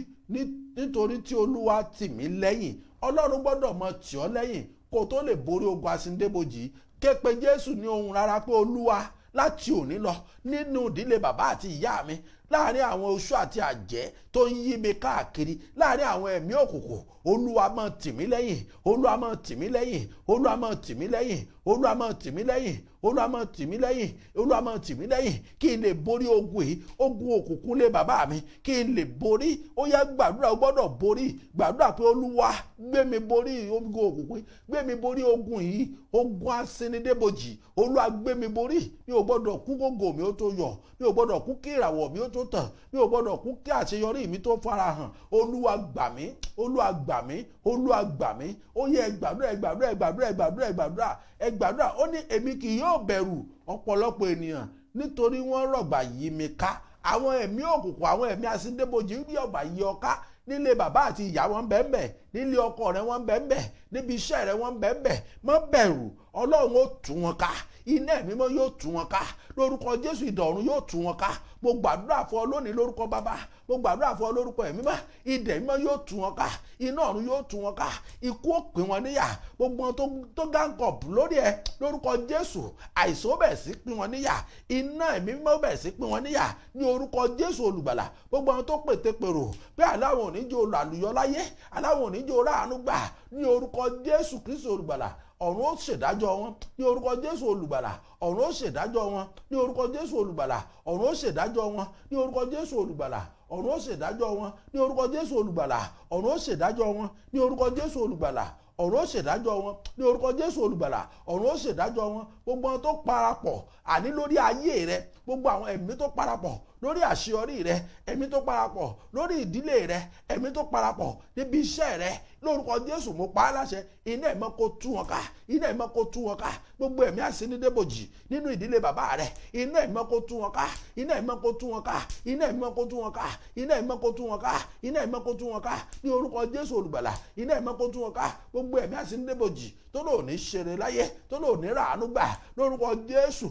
nítorí tí Olúwa tì mí lẹ́yìn Ọlọ́run gbọ́dọ̀ mọ tì ọ́ lẹ́yìn kó tó lè borí ogun Asini De Iboji ké pe Jésù ní ohùn rárá pé Olúwa láti òní lọ nínú ìdílé bàbá àti ìyá mi, láàrin àwọn oṣù àti àjẹ́ tó ń yí mi káàkiri, láàrin àwọn ẹ̀mí òkùnkùn, Olúwa máa tì mí lẹ́yìn, Olúwa máa tì mí lẹ́yìn, Olúwa máa tì mí lẹ́yìn, Olúwa máa tì mí lẹ́yìn, Olúwa máa tì mí lẹ́yìn, Olúwa máa tì mí lẹ́yìn kí n lè borí ogun yìí, ogun òkùnkùn lé bàbá mi, kí n lè borí. Ó yá gbàdúrà, ó gbọ́dọ̀ borí. Gbàdúrà pé Olúwa gbé mi borí ogun òkùnkùn yìí, gbé mi borí ogun yìí, ogun Asini De Iboji. Olúwa gbé mi borí. Mi ò gbọ́dọ̀ kú kógo mi ó tó yọ, mi ò gbọ́dọ̀ kú kí ìràwọ̀ mi ó tó tàn, mi ò gbọ́dọ̀ kú kí àṣeyọrí mi tó farahàn. Olúwa gbà mí, Olúwa gbà mí, Olúwa gbà mí. Ó yẹ gbàdúrà, gbàdúrà, gbàdúrà, gbàdúrà, gbàdúrà, gbàdúrà. Ó ní èmi kì yóò bẹ̀rù ọ̀pọ̀lọpọ̀ ènìyàn nítorí wọ́n rọ̀gbà yí mi ká. Àwọn ẹ̀mí òkùnkùn, àwọn ẹ̀mí Asini De Iboji bí ọ̀gbà yí ọ ká. Nílé bàbá àti ìyá wọn bẹ́ẹ̀, nílé ọkọ rẹ wọn bẹ́ẹ̀, níbi iṣẹ́ rẹ wọn bẹ́ẹ̀. Má bẹ̀rù, Ọlọ́run ó tú wọn ká, iná ẹ̀mí mọ́ yóò tú wọn ká, lórúkọ Jésù idà ọ̀run yóò tú wọn ká. Mo gbàdúrà fún ọ lónìí lórúkọ bàbá, mo gbàdúrà fún ọ lórúkọ ẹ̀mí mọ́, idà ẹ̀mí mọ́ yóò tú wọn ká, iná ọ̀run yóò tú wọn ká, ikú ó pín wọn níyà, gbogbo wọn tó gánkọ̀pù lórí ẹ lórúkọ Jésù, àìsàn ó bẹ̀rẹ̀ sí pín wọn níyà, iná ẹ̀mí mọ́ bẹ̀rẹ̀ sí pín wọn níyà ní orúkọ Jésù olùgbàlà. Gbogbo wọn tó pètèpèrò pé aláwọn ò ní jẹ́ olùàlùyọ láyé, aláwọn ò ní jẹ́ oráàánú gbà ní orúkọ Jésù Kristi olùgbàlà. Ọ̀run ó ṣèdájọ́ wọn ní orúkọ Jésù olùgbàlà. Ọ̀run ó ṣèdájọ́ wọn ní orúkọ Jésù olùgbàlà. Ọ̀run ó ṣèdájọ́ wọn ní orúkọ Jésù olùgbàlà. Ọ̀run ó ṣèdájọ́ wọn ní orúkọ Jésù olùgbàlà. Ọ̀run ó ṣèdájọ́ wọn ní orúkọ Jésù olùgbàlà. Ọ̀run ó ṣèdájọ́ wọn ní orúkọ Jésù olùgbàlà. Ọ̀run ó ṣèdájọ́ wọn. Gbogbo wọn tó parapọ̀ àní lórí ayé rẹ, gbogbo àwọn ẹ̀mí tó parapọ̀ lórí àṣeyọrí rẹ, ẹ̀mí tó parapọ̀ lórí ìdílé rẹ, ẹ̀mí tó parapọ̀ níbi iṣẹ́ rẹ, lórúkọ Jésù mo pa á láṣẹ, iná ẹ̀mọ́ kó tú wọn ká, iná ẹ̀mọ́ kó tú wọn ká. Gbogbo ẹ̀mí Asini De Iboji nínú ìdílé bàbá rẹ, iná ẹ̀mọ́ kó tú wọn ká, iná ẹ̀mọ́ kó tú wọn ká, iná ẹ̀mọ́ kó tú wọn ká, iná ẹ̀mọ́ kó tú wọn ká, iná ẹ̀mọ́ kó tú wọn ká ní orúkọ Jésù olùgbàlà. Iná ẹ̀mọ́ kó tú wọn ká. Gbogbo ẹ̀mí Asini De Iboji tó lò ní ṣeré láyé, tó lò ní ràánú gbà lórúkọ Jésù,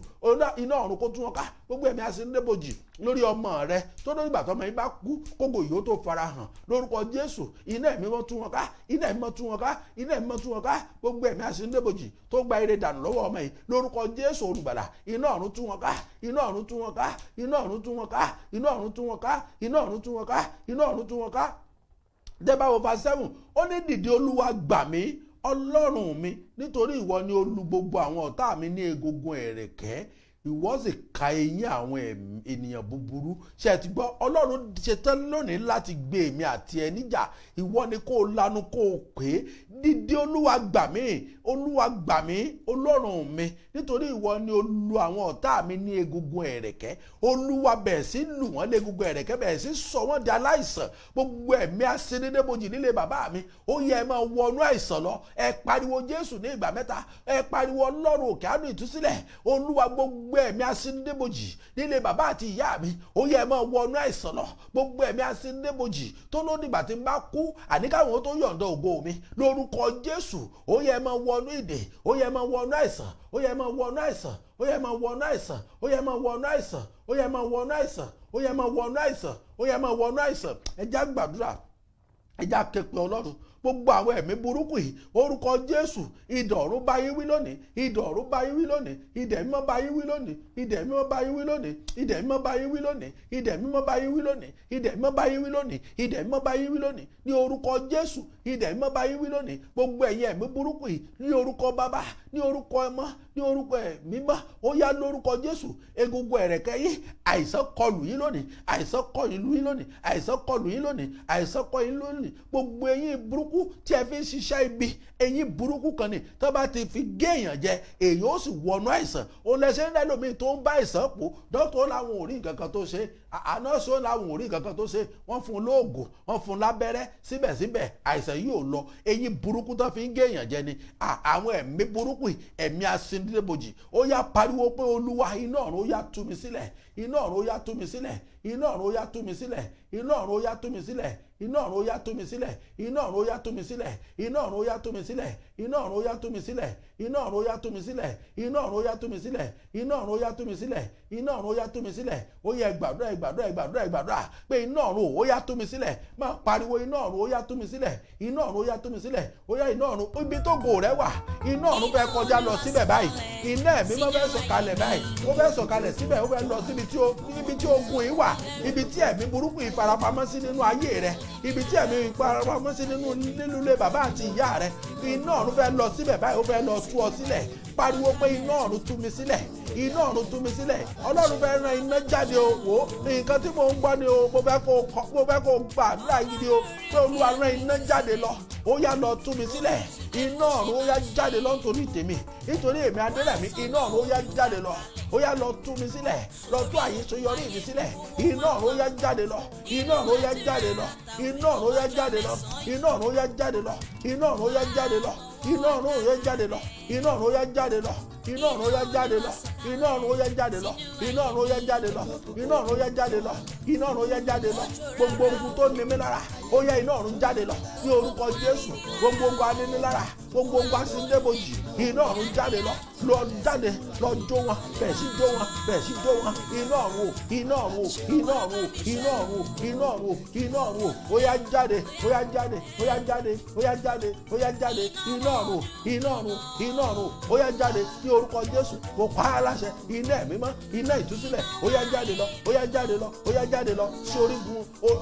iná ọ̀run kó tú wọn ká. Gbogbo ẹ̀mí Asini De Iboji lórí ọmọ rẹ tó lórí ìgbà tọmọ yín bá kú kógo yìí tó farahàn lórúkọ Jésù, iná ẹ̀mí mọ́ tú wọn ká, iná ẹ̀mí mọ́ tú wọn ká, iná ẹ̀mí mọ́ tú wọn ká. Gbogbo ẹ̀mí Asini De Iboji tó gba ire dànù lọ́wọ́ ọmọ yìí lórúkọ Jésù olùgbàlà, iná ọ̀run tú wọn ká, iná ọ̀run tú wọn ká, iná ọ̀run tú wọn ká, iná ọ̀run tú wọn ká, iná ọ̀run tú wọn ká, iná ọ̀run tú wọn ká. Débà verse 7 ó ní dìde Olúwa gbà mí Ọlọ́run mi, nítorí ìwọ ni olú gbogbo àwọn ọ̀tá mi ní egungun ẹ̀rẹ̀kẹ́, ìwọ sì ka eyín àwọn ènìyàn búburú. Ṣé ẹ ti gbọ́? Ọlọ́run ṣetán lónìí láti gbé èmi àti ẹ níjà. Ìwọ ni kó o lanu kó o pè, dídí Olúwa gbà mí, Olúwa gbà mí Ọlọ́run mi, nítorí ìwọ ni olú àwọn ọ̀tá mi ní egungun ẹ̀rẹ̀kẹ́. Olúwa bẹ̀rẹ̀ sí lù wọ́n lé egungun ẹ̀rẹ̀kẹ́, bẹ̀rẹ̀ sí sọ wọ́n di aláìsàn. Gbogbo ẹ̀mí Asini De Iboji nílé bàbá mi, ó yẹ ẹ máa wọnú àìsàn lọ. Ẹ pariwo Jésù ní ìgbà mẹ́ta, ẹ pariwo Ọlọ́run òkè àánú ìtúsílẹ̀. Olúwa gbogbo ẹ̀mí Asini De Iboji nílé bàbá àti ìyá mi, ó yẹ ẹ máa wọnú àìsàn lọ. Gbogbo ẹ̀mí Asini De Iboji tó ló dìgbà tí n bá kú àní káwọn tó yọ̀ǹda ògo mi lórúkọ Jésù, ó yẹ ẹ máa wọnú ìdè, ó yẹ ẹ máa wọnú àìsàn, ó yẹ ẹ máa wọnú àìsàn, ó yẹ ẹ máa wọnú àìsàn, ó yẹ ẹ máa wọnú àìsàn, ó yẹ ẹ máa wọnú àìsàn, ó yẹ ẹ máa wọnú àìsàn, ó yẹ ẹ máa wọnú àìsàn. Ẹ já gbàdúrà, ẹ já ké pe Ọlọ́run. Gbogbo àwọn ẹ̀mí burúkú yìí orúkọ Jésù, idà ọ̀run bá yín wí lónìí, idà ọ̀run bá yín wí lónìí, idà mímọ́ bá yín wí lónìí, idà mímọ́ bá yín wí lónìí, idà mímọ́ bá yín wí lónìí, idà mímọ́ bá yín wí lónìí, idà mímọ́ bá yín wí lónìí, idà mímọ́ bá yín wí lónìí ní orúkọ Jésù, idà mímọ́ bá yín wí lónìí. Gbogbo ẹ̀yin ẹ̀mí burúkú yìí ní orúkọ Bàbá, ní orúkọ Ọmọ, ní orúkọ Ẹ̀mí Mímọ́, ó yá lórúkọ Jésù. Egungun ẹ̀rẹ̀kẹ́ yín, àìsàn kọlù yín lónìí, àìsàn kọlù yín lónìí, àìsàn kọlù yín lónìí, àìsàn kọlù yín lónìí. Gbogbo ẹ̀yin burúkú tí ẹ fi ń ṣiṣẹ́ ibi, ẹ̀yin burúkú kan ni tó bá ti fi gé èèyàn jẹ, èèyàn ó sì wọnú àìsàn. Ó lẹ́sẹ̀ ń lẹ́lòmíì tó ń bá àìsàn pò, dókítà ó láwọn ò rí nǹkan kan tó ṣe, ànọ́ọ̀sì ó láwọn ò rí nǹkan kan tó ṣe, wọ́n fún un lóògùn, wọ́n fún un lábẹ́rẹ́, síbẹ̀síbẹ̀ àìsàn yìí ò lọ. Ẹ̀yin burúkú tó fi ń gé èèyàn jẹ ni àwọn ẹ̀mí burúkú yìí, ẹ̀mí Asini De Iboji, ó yá pariwo pé Olúwa iná ọ̀run ó yá tú mi sílẹ̀, iná ọ̀run ó yá tú mi sílẹ̀, iná ọ̀run ó yá tú mi sílẹ̀, iná ọ̀run ó yá tú mi sílẹ̀, iná ọ̀run ó yá tú mi sílẹ̀, iná ọ̀run ó yá tú mi sílẹ̀, iná ọ̀run ó yá tú mi sílẹ̀, iná ọ̀run ó yá tú mi sílẹ̀, iná ọ̀run ó yá tú mi sílẹ̀, iná ọ̀run ó yá tú mi sílẹ̀, iná ọ̀run ó yá tú mi sílẹ̀, iná ọ̀run ó yá tú mi sílẹ̀. Ó yẹ gbàdúrà pé iná ọ̀run ó yá tú mi sílẹ̀. Máa pariwo iná ọ̀run ó yá tú mi sílẹ̀, iná ọ̀run ó yá tú mi sílẹ̀. Ó yá iná ọ̀run ibi tó gò rẹ wà, iná ọ̀run fẹ́ kọjá lọ síbẹ̀ báyìí. Iná ẹ̀mí mọ́ fẹ́ sọ̀kalẹ̀ báyìí, ó fẹ́ sọ̀kalẹ̀ síbẹ̀, ó fẹ́ lọ síbi tí ogun yìí wà, ibi tí ẹ̀mí burúkú ìfarapamọ́ sí nínú ayé rẹ, ibi tí ẹ̀mí ìfarapamọ́ sí nínú ilé bàbá àti ìyá rẹ. Iná ọ̀run fẹ́ lọ síbẹ̀ báyìí, ó fẹ́ lọ tú ọ sílẹ̀. Pariwo pé iná ọ̀run tú mi sílẹ̀, iná ọ̀run tú mi sílẹ̀. Ọlọ́run fẹ́ rán iná jáde o. Wò nǹkan tí mo ń gbọ́ ni o, mo fẹ́ kó gbàdúrà yìí ni o, pé Olúwa rán iná jáde lọ, ó yá lọ tú mi sílẹ̀. Iná ọ̀run ó yá jáde lọ nítorí tèmi, nítorí èmi Adérẹ̀mí. Iná ọ̀run ó yá jáde lọ, ó yá lọ tú mi sílẹ̀, lọ tú àyíṣeyọrí mi sílẹ̀. Iná ọ̀run ó yá jáde lọ, iná ọ̀run ó yá jáde lọ, iná ọ̀run ó yá jáde lọ, iná ọ̀run ó yá jáde lọ, iná ọ̀run ó yá jáde lọ, iná ọ̀run ó yá jáde lọ, iná ọ̀run ó yá jáde lọ, iná ọ̀run ó yá jáde lọ, iná ọ̀run ó yá jáde lọ, iná ọ̀run ó yá jáde lọ, iná ọ̀run ó yá jáde lọ, iná ọ̀run ó yá jáde lọ. Gbogbo ogun tó ní mi lára, ó yá iná ọ̀run jáde lọ ní orúkọ Jésù. Gbogbo ogun aníní lára, gbogbo ogun Asini De Iboji, iná ọ̀run jáde lọ, lọ jáde, lọ jó wọn, bẹ̀ẹ̀ sí jó wọn, bẹ̀ẹ̀ sí jó wọn. Iná ọ̀run o, iná ọ̀run o, iná ọ̀run o, iná ọ̀run o, iná ọ̀run o, iná ọ̀run o, ó yá jáde, ó yá jáde, ó yá jáde, ó yá jáde, ó yá jáde. Iná ọ̀run o, iná ọ̀run o, iná ọ̀run o, ó yá jáde ní orúkọ Jésù. Mo pa á láṣẹ, iná ẹ̀mí mọ́, iná ìtúsílẹ̀, ó yá jáde lọ, ó yá jáde lọ, ó yá jáde lọ sí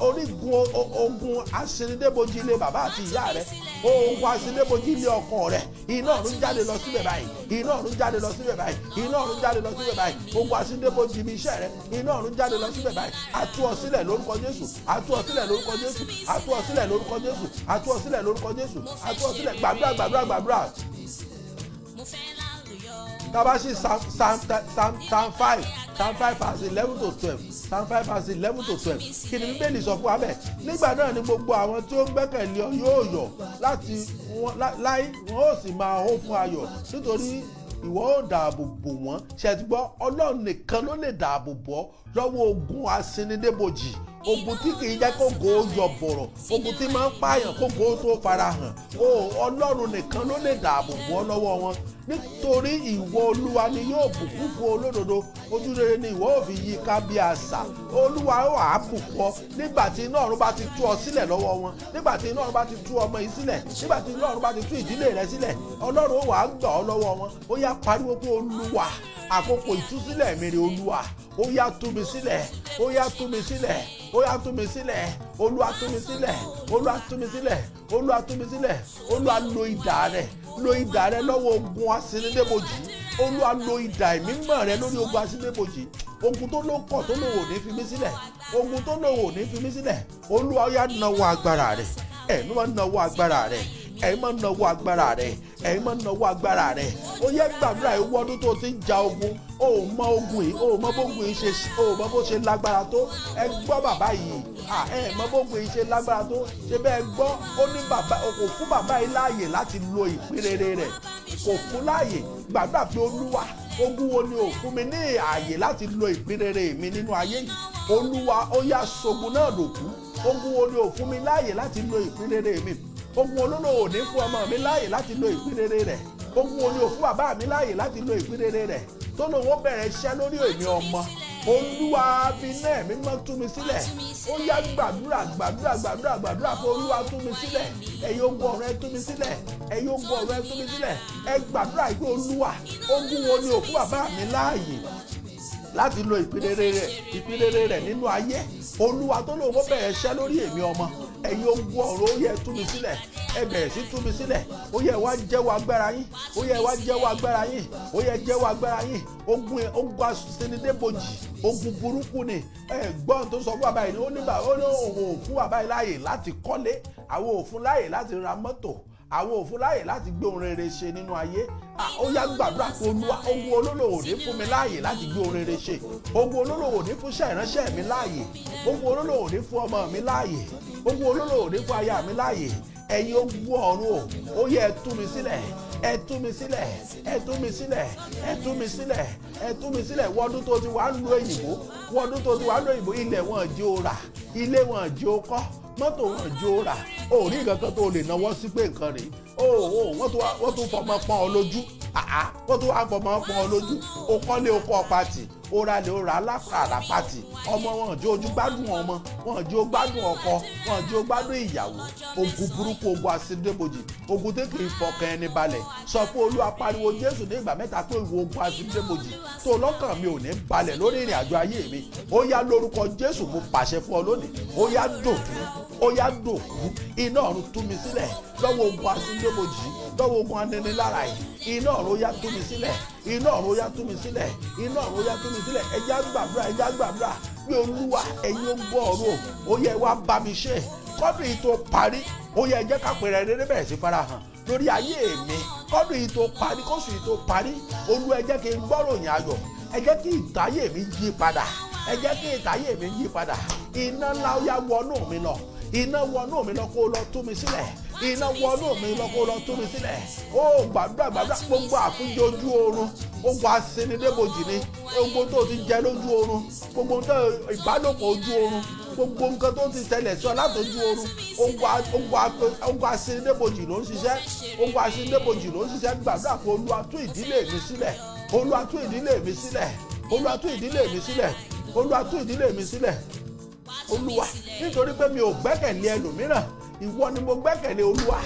orígun ogun Asini De Iboji ilé bàbá àti ìyá rẹ, ogun Asini De Iboji ilé ọkọ rẹ. Iná ọ̀run jáde lọ síbẹ̀ báyìí, iná ọ̀run jáde lọ síbẹ̀ báyìí, iná ọ̀run jáde lọ síbẹ̀ báyìí. Ogun Asini De Iboji ibi iṣẹ́ rẹ, iná ọ̀run jáde lọ síbẹ̀ báyìí. A tú ọ sílẹ̀ lórúkọ Jésù, a tú ọ sílẹ̀ lórúkọ Jésù, a tú ọ sílẹ̀ lórúkọ Jésù, a tú ọ sílẹ̀ lórúkọ Jésù, a tú ọ sílẹ̀. Gbàdúrà. Tabashi Psalm 5 verse 11 to 12. Psalm 5 verse 11 to 12. Kí ni Bíbélì sọ fún wa bẹ́ẹ̀? Nígbà náà ni gbogbo àwọn tí ó ń gbẹ́kẹ̀lé ọ yóò yọ̀ láti láì wọn ó sì máa hó fún ayọ̀, nítorí ìwọ ó dáàbò bò wọ́n. Ṣètìgbọ́, Ọlọ́run nìkan ló lè dáàbò bò ọ́ lọ́wọ́ ogun Asini De Iboji. Ogun tí kì í jẹ́ kó go yọ bọ̀rọ̀, ogun tí máa ń pààyàn kó go tó farahàn. Ọlọ́run nìkan ló lè dáàbò bò ọ́ lọ́wọ́ wọn. Nítorí ìwọ Olúwa ni yóò bùkún fún olódodo, ojú rere ni ìwọ ò fi yí ká bí àṣà. Olúwa wà á bùkún ọ nígbà tí iná ọ̀run bá ti tú ọ sílẹ̀ lọ́wọ́ wọn, nígbà tí iná ọ̀run bá ti tú ọmọ yìí sílẹ̀, nígbà tí iná ọ̀run bá ti tú ìdílé rẹ sílẹ̀. Ọlọ́run wà á gbà ọ́ lọ́wọ́ wọn. Ó yá pariwo pé Olúwa, àkókò ìtúsílẹ̀ mi rè Olúwa, ó yá tú mi sílẹ̀, ó yá tú mi sílẹ̀, ó yá tú mi sílẹ̀. Olúwa tú mi sílẹ̀, Olúwa tú mi sílẹ̀, Olúwa tú mi sílẹ̀. Olúwa lo idà rẹ, lo idà rẹ lọ́wọ́ ogun Asini De Iboji. Olúwa lo idà ẹ̀mí mọ́ rẹ lórí ogun Asini De Iboji. Ogun tó ló kọ̀ tó lòwò ní fi mí sílẹ̀, ogun tó lòwò ní fi mí sílẹ̀. Olúwa ó yá nawọ́ agbára rẹ, ẹ̀mí máa nawọ́ agbára rẹ, ẹ̀yin máa nawọ́ agbára rẹ̀, ẹ̀yin máa nawọ́ agbára rẹ̀. Ó yẹ gbàdúrà ìwọ ọdún tó ti ń ja ogun, ó mọ ogun yìí, ó mọ bógun yìí ṣe, ó mọ bó ṣe lágbára tó. Ẹ gbọ́ bàbá yìí, ẹ mọ bógun yìí ṣe lágbára tó. Ṣé bẹ́ẹ̀ gbọ́, ó ní bàbá, kò fún bàbá yìí láàyè láti lo ìpín rere rẹ̀, kò fún láàyè. Gbàdúrà pé Olúwa, ogun wo ni ò fún mi ní ààyè láti lo ìpín rere mi nínú ayé yìí. Olúwa, ó yá sogun náà dòkú. Ogun wo ni ò fún mi láàyè láti lo ìpín rere mi. Ogun olólò ò ní fún ọmọ mi láàyè láti lo ìpín rere rẹ̀. Ogun wo ni ò fún bàbá mi láàyè láti lo ìpín rere rẹ̀. Tó lòun ó bẹ̀rẹ̀ iṣẹ́ lórí èmi ọmọ. Olúwa fi náà mi mọ́ tú mi sílẹ̀. Ó yá gbàdúrà pé Olúwa tú mi sílẹ̀. Ẹ̀yin ogun ọ̀run ẹ tú mi sílẹ̀. Ẹ̀yin ogun ọ̀run ẹ tú mi sílẹ̀. Ẹ gbàdúrà pé Olúwa, ogun wo ni ò fún bàbá mi láàyè láti lo ìpín rere rẹ̀ nínú ayé. Olúwa tó lòun ó bẹ̀rẹ̀ iṣẹ́ lórí èmi ọmọ. Ẹ̀yin ogun ọ̀run ó yẹ tú mi sílẹ̀. Ẹ bẹ̀rẹ̀ sí tú mi sílẹ̀. Ó yẹ wá jẹ́wọ́ agbára yín. Ó yẹ wá jẹ́wọ́ agbára yín. Ó yẹ jẹ́wọ́ agbára yín. Ogun Asini De Iboji, ogun burúkú ni. Gbọ́n tó sọ fún bàbá yìí ni ó ní òun ò fún bàbá yìí láàyè láti kọ́lé, àwọn ò fún láàyè láti ra mọ́tò, àwọn ò fún láàyè láti gbé ohun rere ṣe nínú ayé. Ó yá gbàdúrà pé Olúwa, ogun olólò ò ní fún mi láàyè láti gbé ohun rere ṣe. Ogun olólò ò ní fún iṣẹ́ ìránṣẹ́ mi láàyè. Ogun olólò ò ní fún ọmọ mi láàyè. Ogun olólò ò ní fún aya mi láàyè. Ẹ̀yin ogun ọ̀run ó yẹ ẹ tú mi sílẹ̀. Ẹ tú mi sílẹ̀, ẹ tú mi sílẹ̀, ẹ tú mi sílẹ̀, ẹ tú mi sílẹ̀. Wọ́dún tó ti wà ń lo òyìnbó, wọ́dún tó ti wà ń lo òyìnbó, ilẹ̀ wọn jí o rà, ilé wọn jí o kọ́. mọ́tò wọn jó rà ó rí nǹkan kan tó lè náwó sí pé nǹkan rèé wọ́n tún fọmọ pọ́n ọ lójú wọ́n tún wá fọmọ pọ́n ọ lójú ó kọ́lé ó kọ́ pàtì ó ralẹ̀ ó rà aláfàrà pàtì ọmọ wọn jó ojú gbádùn ọmọ wọn jó gbádùn ọkọ wọn jó gbádùn ìyàwó ogun burúkú ogun Asini De Iboji ogun tó kì í fọkàn ẹni balẹ̀ sọ fún Olúwa pariwo Jésù ní ìgbà mẹ́ta pé ìwọ ogun Asini De Iboji tó lọ́kàn mi ò ní balẹ̀ lórí ìrìn àjò ayé mi ó yá lórúkọ Jésù mo pàṣẹ fún ọ lónìí ó yá dòkú iná ọ̀run tú mi sílẹ̀ lọ́wọ́ ogun Asini De Iboji lọ́wọ́ ogun aninilára yìí iná ọ̀run ó yá tú mi sílẹ̀ iná ọ̀run ó yá tú mi sílẹ̀ iná ọ̀run ó yá tú mi sílẹ̀ ẹjá gbàdúrà pé Olúwa ẹ̀yin ó gbọ́ ọ̀rọ̀ ó yẹ wá bá mi ṣe kọ́dún yìí tó parí ó yẹ jẹ́ ká pèrè rere bẹ̀rẹ̀ sí farahàn lórí ayé mi kọ́dún yìí tó parí kóṣù yìí tó parí Olúwa ẹ jẹ́ kí n gbọ́ròyìn ayọ̀ ẹ jẹ́ kí ìtayé mi yí padà ẹ jẹ́ kí ìtayé mi yí padà iná ńlá ó yá wọnú mi lọ iná wọnú mi lọ kó lọ tú mi sílẹ̀ iná wọnú mi lọ kó lọ tú mi sílẹ̀ ó gbàdúrà gbogbo àfúnjẹ ojú oorun Ogun Asini De Iboji ni ogun tó ti jẹ lójú oorun gbogbo tó ìbálòpọ̀ ojú oorun gbogbo nǹkan tó ti tẹ̀lẹ̀ sọ látọjú oorun Ogun Asini De Iboji ló ń ṣiṣẹ́ Ogun Asini De Iboji ló ń ṣiṣẹ́ gbàdúrà pé Olúwa tú ìdílé mi sílẹ̀ Olúwa tú ìdílé mi sílẹ̀ Olúwa tú ìdílé mi sílẹ̀ Olúwa tú ìdílé mi sílẹ̀ Olúwa nítorí pé mi ò gbẹ́kẹ̀lé ẹlòmíràn ìwọ ni mo gbẹ́kẹ̀lé Olúwa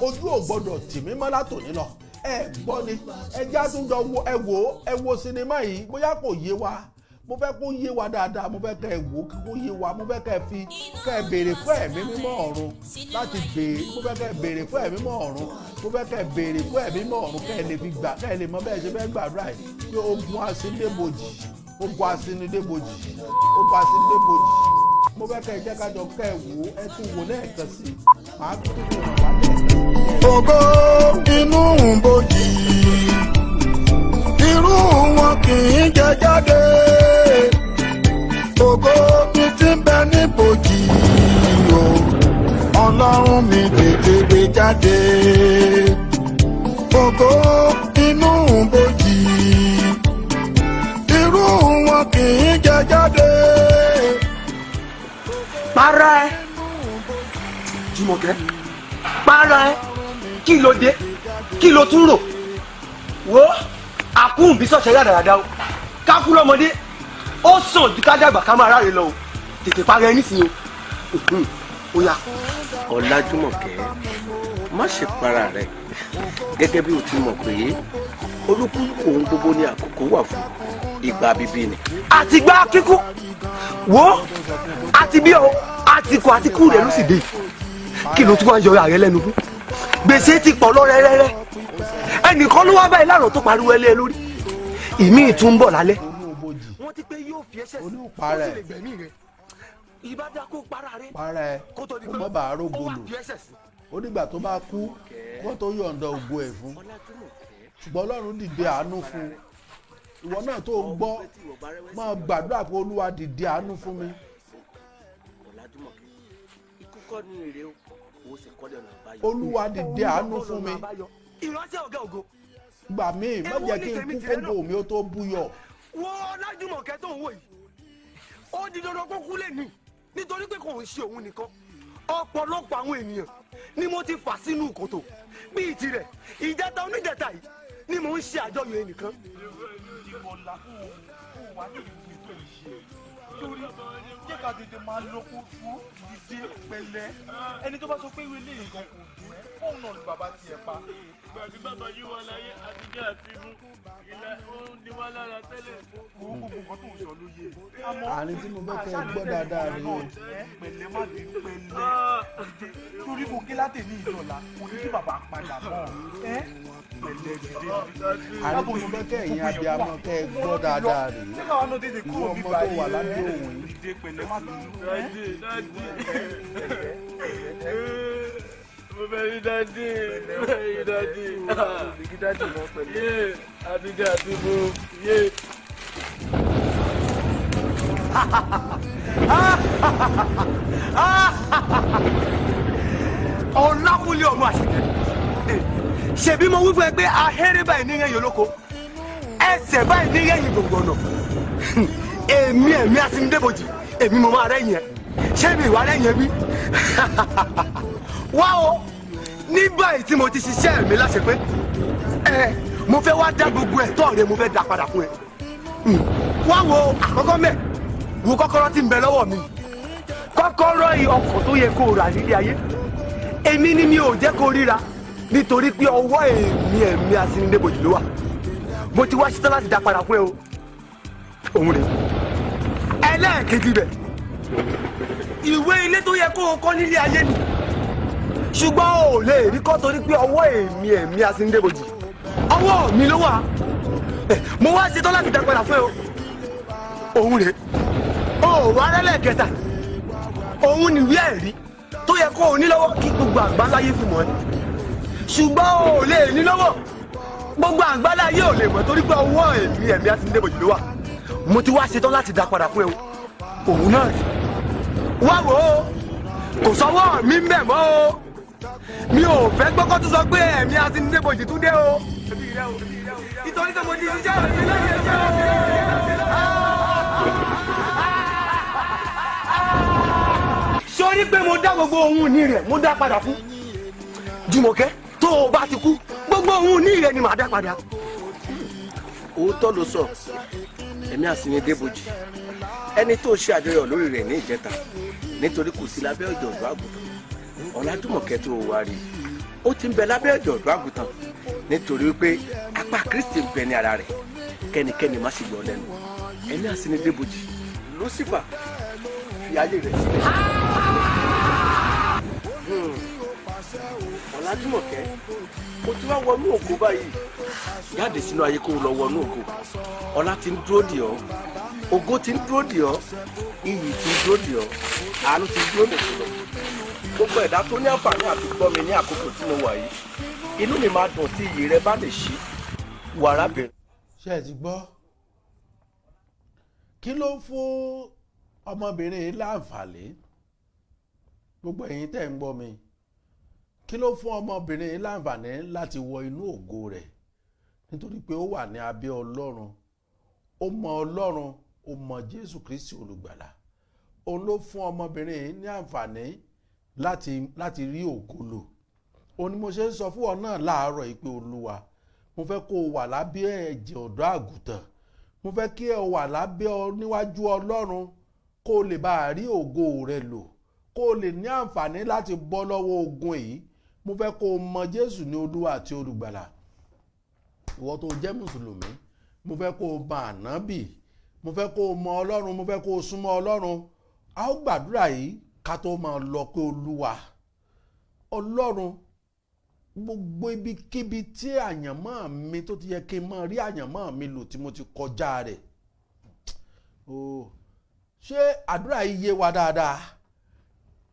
ojú ò gbọdọ̀ tì mí mọ́ látòní lọ ẹ gbọ́ ni ẹjẹ́ àtúnjọ ẹ wo sinimá yìí bóyá kò yé wa mo fẹ́ kó yé wa dáadáa mo fẹ́ kẹ́ ẹ wò kó yé wa mo fẹ́ kẹ́ ẹ béèrè fún ẹ̀mí mímọ́ ọ̀run láti béèrè mo fẹ́ kẹ́ ẹ béèrè fún ẹ̀mí mímọ́ ọ̀run mo fẹ́ kẹ́ ẹ béèrè fún ẹ̀mí mímọ́ ọ̀run kẹ́ ẹ lè fi gbà kẹ́ ẹ lè mọ bẹ́ẹ̀ ṣe fẹ́ gbàdúrà yìí pé Ogun Asini De Iboji Ogun Asini De Iboji Ogun Asini De Iboji mo fẹ́ kẹ́ ẹ jẹ́ ká jọ kẹ́ ẹ wò ẹ tún wò lẹ́ẹ̀kan sí màá tún wò wá lẹ́ẹ̀kan. Ògo inú bòjì irú wọn kì í jẹ jáde ògo mi ti bẹ ní bòjì o Ọlọ́run mi tètè gbé jáde ògo inú bòjì irú wọn kì í jẹ jáde. Para ẹ Jùmọ̀kẹ́ para ẹ kí ló dé kí ló tún rò wo àkúùn bí sọ̀ṣẹ́ yàdàyàdà o kákú lọ́mọdé ó sàn ju ká dàgbà ká máa ráre lọ o tètè para ẹ nísìnyí o yá. Ọlájúmọ̀kẹ́ má ṣe para rẹ gẹ́gẹ́ bí o ti mọ̀ pé olúkúlùkù ohun gbogbo ní àkókò wà fún ìgbà bíbí ni. àtìgbà kíkú wo àti bí o àtìkù àtìkù rẹ ló sì dé kí ló tún wá ń yọra rẹ lẹ́nu fún gbèsè ti pọ̀ lọ rẹ́rẹ́rẹ́ ẹnìkan ló wá báyìí lánàá tó pariwo ẹlẹ́ lórí ìmí ìtún bọ̀ lálẹ́ wọ́n ti pé yóò fi ẹsẹ̀ sí ó sì lè gbẹ̀mí rẹ̀ ìbádá kó para rẹ̀ kó mọ́ bàá rógbòlò ó nígbà tó bá kú wọ́n tó yọ̀ǹda ògo ẹ̀ fún ṣùgbọ́n Ọlọ́run dìde àánú fún ìwọ náà tó gbọ́ máa gbàdúrà pé Olúwa dìde àánú fún mi. Olúwa dìde àánú fún mi. Gbà mí má jẹ́ kí n kú kóńgò mi ó tó búyọ̀. wọ́n Ọlájúmọ̀kẹ́ tó ń wò yìí ó di dandan kó kú lè ní nítorí pé kò ń ṣe òun nìkan ọ̀pọ̀lọpọ̀ àwọn ènìyàn ni mo ti fà sínú kòtò bíi tirẹ̀ ìjẹta oníjẹta yìí ni mò ń ṣe àjọyọ̀ ẹnìkan. ìbọ̀lá fún wa ní ìwé tó ń ṣe lórí jẹ́ ká tètè máa lókun fún ìdíje pẹ̀lẹ́ ẹni tó bá sọ pé ìwé lè nǹkan kò dùn ẹ́ fóun náà ni bàbá tiẹ̀ pa. ìgbà tí bàbá yìí wà láyé àtijọ́ àti mú ilẹ̀ ó ní wá lára tẹ́lẹ̀. gbogbo nǹkan tó ń sọ ló yé àárín tí mo fẹ́ kẹ́ ẹ gbọ́ dáadáa rèé o. pẹ̀lẹ́ má dé pẹ̀lẹ́ torí kò gé láti ní ìjọla kò ní kí bàbá padà mọ́ ẹ pẹ̀lẹ́ dìde. àárín tí mo fẹ́ kẹ́ ẹ̀yin abiyamọ kẹ́ ẹ gbọ́ dáadáa rèé ìwọ ọmọ tó wà lábẹ́ òun yìí. mo fẹ́ rí dáadé mo fẹ́ rí dáadé yé àtijọ́ àti mo yé. Ọlákúnlé ọmọ Àṣìkẹ́ ṣebí mo wí fún ẹ pé ahéré báyìí níyẹn yìí olóko ẹsẹ̀ báyìí níyẹn yìí gbòǹgbòǹnà èmi Asini De Iboji èmi mo máa rẹ́yìn ẹ ṣé mi ìwà lẹ́yìn ẹbí wá o ní báyìí tí mo ti ṣiṣẹ́ mi láṣẹ pé mo fẹ́ wá dá gbogbo ẹ̀tọ́ rẹ mo fẹ́ dá padà fún ẹ wá wo àkọ́kọ́ mẹ́ wo kọ́kọ́rọ́ tí ń bẹ lọ́wọ́ mi kọ́kọ́rọ́ yìí ọkọ̀ tó yẹ kó o rà nílé ayé èmi ni mi ò jẹ́ kó ríra nítorí pé ọwọ́ ẹ̀mí Asini De Iboji ló wà mo ti wá ṣetán láti dá padà fún ẹ o òun rè ẹlẹ́ẹ̀kejì bẹ̀ ìwé ilé tó yẹ kó o kọ́ nílé ayé ni ṣùgbọ́n o ò lè rí kọ́ torí pé ọwọ́ ẹ̀mí Asini De Iboji ọwọ́ mi ló wà mo wá ṣetán láti dá padà fún ẹ o òun rè o wà lẹ́lẹ́kẹta òun nìwé ẹ̀rí tó yẹ kó o ní lọ́wọ́ kí gbogbo àgbáláyé fi mọ̀ ẹ́ ṣùgbọ́n o ò lè ní lọ́wọ́ gbogbo àgbáláyé ò lè mọ̀ torí pé ọwọ́ ẹ̀mí Asini De Iboji ló wà mo ti wá ṣetán láti dá padà fún ẹ o òun náà wá wò ó kò sọ́wọ́ mi ń bẹ̀ mọ́ o mi ò fẹ́ gbọ́kọ́ tó sọ pé ẹ̀mí Asini De Iboji tún dé o nítorí tó mo ti ṣiṣẹ́ òní lẹ́yìn ẹ̀jẹ̀ o. sórí pé mo dá gbogbo ohun ní rẹ̀ mo dá padà fún Jùmọ̀kẹ́ tó o bá ti kú gbogbo ohun ní rẹ̀ ni màá dá padà. òótọ́ ló sọ ẹ̀mí Asini De Iboji ẹni tó ṣe àjọyọ̀ lórí rẹ̀ ní ìjẹta nítorí kò sí lábẹ́ ọ̀jọ̀dún àgùntàn Ọlájúmọ̀kẹ́ tó wà rí ó ti ń bẹ lábẹ́ ọ̀jọ̀dún àgùntàn nítorí pé apá Kristi ń bẹ ní ara rẹ̀ kẹ́nikẹ́ni má sì yọ lẹ́nu ẹ̀mí Asini De Iboji Lucifer fi ayé rẹ̀ sílẹ̀. Ọlájúmọ̀kẹ́ o ti wá wọnú ògo báyìí jáde sínú ayé kó o lọ wọnú ògo ọlá ti ń dúró dì ọ́ ògo ti ń dúró dì ọ́ iyì ti ń dúró dì ọ́ àánú ti ń dúró dì ọ́ gbogbo ẹ̀dá tó ní àǹfààní àti gbọ́ mi ní àkókò tí mo wà yìí inú mi máa dùn tí iyì rẹ bá lè ṣí wàrà bẹ̀rẹ̀. ṣé ẹ ti gbọ́ kí ló ń fún ọmọbìnrin yìí láǹfààní gbogbo ẹ̀yin tẹ́ ń gbọ́ mi kí ló fún ọmọbìnrin yìí láǹfààní láti wọ inú ògo rẹ̀ nítorí pé ó wà ní abẹ́ Ọlọ́run ó mọ Ọlọ́run ó mọ Jésù Kristi olùgbàlà òun ló fún ọmọbìnrin yìí ní àǹfààní láti rí ògo lò òun ni mo ṣe ń sọ fún ọ náà láàárọ̀ yìí pé Olúwa mo fẹ́ kó o wà lábẹ́ ẹ̀jẹ̀ ọ̀dọ́ àgùntàn mo fẹ́ kí o wà lábẹ́ níwájú Ọlọ́run kó o lè bá a rí ògo rẹ lò kó o lè ní àǹfààní láti bọ́ lọ́wọ́ ogun yìí mo fẹ́ kó o mọ Jésù ní Olúwa àti olùgbàlà ìwọ tó jẹ́ mùsùlùmí mo fẹ́ kó o mọ ànábì mo fẹ́ kó o mọ Ọlọ́run mo fẹ́ kó o súnmọ́ Ọlọ́run a ó gbàdúrà yìí ká tó máa lọ pé Olúwa Ọlọ́run gbogbo ibikíbi tí àyànmọ́ mi tó ti yẹ kí n máa rí àyànmọ́ mi lò tí mo ti kọjá rẹ̀ ṣé àdúrà yìí yé wa dáadáa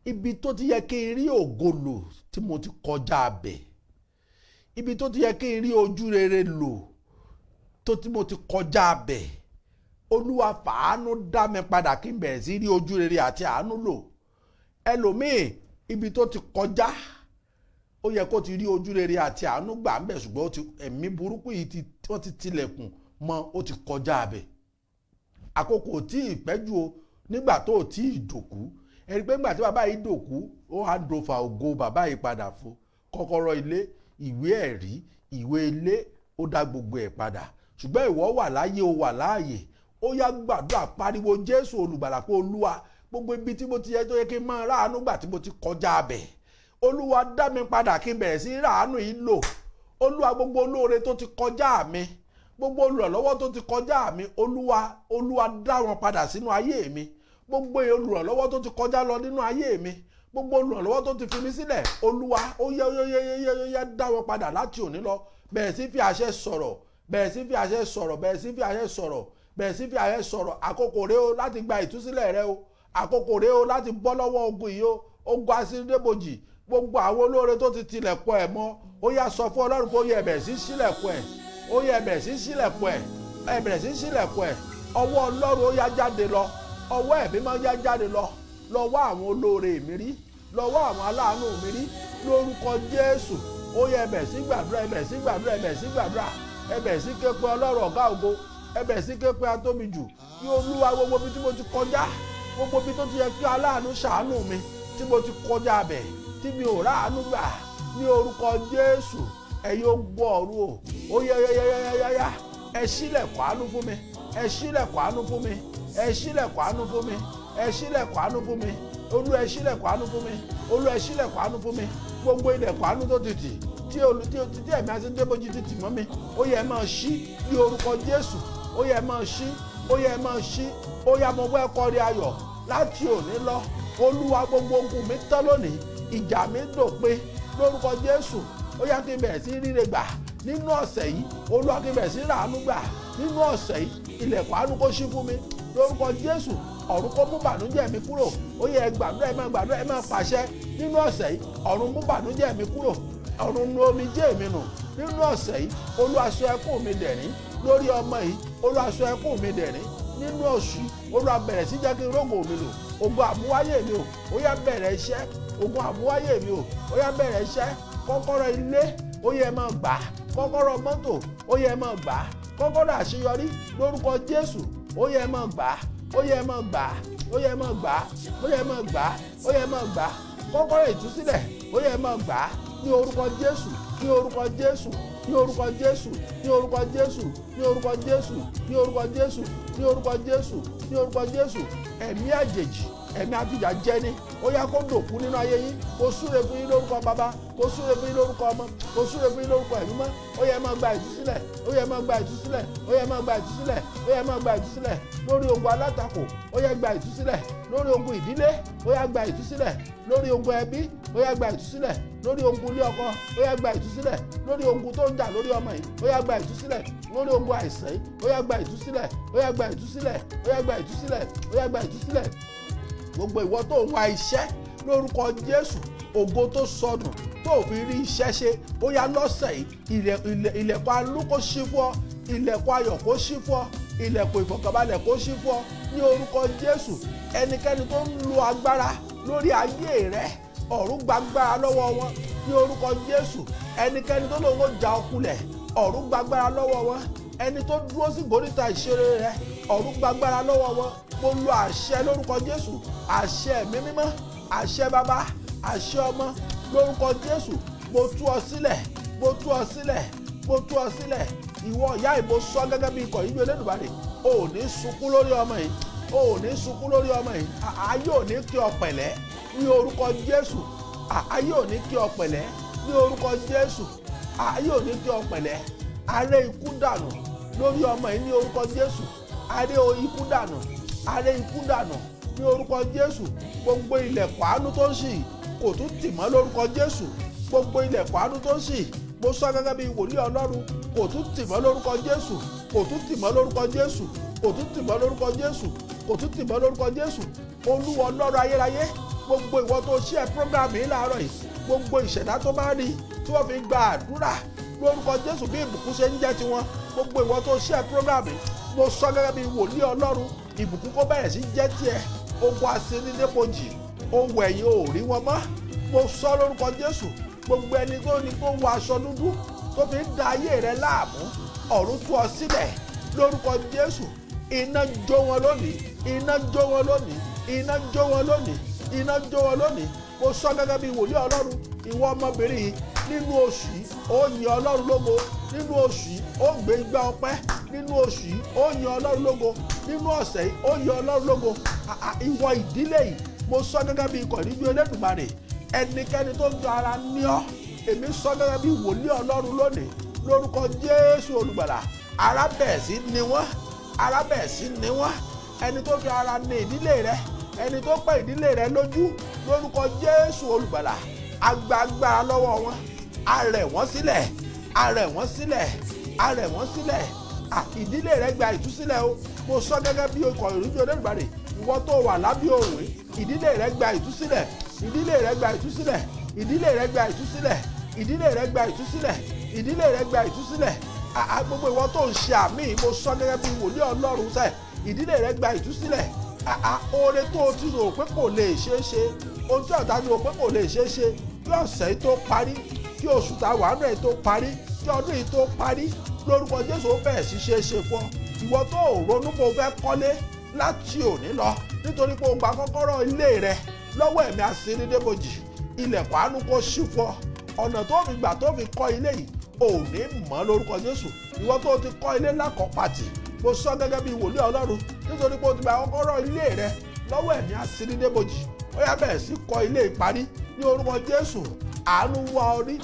ibi tó ti yẹ kí n rí ògo lò tí mo ti kọjá bẹ̀ ibi tó ti yẹ kí n rí ojú rere lò tó tí mo ti kọjá bẹ̀ Olúwa fàánú dá mi padà kí n bẹ̀rẹ̀ sí rí ojú rere àti àánú lò ẹlòmíì ibi tó ti kọjá ó yẹ kó ti rí ojú rere àti àánú gbà ń bẹ̀ ṣùgbọ́n ẹ̀mí burúkú yìí wọ́n ti tilẹ̀kùn mọ́ ó ti kọjá bẹ̀ àkókò tí ìpẹ́jù o nígbà tó tí ìdòkú ẹni pé nígbà tí bàbá yìí dòkú ó hand over ògo bàbá yìí padà fún kọ́kọ́rọ́ ilé ìwé ẹ̀rí ìwé ilé ó dá gbogbo ẹ̀ padà ṣùgbọ́n ìwọ wà láyé o wà láàyè ó yá gbàdúrà pariwo Jésù olùgbàlà pé Olúwa gbogbo ibi tí mo ti yẹ tó yẹ kí n máa ráàánú gbà tí mo ti kọjá bẹ̀ Olúwa dá mi padà kí n bẹ̀rẹ̀ sí ráàánú yìí lò Olúwa gbogbo olóore tó ti kọjá mi gbogbo olùrànlọ́wọ́ tó ti kọjá mi Olúwa dá wọn padà sínú ayé mi gbogbo olùrànlọ́wọ́ tó ti kọjá lọ nínú ayé mi gbogbo olùrànlọ́wọ́ tó ti fi mi sílẹ̀ Olúwa ó yẹ dá wọn padà láti òní lọ bẹ̀rẹ̀ sí fi àṣẹ sọ̀rọ̀ bẹ̀rẹ̀ sí fi àṣẹ sọ̀rọ̀ bẹ̀rẹ̀ sí fi àṣẹ sọ̀rọ̀ bẹ̀rẹ̀ sí fi àṣẹ sọ̀rọ̀ àkókò rẹ o láti gba ìtúsílẹ̀ rẹ o àkókò rẹ o láti bọ́ lọ́wọ́ ogun yìí o Ogun Asini De Iboji gbogbo àwọn olóore tó ti tilẹ̀kùn ẹ̀ mọ́ ó yá sọ fún Ọlọ́run pé ó yẹ bẹ̀rẹ̀ sí sílẹ̀kùn ẹ̀ ó yẹ bẹ̀rẹ̀ sí sílẹ̀kùn ẹ̀ bẹ̀rẹ̀ sí sílẹ̀kùn ẹ̀ ọwọ́ Ọlọ́run ó yá jáde lọ ọwọ́ ẹ̀mí máa yá jáde lọ lọ́wọ́ àwọn olóore mi rí lọ́wọ́ àwọn aláàánú mi rí lórúkọ Jésù ó yẹ ẹ̀bẹ̀ sí gbàdúrà ẹ̀bẹ̀ sí gbàdúrà ẹ̀bẹ̀ sí gbàdúrà ẹ̀bẹ̀ sí képe Ọlọ́run ọ̀gá ògo ẹ̀bẹ̀ sí képe atóbi jù kí Olúwa gbogbo bí tí mo ti kọjá gbogbo ibi tó ti yẹ kí aláàánú ṣàánú mi tí mo ti kọjá abẹ tí mi ò ráàánú gbà ní orúkọ Jésù ẹ̀yin ogun ọ̀run o yáyáyáyáyá ẹ ṣílẹ̀kùn àánú fún mi ẹ ṣílẹ̀kùn àánú fún mi ẹ ṣílẹ̀kùn àánú fún mi ẹ ṣílẹ̀kùn àánú fún mi olú ẹ ṣílẹ̀kùn àánú fún mi olú ẹ ṣílẹ̀kùn àánú fún mi gbogbo ilẹ̀kùn àánú tó ti tì tí ẹ̀mí Asini De Iboji ti tì mọ́ mi ó yẹ ẹ máa ṣí ní orúkọ Jésù ó yẹ ẹ máa ṣí ó yẹ ẹ máa ṣí ó yá mo wẹ́ kọrin ayọ̀ láti òní lọ Olúwa gbogbo ogun mi tán lónìí ìjà mi dòpin lórúkọ Jésù ó yá kí n bẹ̀rẹ̀ sí ríre gbà nínú ọ̀sẹ̀ yìí Olúwa kí n bẹ̀rẹ̀ sí ràánú gbà nínú ọ̀sẹ̀ yìí ilẹ̀kùn àánú kó ṣí fún mi lórúkọ Jésù ọ̀run kó mú bànújẹ́ mi kúrò ó yẹ gbàdúrà ẹ máa pàṣẹ nínú ọ̀sẹ̀ yìí ọ̀run mú bànújẹ́ mi kúrò ọ̀run nu omijé mi nù nínú ọ̀sẹ̀ yìí Olúwa sọ ẹkún mi dẹ̀rín lórí ọmọ yìí Olúwa sọ ẹkún mi dẹ̀rín nínú oṣù Olúwa bẹ̀rẹ̀ sí jẹ́ kí n rógò mi lò ogun àmúwáyé mi o ó yá bẹ̀rẹ̀ iṣẹ́ ogun àmúwáyé mi o ó yá bẹ̀rẹ̀ iṣẹ́ kọ́kọ́rọ́ ilé ó yẹ máa gbà kọ́kọ́rọ́ mọ́tò ó yẹ máa gbà kọ́kọ́rọ́ àṣeyọrí lórúkọ Jésù ó yẹ máa gbà ó yẹ máa gbà ó yẹ máa gbà ó yẹ máa gbà ó yẹ máa gbà kọ́kọ́rọ́ ìtúsílẹ̀ ó yẹ máa gbà ní orúkọ Jésù ní orúkọ Jésù ní orúkọ Jésù ní orúkọ Jésù ní orúkọ Jésù ní orúkọ Jésù ní orúkọ Jésù ní orúkọ Jésù ẹ̀mí àjèjì ẹ̀mí àfìjà jẹni ó yá kó dòkú nínú ayé yín kó súre fún yín lórúkọ bàbá kó súre fún yín lórúkọ ọmọ kó súre fún yín lórúkọ ẹ̀mí mọ́ ó yẹ máa gba ìtúsílẹ̀ ó yẹ máa gba ìtúsílẹ̀ ó yẹ máa gba ìtúsílẹ̀ ó yẹ máa gba ìtúsílẹ̀ lórí ogun alátakò ó yẹ gba ìtúsílẹ̀ lórí ogun ìdílé ó yẹ gba ìtúsílẹ̀ lórí ogun ẹbí ó yẹ gba ìtúsílẹ̀ lórí ogun ilé ọkọ ó yẹ gba ìtúsílẹ̀ lórí ogun tó ń jà lórí ọmọ yìí ó yẹ gba ìtúsílẹ̀ lórí ogun àìsàn yìí ó yẹ gba ìtúsílẹ̀ ó yẹ gba ìtúsílẹ̀ ó yẹ gba ìtúsílẹ̀ ó yẹ gba ìtúsílẹ̀ gbogbo ìwọ tó ń wá iṣẹ́ lórúkọ Jésù ògo tó sọnù tó fi rí iṣẹ́ ṣe ó yá lọ́sẹ̀ yìí ilẹ̀kùn àánú kó ṣí fún ọ ilẹ̀kùn ayọ̀ kó ṣí fún ọ ilẹ̀kùn ìfọ̀kànbalẹ̀ kó ṣí fún ọ ní orúkọ Jésù ẹnikẹ́ni tó ń lo agbára lórí ayé rẹ ọ̀run gbàgbára lọ́wọ́ wọn ní orúkọ Jésù ẹnikẹ́ni tó lòun ó já ọkulẹ̀ ọ̀run gbàgbára lọ́wọ́ wọn ẹni tó dúró sí gòríta ìṣeré rẹ ọ̀run gbàgbára lọ́wọ́ wọn mo lo àṣẹ lórúkọ Jésù àṣẹ ẹ̀mí mímọ́ àṣẹ bàbá àṣẹ ọmọ lórúkọ Jésù mo tú ọ sílẹ̀ mo tú ọ sílẹ̀ mo tú ọ sílẹ̀ ìwọ ìyá ìbò sọ gẹ́gẹ́ bí ikọ̀ yíyọ Olódùmarè o ò ní sunkún lórí ọmọ yìí o ò ní sunkún lórí ọmọ yìí ayé ò ní kí ọ pẹ̀lẹ́ ní orúkọ Jésù ayé ò ní kí ọ pẹ̀lẹ́ ní orúkọ Jésù ayé ò ní kí ọ pẹ̀lẹ́ aré ikú dànù lórí ọmọ yìí ní orúkọ Jésù aré ikú dànù aré ikú dànù ní orúkọ Jésù gbogbo ilẹ̀kùn àánú tó ń ṣí kò tún tì mọ́ lórúkọ Jésù gbogbo ilẹ̀kùn àánú tó ń ṣí mo sọ gẹ́gẹ́ bí wòlíì Ọlọ́run kò tún tì mọ́ lórúkọ Jésù kò tún tì mọ́ lórúkọ Jésù kò tún tì mọ́ lórúkọ Jésù kò tún tì mọ́ lórúkọ Jésù Olúwa Ọlọ́run ayérayé gbogbo ìwọ tó ṣe prógrámù yìí láàárọ̀ yìí gbogbo ìṣẹ̀dá tó bá rí tí wọ́n fi gba àdúrà lórúkọ Jésù bí ìbùkún ṣe ń jẹ́ tiwọn gbogbo ìwọ tó ṣe prógrámù yìí mo sọ gẹ́gẹ́ bí wòlíì Ọlọ́run ìbùkún kó bẹ̀rẹ̀ sí jẹ́ tiẹ̀ Ogun Asini De Iboji ohun ẹ̀yìn ò rí wọn mọ́ mo sọ lórúkọ Jésù gbogbo ẹni tó ní tó wọ aṣọ dúdú tó fi ń da ayé rẹ láàmú ọ̀run tú ọ sílẹ̀ lórúkọ Jésù iná jó wọn lónìí iná jó wọn lónìí iná jó wọn lónìí iná jó wọn lónìí mo sọ gẹ́gẹ́ bí wòlíì Ọlọ́run ìwọ ọmọbìnrin yìí nínú oṣù yìí ó yin Ọlọ́run lógo nínú oṣù yìí ó gbé igbá ọpẹ́ nínú oṣù yìí ó yin Ọlọ́run lógo nínú ọ̀sẹ̀ yìí ó yin Ọlọ́run lógo ìwọ ìdílé yìí mo sọ gẹ́gẹ́ bí ikọ̀ níjú Elédùmarè ẹnikẹ́ni tó ń jọ ara ní ọ èmi sọ gẹ́gẹ́ bí wòlíì Ọlọ́run lónìí lórúkọ Jésù Olùgbàlà ara bẹ̀rẹ̀ sí ni wọ́n ara bẹ̀rẹ̀ sí ni wọ́n ẹni tó fi ara ní ìdílé rẹ ẹni tó pẹ́ ìdílé rẹ lójú lórúkọ Jésù Olùgbàlà agbára lọ́wọ́ wọn arẹ̀ wọ́n sílẹ̀ arẹ̀ wọ́n sílẹ̀ arẹ̀ wọ́n sílẹ̀ ìdílé rẹ gba ìtúsílẹ̀ o mo sọ gẹ́gẹ́ bí ikọ̀ ìrújú Olódùmarè ìwọ tó wà lábẹ́ òrùn ìdílé rẹ gba ìtúsílẹ̀ ìdílé rẹ gba ìtúsílẹ̀ ìdílé rẹ gba ìtúsílẹ̀ ìdílé rẹ gba ìtúsílẹ̀ ìdílé rẹ gba ìtúsílẹ̀ gbogbo ìwọ tó ń ṣe àmì mo sọ gẹ́gẹ́ bí wòlíì Ọlọ́run sẹ́ ìdílé rẹ gba ìtúsílẹ̀ oore tó o ti rò pé kò lè ṣeé ṣe ohun tí ọ̀tá ti rò pé kò lè ṣeé ṣe kí ọ̀sẹ̀ yìí tó parí kí oṣù tá a wà nínú ẹ̀ tó parí kí ọdún yìí tó parí lórúkọ Jésù ó bẹ̀rẹ̀ sí ṣeé ṣe fún ọ ìwọ tó ò ronú pé o fẹ́ kọ́lé láti òní lọ nítorí pé o gba kọ́kọ́rọ́ ilé rẹ lọ́wọ́ ẹ̀mí Asini De Iboji. Ilẹ̀kùn àánú kó ṣí fún ọ. Ọ̀nà tó fi gbà tó fi kọ́ ilé yìí ò ní mọ̀ lórúkọ Jésù. Ìwọ tó ti kọ́ ilé lákọ̀ọ́pàtì mo sọ gẹ́gẹ́ bí wòlíì Ọlọ́run nítorí pé o ti gba kọ́kọ́rọ́ ilé rẹ lọ́wọ́ ẹ̀mí Asini De Iboji. Ó yá bẹ̀rẹ̀ sí kọ́ ilé ìparí ní orúkọ Jésù. Àánú wá orí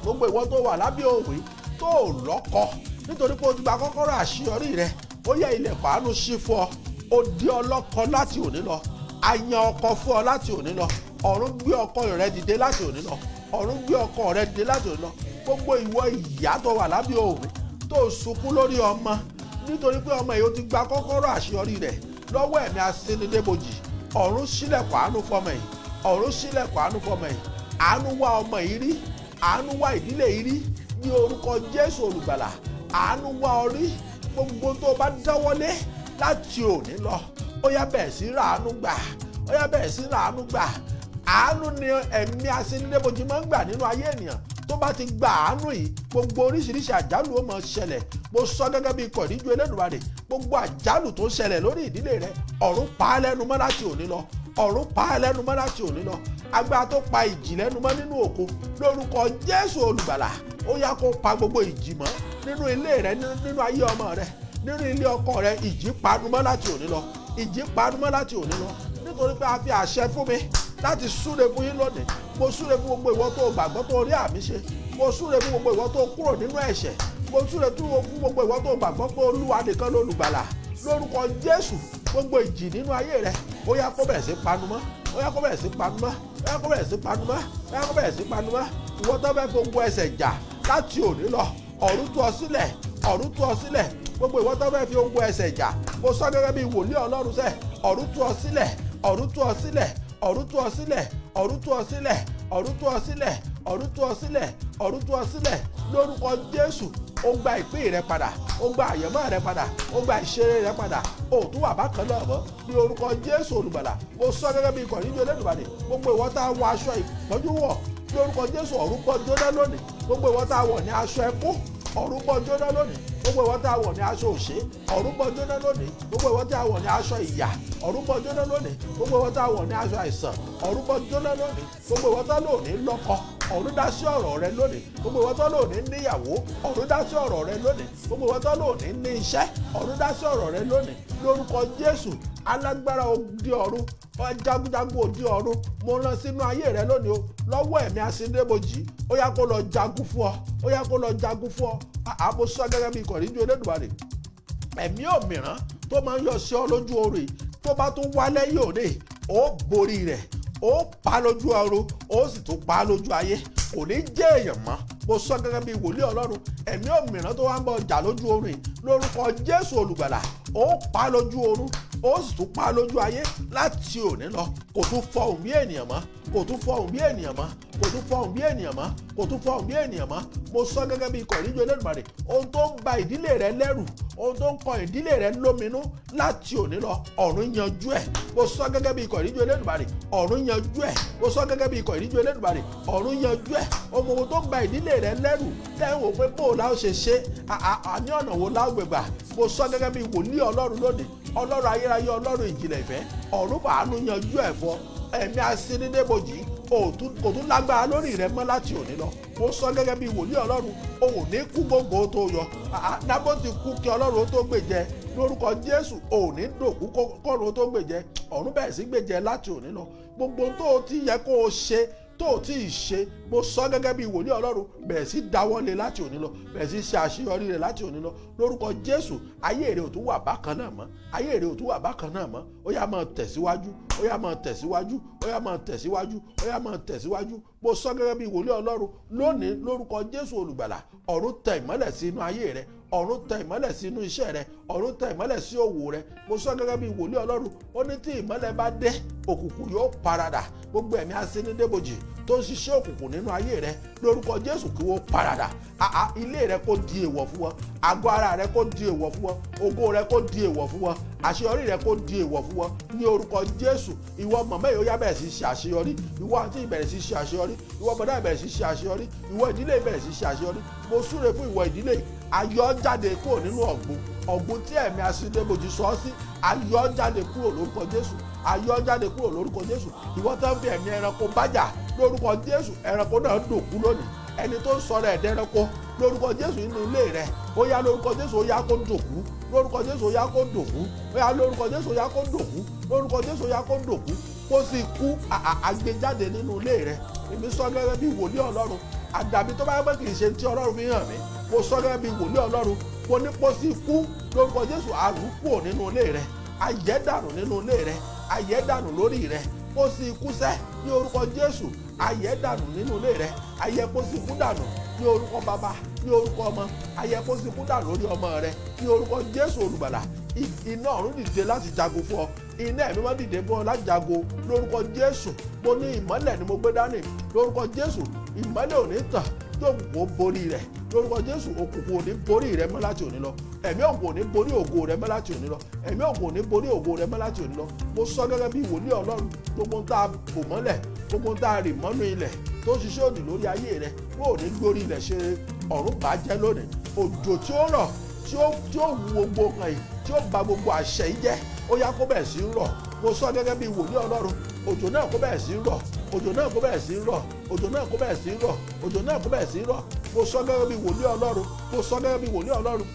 gbogbo ìwọ tó wà lábẹ́ òwe tó lọ́kọ nítorí pé o ti gba kọ́kọ́rọ́ àṣeyọrí rẹ. Ó yá ilẹ̀kùn àánú ṣí fún ọ. Ó di ọlọ́kọ láti òní lọ. A yan ọkọ fún ọ láti òní lọ. Ọ̀run gbé ọkọ rẹ dìde láti òní lọ. Ọ̀run gbé ọkọ rẹ dìde láti òní lọ. Gbogbo ìwọ ìyá tó wà lábẹ́ òwe tó sunkún lórí ọmọ nítorí pé ọmọ yìí ó ti gba kọ́kọ́rọ́ àṣeyọrí rẹ̀ lọ́wọ́ ẹ̀mí Asini De Iboji. Ọ̀run ṣílẹ̀kùn àánú fọmọ yìí. Ọ̀run ṣílẹ̀kùn àánú fọmọ yìí. Àánú wá ọmọ yìí rí. Àánú wá ìdílé yìí rí ní orúkọ Jésù olùgbàlà. Àánú wá ọ rí. Gbogbo tó bá dáwọ́lé láti òní lọ ó yá bẹ̀rẹ̀ sí ràánú gbà. Ó yá bẹ̀rẹ̀ sí ràánú gbà. Àánú ni ẹ̀mí Asini De Iboji máa ń gbà nínú ayé ènìyàn. Tó bá ti gba àánú yìí gbogbo oríṣiríṣi àjálù ó máa ṣẹlẹ̀. Mo sọ gẹ́gẹ́ bí ikọ̀ ìríjú Elédùmarè gbogbo àjálù tó ń ṣẹlẹ̀ lórí ìdílé rẹ ọ̀run pa á lẹ́nu mọ́ láti òní lọ. Ọ̀run pa á lẹ́nu mọ́ láti òní lọ. Agbára tó pa ìjì lẹ́nu mọ́ nínú òkun lórúkọ Jésù olùgbàlà ó yá kó pa gbogbo ìjì mọ́ nínú ilé rẹ nínú ayé ọmọ rẹ nínú ilé ọkọ rẹ. Ìjì panu mọ́ láti òní lọ. Ìjì panu mọ́ láti òní lọ nítorí pé a fi àṣẹ fún mi láti súre fún yín lónìí. Mo súre fún gbogbo ìwọ tó gbàgbọ́ tó rí àmì ṣe. Mo súre fún gbogbo ìwọ tó kúrò nínú ẹ̀ṣẹ̀. Mo súre fún gbogbo ìwọ tó gbàgbọ́ pé Olúwa nìkan lolùgbàlà. Lórúkọ Jésù gbogbo ìjì nínú ayé rẹ ó yá kó bẹ̀rẹ̀ sí panu mọ́. Ó yá kó bẹ̀rẹ̀ sí panu mọ́. Ó yá kó bẹ̀rẹ̀ sí panu mọ́. Ó yá kó bẹ̀rẹ̀ sí panu mọ́. Ìwọ tó fẹ́ gbogbo ẹsẹ̀ jà láti òní lọ ọ̀run tú ọ sílẹ̀. Ọ̀run tú ọ sílẹ̀. Gbogbo ìwọ tó fẹ́ fi ogun ẹsẹ̀ jà mo sọ gẹ́gẹ́ bí wòlíì Ọlọ́run sẹ́ ọ̀run tú ọ sílẹ̀. Ọ̀run tú ọ sílẹ̀. Ọ̀run tú ọ sílẹ̀. Ọ̀run tú ọ sílẹ̀. Ọ̀run tú ọ sílẹ̀. Ọ̀run tú ọ sílẹ̀. Ọ̀run tú ọ sílẹ̀ lórúkọ Jésù. Ó gba ìpín rẹ padà. Ó gba àyẹ̀mọ́ rẹ padà. Ó gba ìṣeré rẹ padà. Ó tún wà bákan náà mọ́ ní orúkọ Jésù olùgbàlà. Mo sọ gẹ́gẹ́ bí ikọ̀ ìríjú Elédùmarè gbogbo ìwọ tá a wọ aṣọ ìpọ́njú wọ̀ lórúkọ Jésù ọ̀run bọ́ jóná lónìí. Gbogbo ìwọ tá a wọ̀ ní aṣọ ẹkún ọ̀run bọ́ jóná lónìí. Gbogbo ìwọ tá a wọ̀ ní aṣọ òṣè ọ̀run bọ́ jóná lónìí. Gbogbo ìwọ tá a wọ̀ ní aṣọ ìyà ọ̀run bọ́ jóná lónìí. Gbogbo ìwọ tá a wọ̀ ní aṣọ àìsàn ọ̀run bọ́ jóná lónìí. Gbogbo ìwọ tá lò ní lọ́kọ ọ̀run dá sí ọ̀rọ̀ rẹ lónìí. Gbogbo ìwọ tá lò ní níyàwó ọ̀run dá sí ọ̀rọ̀ rẹ lónìí. Gbogbo ìwọ tá lò ní ní iṣẹ́ ọ̀run dá sí ọ̀rọ̀ rẹ lónìí. Lórúkọ Jésù alágbára òdi ọ̀run jagunjagun òdi ọ̀run mo rán sínú ayé rẹ lónìí o lọ́wọ́ ẹ̀mí Asini De Iboji. Ó yá kó lọ jagun fún ọ. Ó yá kó lọ jagun fún ọ. Àbò sọ gẹ́gẹ́ bí ikọ̀ ìríjú Elédùmarè ẹ̀mí òmìrán tó máa ń yọ sí ọ lójú oorun tó bá tún wá lẹ́yìn òde ó borí rẹ̀ ó pa lójú ọ̀run ó sì tún pa lójú ayé kò ní jẹ́ èèyàn mọ́. Mo sọ gẹ́gẹ́ bí wòlíì Ọlọ́run ẹ̀mí òmìrán tó wá ń bọ̀ jà lójú oorun lórúkọ Jésù olùgbàlà ó pa lójú oorun ó sì tún pa lójú ayé láti òní lọ. Kò tún fọhùn bí ènìyàn mọ́. Kò tún fọhùn bí ènìyàn mọ́. Kò tún fọhùn bí ènìyàn mọ́. Kò tún fọhùn bí ènìyàn mọ́. Mo sọ gẹ́gẹ́ bí ikọ̀ ìríjú Elédùmarè ohun tó ń ba ìdílé rẹ lẹ́rù ohun tó ń kọ ìdílé rẹ lóminú láti òní lọ ọ̀run yanjú ẹ̀. Mo sọ gẹ́gẹ́ bí ikọ̀ ìríjú Elédùmarè ọ̀run yanjú ẹ̀. Mo sọ gẹ́gẹ́ bí ikọ̀ ìríjú Elédùmarè ọ̀run yanjú ẹ̀. Ohun tó ń ba ìdílé rẹ lẹ́rù tẹ́ ń wò pé bó o la ó ṣe ṣe àní ọ̀nà wo la ó gbégbà. Mo sọ gẹ́gẹ́ bí wòlíì Ọlọ́run lónìí Ọlọ́run ayérayé Ọlọ́run ìjìnlẹ̀ ìfẹ́ ọ̀run fàánú yanjú ẹ̀ fọ́ ẹ̀mí Asini De Iboji kò tún lágbára lórí rẹ mọ́ láti òní lọ. Mo sọ gẹ́gẹ́ bí wòlíì Ọlọ́run o ò ní kú gbogbo tó yọ. Nábótì kú kí Ọlọ́run ó tó gbèjẹ lórúkọ Jésù o ò ní dòkú kọ́run ó tó gbèjẹ ọ̀run bẹ̀rẹ̀ sí gbèjẹ láti òní lọ. Gbogbo tó o ti yẹ kó o ṣe tó o tí ì ṣe mo sọ gẹ́gẹ́ bí wòlíì Ọlọ́run bẹ̀rẹ̀ sí dáwọ́lé láti òní lọ bẹ̀rẹ̀ sí ṣe àṣeyọrí rẹ̀ láti òní lọ lórúkọ Jésù. Ayé rẹ̀ ò tún wà bákan náà mọ́. Ayé rẹ̀ ò tún wà bákan náà mọ́. Ó yá máa tẹ̀síwájú. Ó yá máa tẹ̀síwájú. Ó yá máa tẹ̀síwájú. Ó yá máa tẹ̀síwájú. Mo sọ gẹ́gẹ́ bí wòlíì Ọlọ́run lónìí lórúkọ Jésù olùgbàlà ọ̀run tẹ ìmọ́lẹ̀ sí inú ayé rẹ̀ ọ̀run tẹ ìmọ́lẹ̀ sí inú iṣẹ́ rẹ̀ ọ̀run tẹ ìmọ́lẹ̀ sí òwò rẹ̀. Mo sọ gẹ́gẹ́ bí wòlíì Ọlọ́run ó ní tí ìmọ́lẹ̀ bá dé òkùnkùn yóò paradà. Gbogbo ẹ̀mí Asini De Iboji tó ń ṣiṣẹ́ òkùnkùn nínú ayé rẹ lórúkọ Jésù kí wọ́n paradà. Ilé rẹ kó di èèwọ̀ fún wọn. Àgọ́ ara rẹ kó di èèwọ̀ fún wọn. Ògo rẹ kó di èèwọ̀ fún wọn. Àṣeyọrí rẹ kó di èèwọ̀ fún wọn ní orúkọ Jésù. Ìwọ màmá yìí ó yá bẹ̀rẹ̀ sí ṣe àṣeyọrí. Ìwọ àǹtí ìbẹ̀rẹ̀ sí ṣe àṣeyọrí. Ìwọ bọ̀dá ìbẹ̀rẹ̀ sí ṣe àṣeyọrí. Ìwọ ìdílé ìbẹ̀rẹ̀ sí ṣe àṣeyọrí. Mo súre fún ìwọ ìdílé ayọ̀ jáde kúrò nínú ọ̀gbun tí ẹ̀mí Asini De Iboji sọ ọ́ sí, ayọ̀ jáde kúrò lórúkọ Jésù, ayọ̀ jáde kúrò lórúkọ Jésù. Ìwọ tó ń fi ẹ̀mí ẹranko bájà lórúkọ Jésù, ẹranko náà dòkú lónìí. Ẹni tó ń sọ̀rọ̀ ẹ̀dẹ́ranko lórúkọ Jésù nínú ilé rẹ̀, ó yá lórúkọ Jésù, ó yá kó dòkú, lórúkọ Jésù, ó yá kó dòkú, ó yá lórúkọ Jésù, ó yá kó dòkú, lórúkọ Jésù, ó yá kó dòkú, kó sì kú àgbéjáde nínú ilé rẹ̀. Èmi sọ gẹ́gẹ́ bí wòlíì Ọlọ́run, àdàbí tó bá yẹ pé kì í ṣe tí Ọlọ́run fi hàn mí, mo sọ gẹ́gẹ́ bí wòlíì Ọlọ́run, mo ní kó sì kú lórúkọ Jésù, àrùkù nínú ilé rẹ̀, ayẹ̀dànù nínú ilé rẹ̀, ayẹ̀dànù lórí rẹ̀, kó sì kú sẹ́ ní orúkọ Jésù, ayẹ̀dànù nínú ilé rẹ̀, ayẹ kó sì kú dànù ní orúkọ Baba, ní orúkọ Ọmọ, ayẹ kó sì kú dànù lórí ọmọ rẹ̀ ní orúkọ Jésù olùgbàlà. Iná ọ̀run dìde láti jago fún ọ, iná ẹ̀mí máa dìde fún ọ láti jago lórúkọ Jésù. Mo ní ìmọ́lẹ̀ ni mo gbé dání lórúkọ Jésù, ìmọ́lẹ̀ ò ní tàn yóò kó borí rẹ̀ lórúkọ Jésù. Òkùnkùn ò ní borí rẹ̀ mọ́ láti òní lọ, ẹ̀mí òkùnkùn ò ní borí ògo rẹ̀ mọ́ láti òní lọ, ẹ̀mí òkùnkùn ò ní borí ògo rẹ̀ mọ́ láti òní lọ. Mo sọ gẹ́gẹ́ bí wòlíì Ọlọ́run, gbogbo ń tá a bò mọ́lẹ̀, gbogbo ń tá a rì mọ́nú ilẹ̀ tó ṣiṣẹ́ òdì lórí ayé rẹ̀, wọ́n ò ní gbórí ilẹ̀ ṣe ọ̀run bàjẹ́ lónìí. Òjò tí ó rọ̀ tí ó wu gbogbo kan yìí, tí ó ba gbogbo àṣẹ yìí jẹ́, ó yá kó bẹ̀rẹ̀ sí í rọ̀. Mo sọ gẹ́gẹ́ bí wòlíì Ọlọ́run, òjò náà kó bẹ̀rẹ̀ sí í rọ̀, òjò náà kó bẹ̀rẹ̀ sí í rọ̀, òjò náà kó bẹ̀rẹ̀ sí í rọ̀, òjò náà kó bẹ̀rẹ̀ sí í rọ̀. Mo sọ gẹ́gẹ́ bí wòlíì Ọlọ́run, mo sọ gẹ́gẹ́ bí wòlíì Ọlọ́run,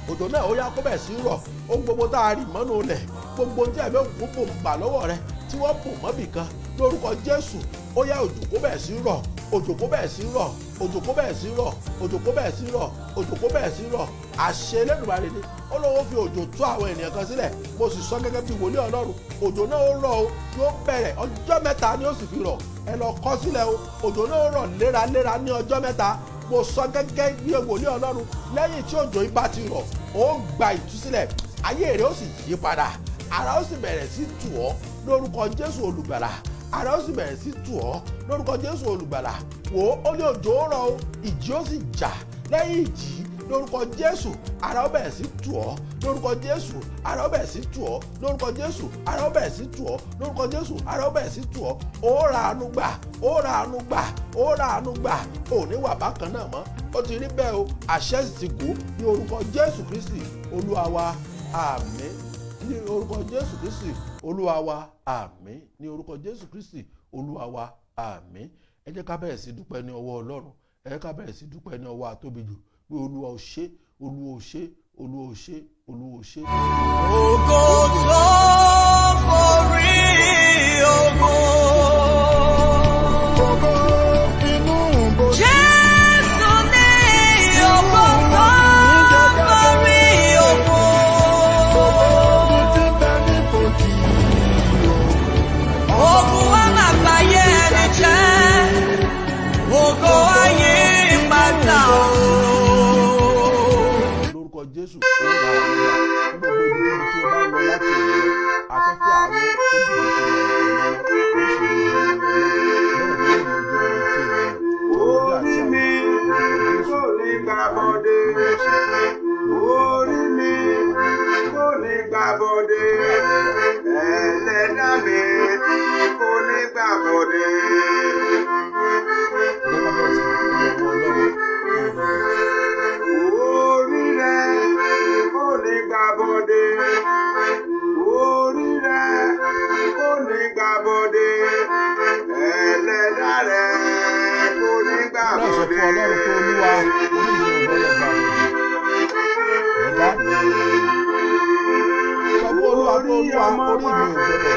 òjò náà ó yá kó bẹ̀rẹ̀ sí í rọ̀. Ohun gbogbo tá a rì mọ́nú ilẹ̀, gbogbo tí ẹ̀mí òkùnkùn bò gbà lọ́wọ́ rẹ tí wọ́n bò mọ́bì kan lórúkọ Jésù, ó yá òjò kó bẹ̀rẹ̀ sí í rọ̀, òjò kó bẹ̀rẹ̀ sí í rọ̀, òjò kó bẹ̀rẹ̀ sí í rọ̀, òjò kó bẹ̀rẹ̀ sí í rọ̀, òjò kó bẹ̀rẹ̀ sí í rọ̀. Àṣẹ Elédùmarè ni ó lọ́wọ́ fi òjò tú àwọn ènìyàn kan sílẹ̀. Mo sì sọ gẹ́gẹ́ bí wòlíì Ọlọ́run, òjò náà ó rọ̀ o, yóò bẹ̀rẹ̀ ọjọ́ mẹ́ta ni ó sì fi rọ̀. Ẹ lọ kọ sílẹ̀ o, òjò náà ó rọ̀ léraléra ní ọjọ́ mẹ́ta. Mo sọ gẹ́gẹ́ bí wòlíì Ọlọ́run, lẹ́yìn tí òjò yìí bá ti rọ̀, ó gba ìtúsílẹ̀, ayé rẹ̀ ó sì yí padà, ara ó sì bẹ̀rẹ̀ sí tù ọ́ lórúkọ Jésù olùgbàlà, ara ó sì bẹ̀rẹ̀ sí tù ọ́ lórúkọ Jésù olùgbàlà. Wò ó ní òjò ó rọ̀ o, ìjì ó sì jà, lẹ́yìn ìjì lórúkọ Jésù ara ó bẹ̀rẹ̀ sí tù ọ́ lórúkọ Jésù, ara ó bẹ̀rẹ̀ sí tù ọ́ lórúkọ Jésù, ara ó bẹ̀rẹ̀ sí tù ọ́ lórúkọ Jésù, ara ó bẹ̀rẹ̀ sí tù ọ́. Ó ra àánú gbà, ó ra àánú gbà, ó ra àánú gbà, ò ní wà bákan náà mọ́. Ó ti rí bẹ́ẹ̀ o, àṣẹ sì ti kú ní orúkọ Jésù Kristi Olúwa wa, àmín. Ní orúkọ Jésù Kristi Olúwa wa, àmín. Ní orúkọ Jésù Kristi Olúwa wa, àmín. Ẹ jẹ́ ká bẹ̀rẹ̀ sí dúpẹ́ ní ọwọ́ Ọlọ́run, ẹ jẹ́ ká bẹ̀rẹ̀ sí dúpẹ́ ní ọwọ́ Atóbijù pé Olúwa ò ṣé, Olúwa ò ṣé, Olúwa ò ṣé, Olúwa ò ṣé. Ògo tó borí ògo. Ògo inú bòjì. Jésù ní ògo tó borí ògo. Ògo tí ń bẹ ní bòjì. Ogun wa máa báyé ẹni jẹ́. Ògo ayé pátá o. Lórúkọ Jésù, ó ra àwọn ọ̀gá ní gbogbo ibi tí o bá lọ láti ìlú rẹ̀, afẹ́fẹ́ àárọ̀ ó bẹ̀rẹ̀ sí ọ̀rọ̀ lọ́wọ́, ó sì rí ìlú rẹ̀ lọ́wọ́, bẹ́ẹ̀ ni ó ní ojú ọ̀rọ̀ tí ìlú Orí mi kò ní gbàbọ̀dé. Orí mi kò ní gbàbọ̀dé. Ẹlẹ́dàá mi kò ní gbàbọ̀dé. Orí rẹ̀ kò ní gbàbọ̀dé. Orí rẹ̀ kò ní gbàbọ̀dé. Ẹlẹ́dàá rẹ̀ kò ní gbàbọ̀dé. Orí ọmọ wa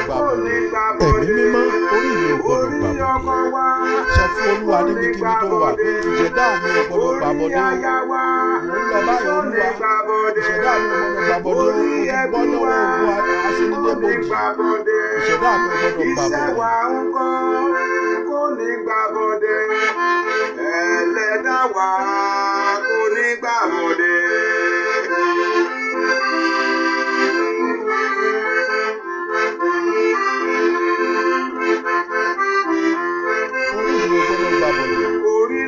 kò ní gbàbọ̀dé. Ẹ̀mí mímọ́, orí mi ò gbọdọ̀ gbàbọ̀dé. Sọ fún Olúwa níbikíbi tó wà pé ìṣẹ̀dá mi ò gbọdọ̀ gbàbọ̀dé. Mo ń lọ báyìí Olúwa, ìṣẹ̀dá mi ò gbọdọ̀ gbàbọ̀dé. Mo ti gbọ́ lọ́wọ́ Ogun Asini De Iboji. Ìṣẹ̀dá mi ò gbọdọ̀ gbàbọ̀dé. Kò ní gbàbọ̀dé. Ẹlẹ́dàá wa kò ní gbàbọ̀dé. Orí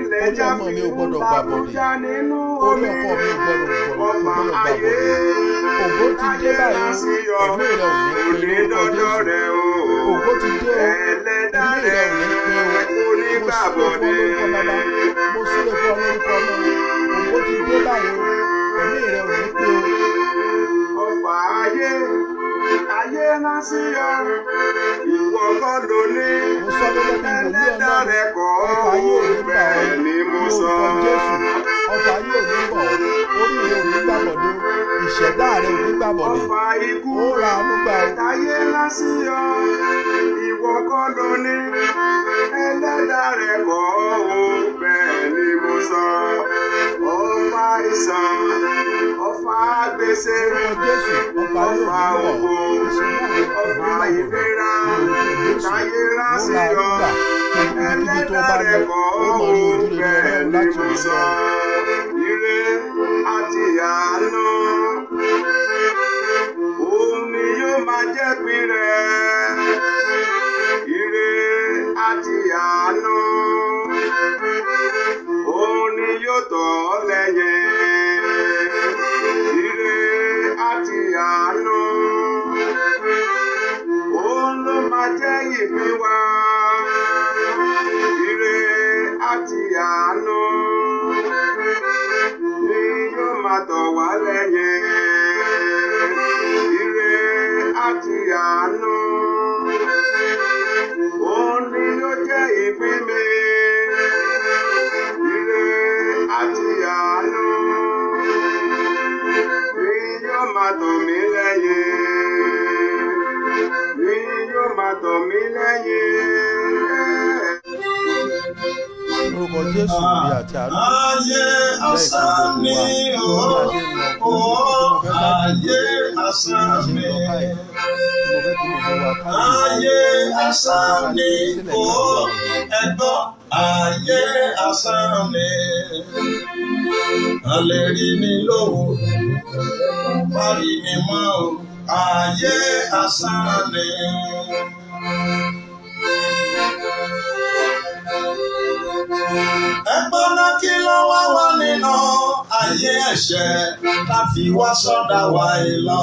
ọmọ mi ò gbọdọ̀ gbàbọ̀dé. Orí ọkọ mi ò gbọdọ̀ gbàbọ̀dé. Ògo ti dé báyìí, ẹ̀mí rẹ̀ ò ní pé lórúkọ Jésù. Ògo ti dé o, ẹ̀mí rẹ̀ ò ní pé o. Mo súre fún ọ lórúkọ Baba, mo súre fún ọ lórúkọ Ọlọ́run. Ògo ti dé báyìí o ẹ̀mí rẹ ò ní pé o. Ọfà ayé rán sí ọ, ìwọ kọ́ ló ní. Mo sọ gẹ́gẹ́ bí wòlíì Ẹlẹ́dàá Ọlọ́run, rẹ kọ́ ọfà ayé ò ní bà ọ́ bẹ́ẹ̀ ni mo ní sọ. orúkọ Jésù. Ọfà ayé ò ní bà ọ́, orí rẹ ò ní gbàbọ̀dé, ìṣẹ̀dá rẹ ò ní gbàbọ̀dé. Ọfà ikú Ó ra àánú gbà o. ayé rán sí ọ, ìwọ kọ́ ló ní. Ẹlẹ́dàá rẹ kọ́ bẹ́ẹ̀ ni mo sọ. Ọfà ìsàn, ọfà gbèsè, ọfà òfò, ọfà ìlera, ayé rán sí ọ. Ẹlẹ́dàá rẹ kọ́ bẹ́ẹ̀ ni mo sọ. Ire àti àánú, òun ni yóò máa jẹ́ pín rẹ̀. Ire àti àánú, òun ni yóò tọ̀ ọ́ lẹ́yìn. Ire àti àánú, òun ló máa jẹ́ ìpín wa. Ire àti àánú ni yóò máa tọ̀ wá lẹ́yìn. Ire àti àánú, òun ni yóò jẹ́ ìpín mi. Ire àti àánú ni yóò máa tọ̀ mí lẹ́yìn. Ni yóò máa tọ̀ mí lẹ́yìn. Lórúkọ Jésù orí àti àánú. Ayé asán ni o, ayé asán ni. Ayé asán ni o, ẹ̀gbọ́n ayé asán ni. A lè rí mi lówó, má rí mi mọ́ o, ayé asán ni. Ẹgbọ́n náà kí ló wá wá nínú ayé ẹ̀ṣẹ̀ tá fi wá sọ́dà wa ìlọ.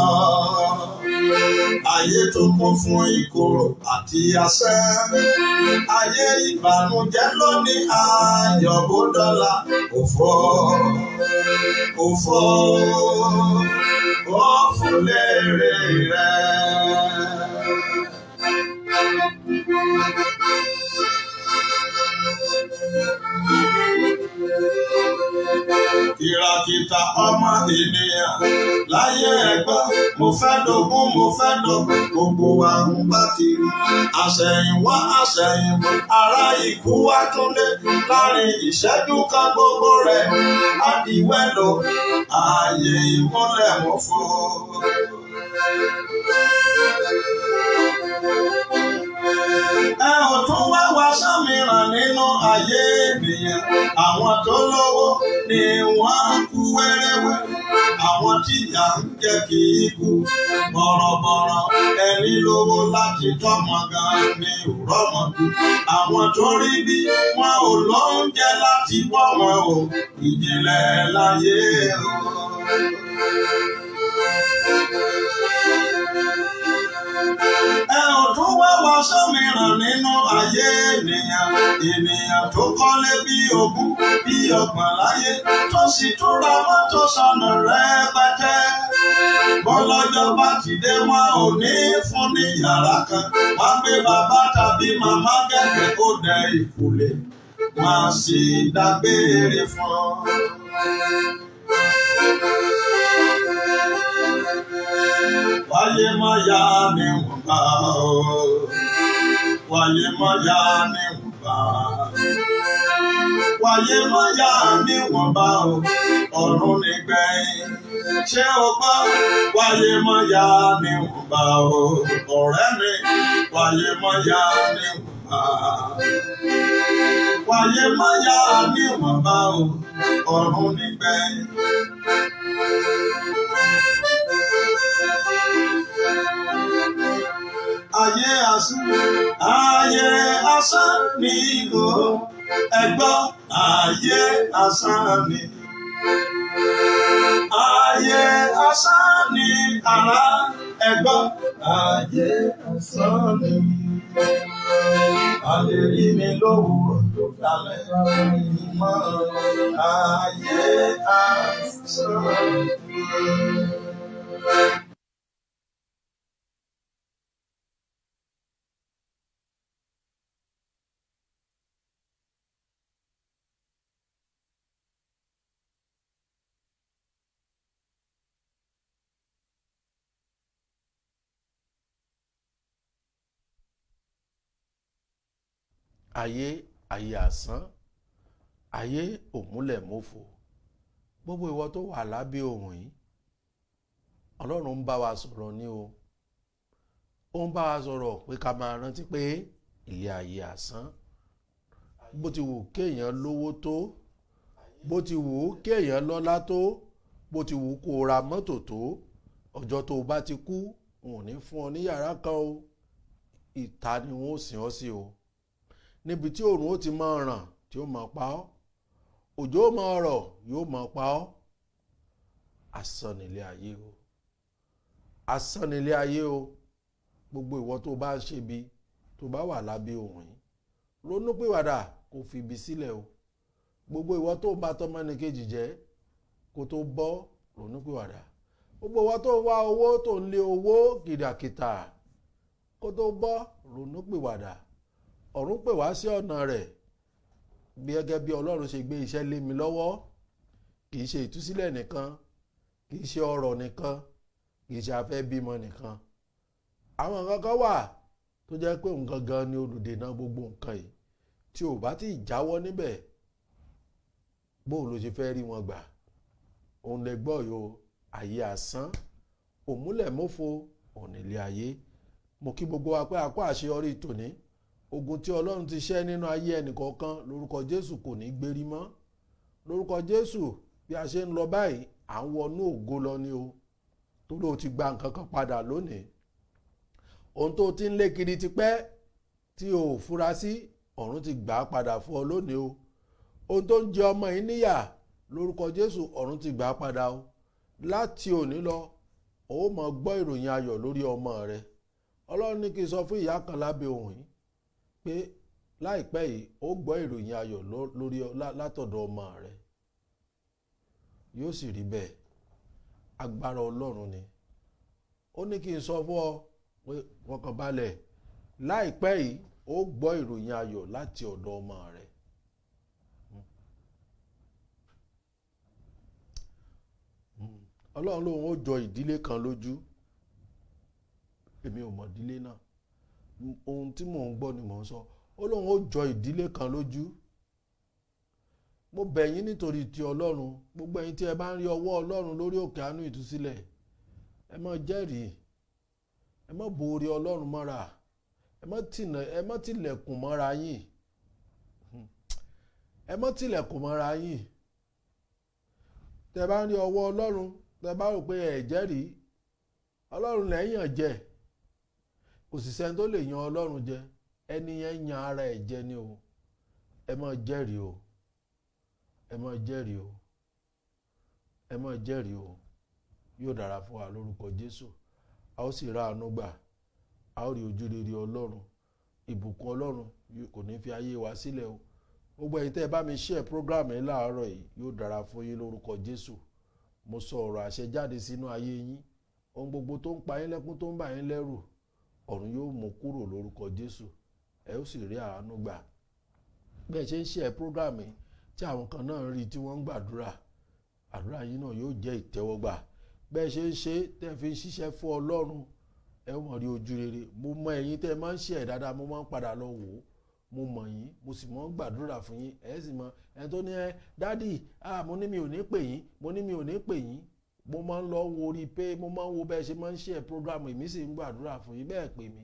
Ayé tó kún fún ìkorò àti asẹ́. Ayé ìbànújẹ́ lónìí ayọ̀ bó dọ́là òfò. Òfò ó fún lérè rẹ̀. Ìràkìtà ọmọ ènìyàn láyé ẹ̀gbọ́n, mo fẹ́ dógún, mo fẹ́ dógún, gbogbo wa ń bá kiri. Àṣẹ̀yìnwá àṣẹ̀yìnbọ̀, ará ikú wá túnlé, láàrin ìṣẹ́jú kan gbogbo rẹ̀ á di wẹ́lò, ààyè ìmúlẹ̀ mọ́ fún. Ẹ ò tún wá wá sọ́mìíràn nínú ayé ènìyàn. Àwọn tó lówó ni wọ́n ń kú wẹ́rẹ́wẹ́. Àwọn tí ìyà ń jẹ kì í kú bọ̀rọ̀bọ̀rọ̀. Ẹni lówó láti tọ́mọ gan ni ò rọ́mọ bí. Àwọn tó rí bí wọn ò lóúnjẹ láti bọ́ wọn o. Ìjìnlẹ̀ láyé o. Ẹ ò tún wá wá sọ́mìíràn nínú ayé ènìyàn. Ènìyàn tó kọ́lé bí ogún bí ọgbọ̀n láyé, tó sì tún ra mọ́tò sọnù rẹpẹtẹ. Bọ́lọ́jọ́ bá ti dé wọn ò ní fún ní yàrá kan. Wọ́n gbé bàbá tàbí màmá gẹ́gẹ́ kó dẹ ìkùlé. Wọ́n sì dágbére fún ọ. Wáyé mọ́ ya ni wọ́n bá o. Wáyé mọ́ ya ni wọ́n bá. Wáyé mọ́ ya ni wọ́n bá o. Ọ̀run nígbẹ̀yìn. Ṣé o gbọ́? Wáyé mọ́ ya ni wọ́n bá o. Ọ̀rẹ́ mi, wáyé mọ́ ya ni wọ́n bá. Wáyé mọ́ ya ni wọ́n bá o. Ọ̀run nígbẹ̀yìn. Ayé asán ni o, ẹ̀gbọ́n ayé asán ni. Ayé asán ni ará, ẹ̀gbọ́n ayé asán ni. A lè rí mi lówùúrọ̀ tó lálẹ́ ìmọ̀ ayé asán. ayé ayé asán, ayé òmúlẹ̀mófo. Gbogbo ìwọ tó wà lábẹ́ ohùn yìí, Ọlọ́run ń bá wa sọ̀rọ̀ ní o. Ó ń bá wa sọ̀rọ̀ pé ká máa rántí pé ilé ayé asán. Bó ti wù kéèyàn lówó tó, bó ti wù kéèyàn lọ́lá tó, bó ti wù kó ra mọ́tò tó, ọjọ́ tó bá ti kú, wọn ò ní fún ọ ní yàrá kan o. Ìta ni wọn ó sìn ọ́ sí o. Níbi tí òòrùn ó ti máa ràn tí ó máa pa ọ́, òjò ó máa rọ̀ yóò máa pa ọ́. Asán nílé ayé o, asán nílé ayé o. Gbogbo ìwọ tó bá ń ṣe bí, tó bá wà lábẹ́ ohùn yìí, ronúpìwàdà kó fi ibi sílẹ̀ o. Gbogbo ìwọ tó bá tọmọnìkejì jẹ́ kó tó bọ́, ronúpìwàdà. Gbogbo ìwọ tó wá owó tó ń lé owó kìdàkìtà kó tó bọ́, ronúpìwàdà. Ọ̀run pè wá sí ọ̀nà rẹ̀ bí gẹ́gẹ́ bí Ọlọ́run ṣe gbé iṣẹ́ lé mi lọ́wọ́. Kì í ṣe ìtúsílẹ̀ nìkan, kì í ṣe ọ̀rọ̀ nìkan, kì í ṣe afẹ́ bímọ nìkan. Àwọn nǹkan kan wà tó jẹ́ pé òun gangan ni olùdènà gbogbo nǹkan yìí. Tí ò bá ti jáwọ́ níbẹ̀, bóun ló ṣe fẹ́ rí wọn gbà. Òun lè gbọ́ yo ayé asán, òmúlẹ̀mófo ònílé ayé. Mo kí gbogbo wa pé a kó àṣeyọrí tòní. Ogun tí Ọlọ́run ti ṣẹ́ nínú ayé ẹnìkọ̀ọ̀kan lórúkọ Jésù kò ní gbérí mọ́. Lórúkọ Jésù bí a ṣe ń lọ báyìí, à ń wọnú ògo lọ ni o. Torí o ti gba nǹkan kan padà lónìí. Ohun tó ti ń lé kiri tipẹ́ tí o ò fura sí, ọ̀run ti gbà á padà fún ọ lónìí o. Ohun tó ń jẹ ọmọ yìí níyà lórúkọ Jésù, ọ̀run ti gbà á padà o. Láti òní lọ, o ó máa gbọ́ ìròyìn ayọ̀ lórí ọmọ rẹ. Ọlọ́run ní kí n sọ fún ìyá kan lábẹ́ ohùn yìí pé láìpẹ́ yìí ó gbọ́ ìròyìn ayọ̀ lórí látọ̀dọ̀ ọmọ rẹ̀. Yóò sì rí bẹ́ẹ̀. Agbára Ọlọ́run ni. Ó ní kí n sọ fún ọ pé fọkàn balẹ̀, láìpẹ́ yìí ó gbọ́ ìròyìn ayọ̀ láti ọ̀dọ̀ ọmọ rẹ̀. Ọlọ́run lòun ó jọ ìdílé kan lójú. Èmi ò mọ̀ ìdílé náà. Ohun tí mò ń gbọ́ ni mò ń sọ. Ó lóun ó jọ ìdílé kan lójú. Mo bẹ̀ yín nítorí ti Ọlọ́run, gbogbo ẹ̀yin tí ẹ bá ń rí ọwọ́ Ọlọ́run lórí òkè àánú ìtúsílẹ̀, ẹ má jẹ́rìí, ẹ má bo orí Ọlọ́run mọ́ra, ẹ má tilẹ̀kùn mọ́ra yín, ẹ má tilẹ̀kùn mọ́ra yín. Tẹ bá ń rí ọwọ́ Ọlọ́run, tẹ bá rò pé ẹ jẹ́rìí, Ọlọ́run lẹ́yìn jẹ. Kò sì sẹ́ni tó lè yan Ọlọ́run jẹ, ẹni yẹn yan ara ẹ̀ jẹ ni o. Ẹ má jẹ́rìí o, ẹ má jẹ́rìí o, ẹ má jẹ́rìí o. Yóò dára fún wa lórúkọ Jésù. A ó sì ra àánú gbà, a ó rí ojú rere Ọlọ́run. Ìbùkún Ọlọ́run kò ní fi ayé wa sílẹ̀ o. Gbogbo ẹ̀yin tẹ́ ẹ bá mi share program yìí láàárọ̀ yìí, yóò dára fún yín lórúkọ Jésù. Mo sọ ọ̀rọ̀ àṣẹ jáde sínú ayé yín. Ohun gbogbo tó ń pa yín lẹ́kún, tó ń bà yín lẹ́rù, ọ̀run yóò mú kúrò lórúkọ Jésù. Ẹ ó sì rí àánú gbà. Bẹ́ẹ̀ ṣe ń share program yìí tí àwọn kan náà rí tí wọ́n ń gbàdúrà, àdúrà yín náà yóò jẹ́ ìtẹ́wọ́gbà. Bẹ́ẹ̀ ṣe ń ṣe tẹ́ fi ń ṣiṣẹ́ fún Ọlọ́run, ẹ ó mọ̀ rí ojú rere. Mo mọ ẹ̀yin tẹ́ máa ń share dáadáa, mo máa ń padà lọ wò ó. Mo mọ̀ yín, mo sì mọ̀ ń gbàdúrà fún yín. Ẹ sì mọ̀ ẹni tó ní dádì, mo ní mi ò ní pè yín, mo ní mi ò ní pè yín. Mo máa ń lọ wo orí pé mo máa ń wo bẹ́ẹ̀ ṣe máa ń share program, èmi sì ń gbàdúrà fún yín. Bẹ́ẹ̀ pè mí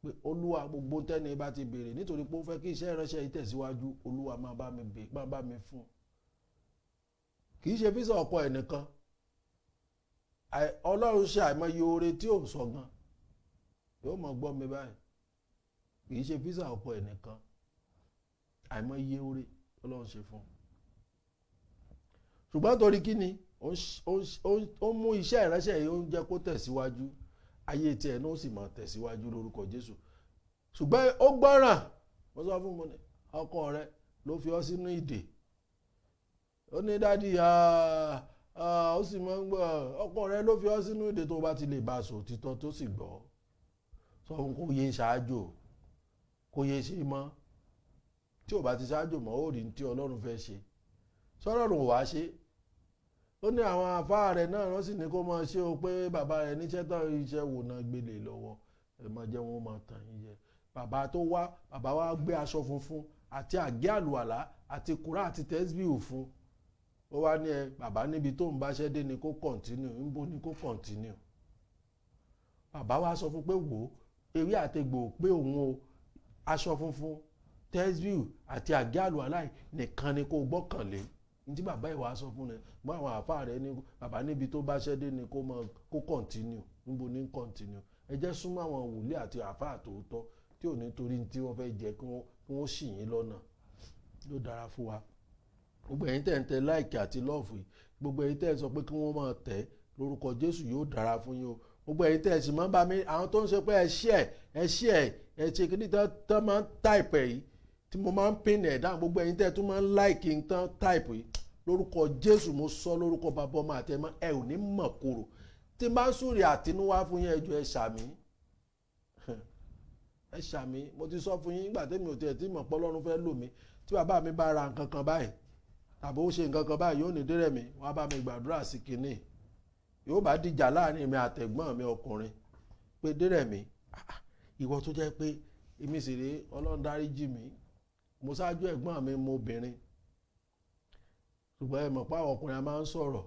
pé Olúwa, gbogbo tẹ́ni bá ti béèrè nítorí pé ó fẹ́ kí iṣẹ́ ìránṣẹ́ yìí tẹ̀síwájú, Olúwa máa bá mi fún. Kì í ṣe físà ọkọ ẹnìkan. Ọlọ́run ṣe àìmọye oore tí ò sọ gan. Yóò mọ̀ gbọ́ mi báyìí. Kì í ṣe físà ọkọ ẹnìkan. Àìmọye oore Ọlọ́run ṣe fún. Ṣùgbọ́n torí kí ni ó mú iṣẹ́ ìránṣẹ́ yìí ó ń jẹ́ kó tẹ̀síwájú. Ayé tí ẹ̀ náà sì máa tẹ̀síwájú lórúkọ Jésù. Ṣùgbọ́n ó gbọ́ràn. Mo sọ fún mo ní ọkọ rẹ ló fi ọ́ sínú ìdè. Ó ní dádì ó sì máa ń gbọ́ ọkọ rẹ ló fi ọ́ sínú ìdè tó bá ti lè bá a sọ òtítọ́ tó sì gbọ́. Sọ fún kó yé ṣáájò kó yé ṣe mọ́. Tí ò bá ti ṣáájò mọ́ ó rí tí Ọlọ́run fẹ́ ṣe. Sọ́lọ́run ò wá ṣe. Ó ní àwọn àfáà rẹ̀ náà wọ́n sì ní kó máa ṣe o pé bàbá rẹ̀ níṣẹ́ tán iṣẹ́ wò náà gbélé lọ́wọ́ ẹ máa jẹ́ wọn máa tàn yín jẹ. Bàbá wa gbé aṣọ funfun àti àgé àlùwàlá àti kúrà àti tẹ́sbíù fún. Ó wá ní bàbá níbi tó ń báṣẹ́ dé ni kó kọ̀ntínú níbo ni kó kọ̀ntínú. Bàbá wa sọ fún pé wò ó ewé àtegbò pé òun o aṣọ funfun tẹ́sbíù àti àgé àlùwàlá nìkan ni kó gbọ́kànlé. Ní tí bàbá ìwà sọ fún ẹ mọ́ àwọn àfáà rẹ ní bàbá níbi tó báṣẹ́ dé ni kó kọ̀ntínú níbo ní kọ̀ntínú. Ẹ jẹ́ súnmọ́ àwọn wòlíì àti àfáà tòótọ́ tí ò ní torí tí wọ́n fẹ́ jẹ́ kí wọ́n ṣì yín lọ́nà. Ló dára fún wa. Gbogbo ẹ̀yin tẹ́ ń tẹ láìkì àti lọ́ọ̀fù yìí gbogbo ẹ̀yin tẹ́ ń sọ pé kí wọ́n máa tẹ̀ lórúkọ Jésù yóò dára fún yín o. Gbogbo ẹ̀yin tẹ́ ẹ sì máa ń bá mi àwọn tó ń ṣe pé ẹ ṣe kí ní tán máa ń táìpù ẹ̀ yìí tí mo máa ń pín ẹ̀ dáhùn gbogbo ẹ̀yin tẹ́ ẹ tún máa ń láìkì tán táìpù yìí lórúkọ Jésù mo sọ lórúkọ bàbá ọmọ àti ẹ̀mọ́ ẹ ò ní mọ̀ kúrò tí n bá ń súre àtinúwá fún yín ẹjọ́ ẹ ṣàmì ẹ ṣàmì mo ti sọ fún yín nígbà tẹ́mi ò tiẹ̀ tí mọ̀ pé Ọlọ́run fẹ́ lò mí tí bàbá mi bá ra nǹkan kan báyìí tàbí ó ṣe nǹkan kan báyìí yóò ní dérẹ̀ mi wọ́n á bá mi gbàdúrà sí kinní yóò bá dìjà láàrin mi àtẹ̀gbọ́n mi ọkùnrin pé dérẹ̀ mi ìwọ tó jẹ́ pé èmi sì rí Ọlọ́run dáríjì mi mo ṣáájú ẹ̀gbọ́n mi mo obìnrin ṣùgbọ́n ẹ mọ̀ pé àwọn ọkùnrin a máa ń sọ̀rọ̀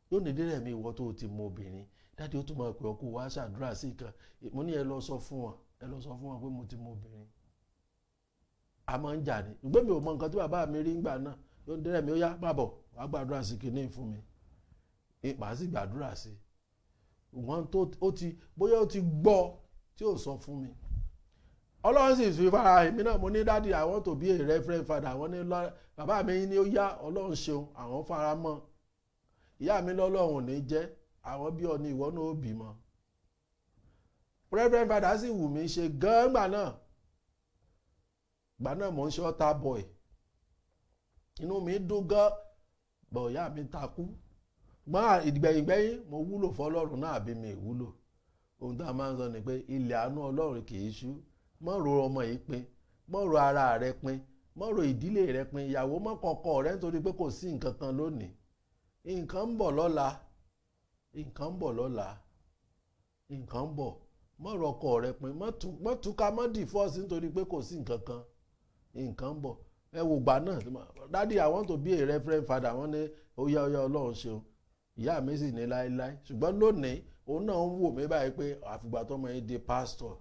yóò ní dérẹ̀ mi ìwọ tó ti mọ obìnrin dáàdi ó tún máa pè ọ́ kó wá ṣàdúrà sí ìkan mo ní ẹ lọ sọ fún wọn pé mo ti mọ obìnrin a máa ń jà ní ìgbé mi ò mọ nǹkan tí bàbá mi rí ńgbà náà yóò ní dérẹ̀ mi ó yá bàbọ̀ wá gbàdúrà sí kinní fún mi màá sì gbàdúrà sí wọn tó bóyá ó ti gbọ́ tí ò sọ fún mi Ọlọ́run sì fi fara èmi náà mo ní dáàdi I want to be a reverend father àwọn ní bàbá mi ní ó yá Ọlọ́run ṣeun àwọn fara mọ́ ìyá mi lọ́lọ́run ò ní jẹ́ àwọn bí ọ ní ìwọ náà ó bímọ reverend father sì wù mí ṣe gan gbà náà mò ń ṣe altar boy inú mi dùn gan bọ̀ ìyá mi takú gbọ́n ìgbẹ̀yìngbẹ́yìn mo wúlò fọlọ́run náà àbí mi ìwúlò ohun tá a máa ń sọ ni pé ilẹ̀ àánú Ọlọ́run kì í ṣú mọ́ ro ọmọ yìí pin mọ́ ro ara rẹ pin mọ́ ro ìdílé rẹ pin ìyàwó mọ́ kọ̀ọ̀kọ̀ rẹ nítorí pé kò sí nǹkan kan lónìí nǹkan ń bọ̀ lọ́la mọ́ ro ọkọ rẹ pin mọ́ túká mọ́ dìfọ́ọ̀sì nítorí pé kò sí nǹkan kan nǹkan ń bọ̀ ẹ wò gbà náà daddy I want to be a reverend father wọ́n ní ó yá Ọlọ́run ṣeun ìyá mi sì ní láéláé ṣùgbọ́n lónìí òun náà ń wò mí báyìí pé àfìgbà tó mọ̀ ẹ́ di pastor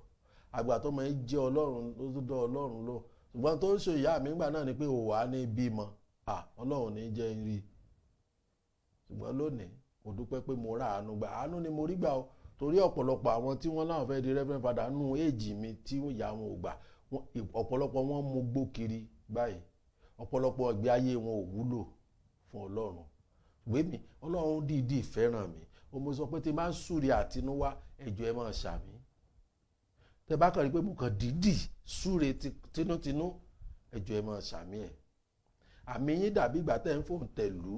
àgbà tó mọ̀ ẹ́ jẹ́ Ọlọ́run ló tó dán Ọlọ́run lò ṣùgbọ́n tó ń ṣe ìyá mi gbà náà ni pé òwà ní bímọ Ọlọ́run ní jẹ́ rí ṣùgbọ́n lónìí mo dúpẹ́ pé mo ra àánú gbà àánú ni mo rí gbà o torí ọ̀pọ̀lọpọ̀ àwọn tí wọ́n láwọn fẹ́ di reverend father nù èjì mi tí ìyá wọn ò gbà ọ̀pọ̀lọpọ̀ wọn mú gbó kiri báyìí ọ̀pọ̀lọpọ̀ ìgbé ayé wọn ò wúlò fún Ọlọ́run ìwé mi Ọlọ́run dìídì fẹ́ràn mi o mo sọ pé tí bá ń súre àtinúwá ẹjọ́ ẹ máa ṣàmì tẹ bá kàn rí pé mo kàn dìídì súre tinútinú ẹjọ́ ẹ máa ṣàmì ẹ̀ àmì yín dàbí ìgbà tẹ́ ń fòun tẹ̀lú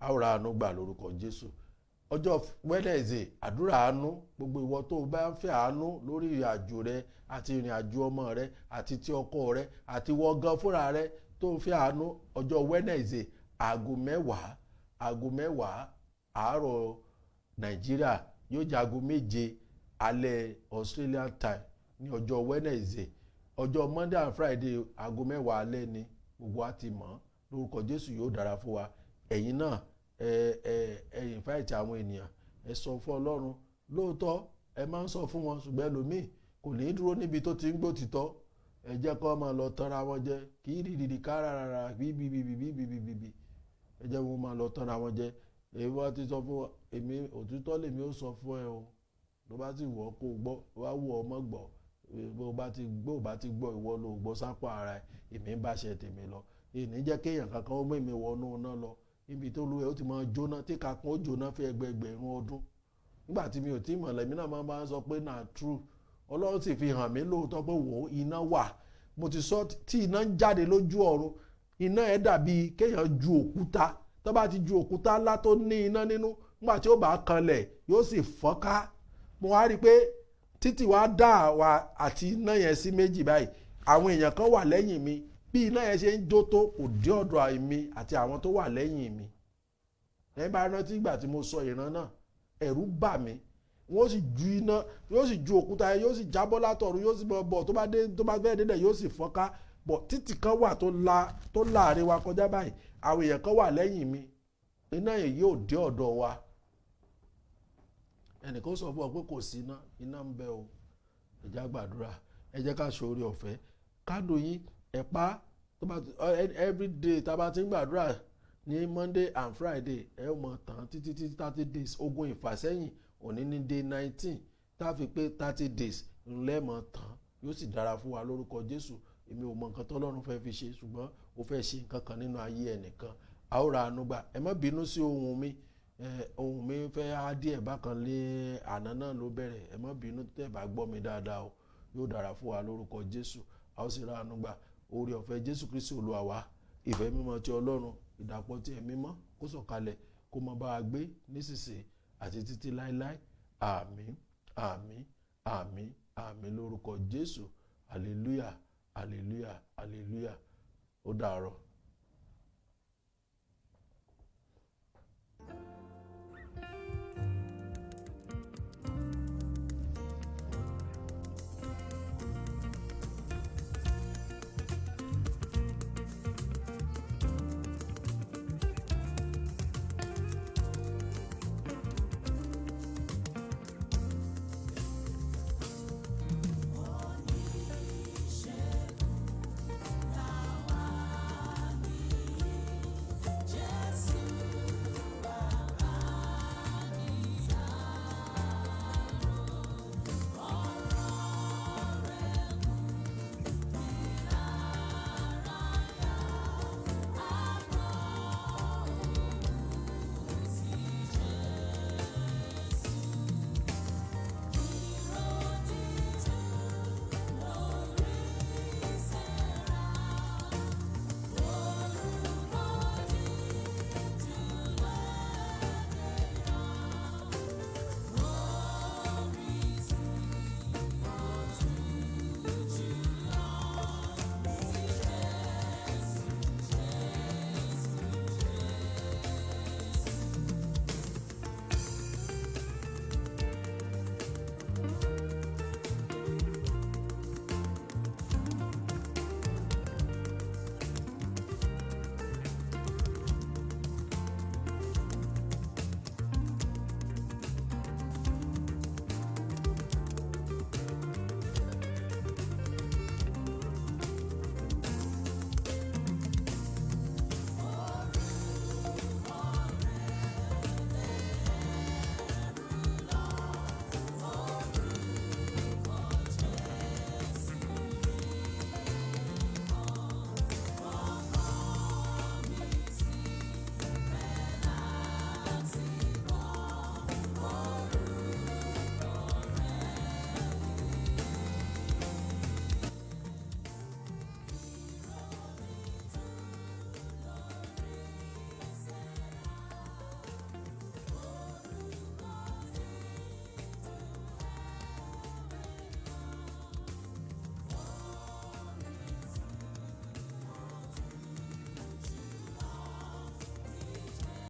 àwòrán àánú gbà lórúkọ Jésù ọjọ́ Wednesday àdúrà àánú gbogbo ìwọ tó bá ń fẹ́ àánú lórí ìrìn àjò rẹ àti ìrìn àjò ọmọ rẹ àti ti ọkọ rẹ àti wọ́n gan fúnra rẹ tó ń fẹ́ àánú ọjọ́ Wednesday aago mẹ́wàá àárọ̀ Nàìjíríà yóò jẹ́ aago 7 alẹ́ Australian time ní ọjọ́ Wednesday ọjọ́ Monday and Friday aago 10 alẹ́ ni gbogbo wa ti mọ̀ lórúkọ Jésù yóò dára fún wa ẹ̀yin náà ẹ invite àwọn ènìyàn ẹ sọ fún Ọlọ́run lóòótọ́ ẹ máa ń sọ fún wọn ṣùgbọ́n ẹlòmíì kò ní dúró níbi tó ti ń gbó títọ́ ẹ jẹ́ kó máa lọ tanra wọn jẹ kì í rìrì kára rárá bíbíbíbíbíbí ẹ jẹ́ wọn máa lọ tanra wọn jẹ èyí wọ́n ti sọ fún èmi òtítọ́ lèmi ó sọ fún ẹ o ló bá ti wọ̀ kó gbọ́ wá wù ọ mọ́ gbọ́ bó bá ti gbọ́ ìwọ ló gbọ́ sápò ara ẹ èmi ń bá ṣe tèmi lọ èyí jẹ́ kéèyàn kankan ó mú èmi wọnú náà lọ níbi tó lu ẹ ó ti máa jóná tí kakun ó jóná fẹ́ ẹgbẹgbẹ̀rún ọdún nígbà tí mi ò tí mọ̀ lẹ́mí náà máa ń sọ pé na true Ọlọ́run sì fi hàn mí lóòótọ́ pé wò ó iná wà. Mo ti sọ tí iná ń jáde lójú ọ̀run, iná ẹ̀ dàbí kéèyàn ju òkúta. Tó bá ti ju òkúta ńlá tó ní iná nínú, nígbà tí ó bá kanlẹ̀ yóò sì fọ́nká. Mo wá rí i pé títì wá dá àwa àti iná yẹn sí méjì báyìí. Àwọn èèyàn kan wà lẹ́yìn mi, bí iná yẹn ṣe ń jó tó kò dé ọ̀dọ̀ èmi àti àwọn tó wà lẹ́yìn mi. Ẹ bá rántí ìgbà tí mo sọ ìran náà, ẹ̀rù bà mí. Wọ́n sì ju iná, yóò sì ju òkúta yẹn, yóò sì jábọ́ látọ̀run, yóò sì bọ̀ tó bá fẹ́ délẹ̀ yóò sì fọ́nká. Bọ̀ títì kan wà tó láàrin wa kọjá báyìí, àwọn èèyàn kan wà lẹ́yìn mi, iná yẹn yóò dé ọ̀dọ̀ wa. Ẹnìkan sọ fún ọ pé kò sí iná ń bẹ o. Ẹ jẹ́ á gbàdúrà, ẹ jẹ́ ká ṣe oore ọ̀fẹ́. Kádùn yín ẹ̀pá every day tá a bá ti ń gbàdúrà ní Monday and Friday, ẹ ó mọ tán títí 30 days. Ogun ìfàsẹ́yìn òní ní day 19 tá a fi pé 30 days ńlẹ́mọ̀ tán, yóò sì dára fún wa lórúkọ Jésù. Èmi ò mọ nǹkan tọ́lọ́run fẹ́ fi ṣe, ṣùgbọ́n ó fẹ́ ṣe nǹkan kan nínú ayé ẹnìkan. A ó ra àánú gbà. Ẹ má bínú sí ohùn mi, ohùn mi fẹ́ á díẹ̀ bákan lé àná náà ló bẹ̀rẹ̀. Ẹ má bínú tẹ́ bá gbọ́ mi dáadáa o. Yóò dára fún wa lórúkọ Jésù. A ó sì ra àánú gbà. Oore ọ̀fẹ́ Jésù Kristi Olúwa wa, ìfẹ́ mímọ́ ti Ọlọ́run, ìdàpọ̀ ti ẹ̀mí mọ́ kó sọ̀kalẹ̀ kó máa bá wa gbé nísinsìnyí àti títí láéláé. Àmín, àmín, àmín, àmín lórúkọ Jésù. Hallelujah, hallelujah, hallelujah. Ó dàárọ̀.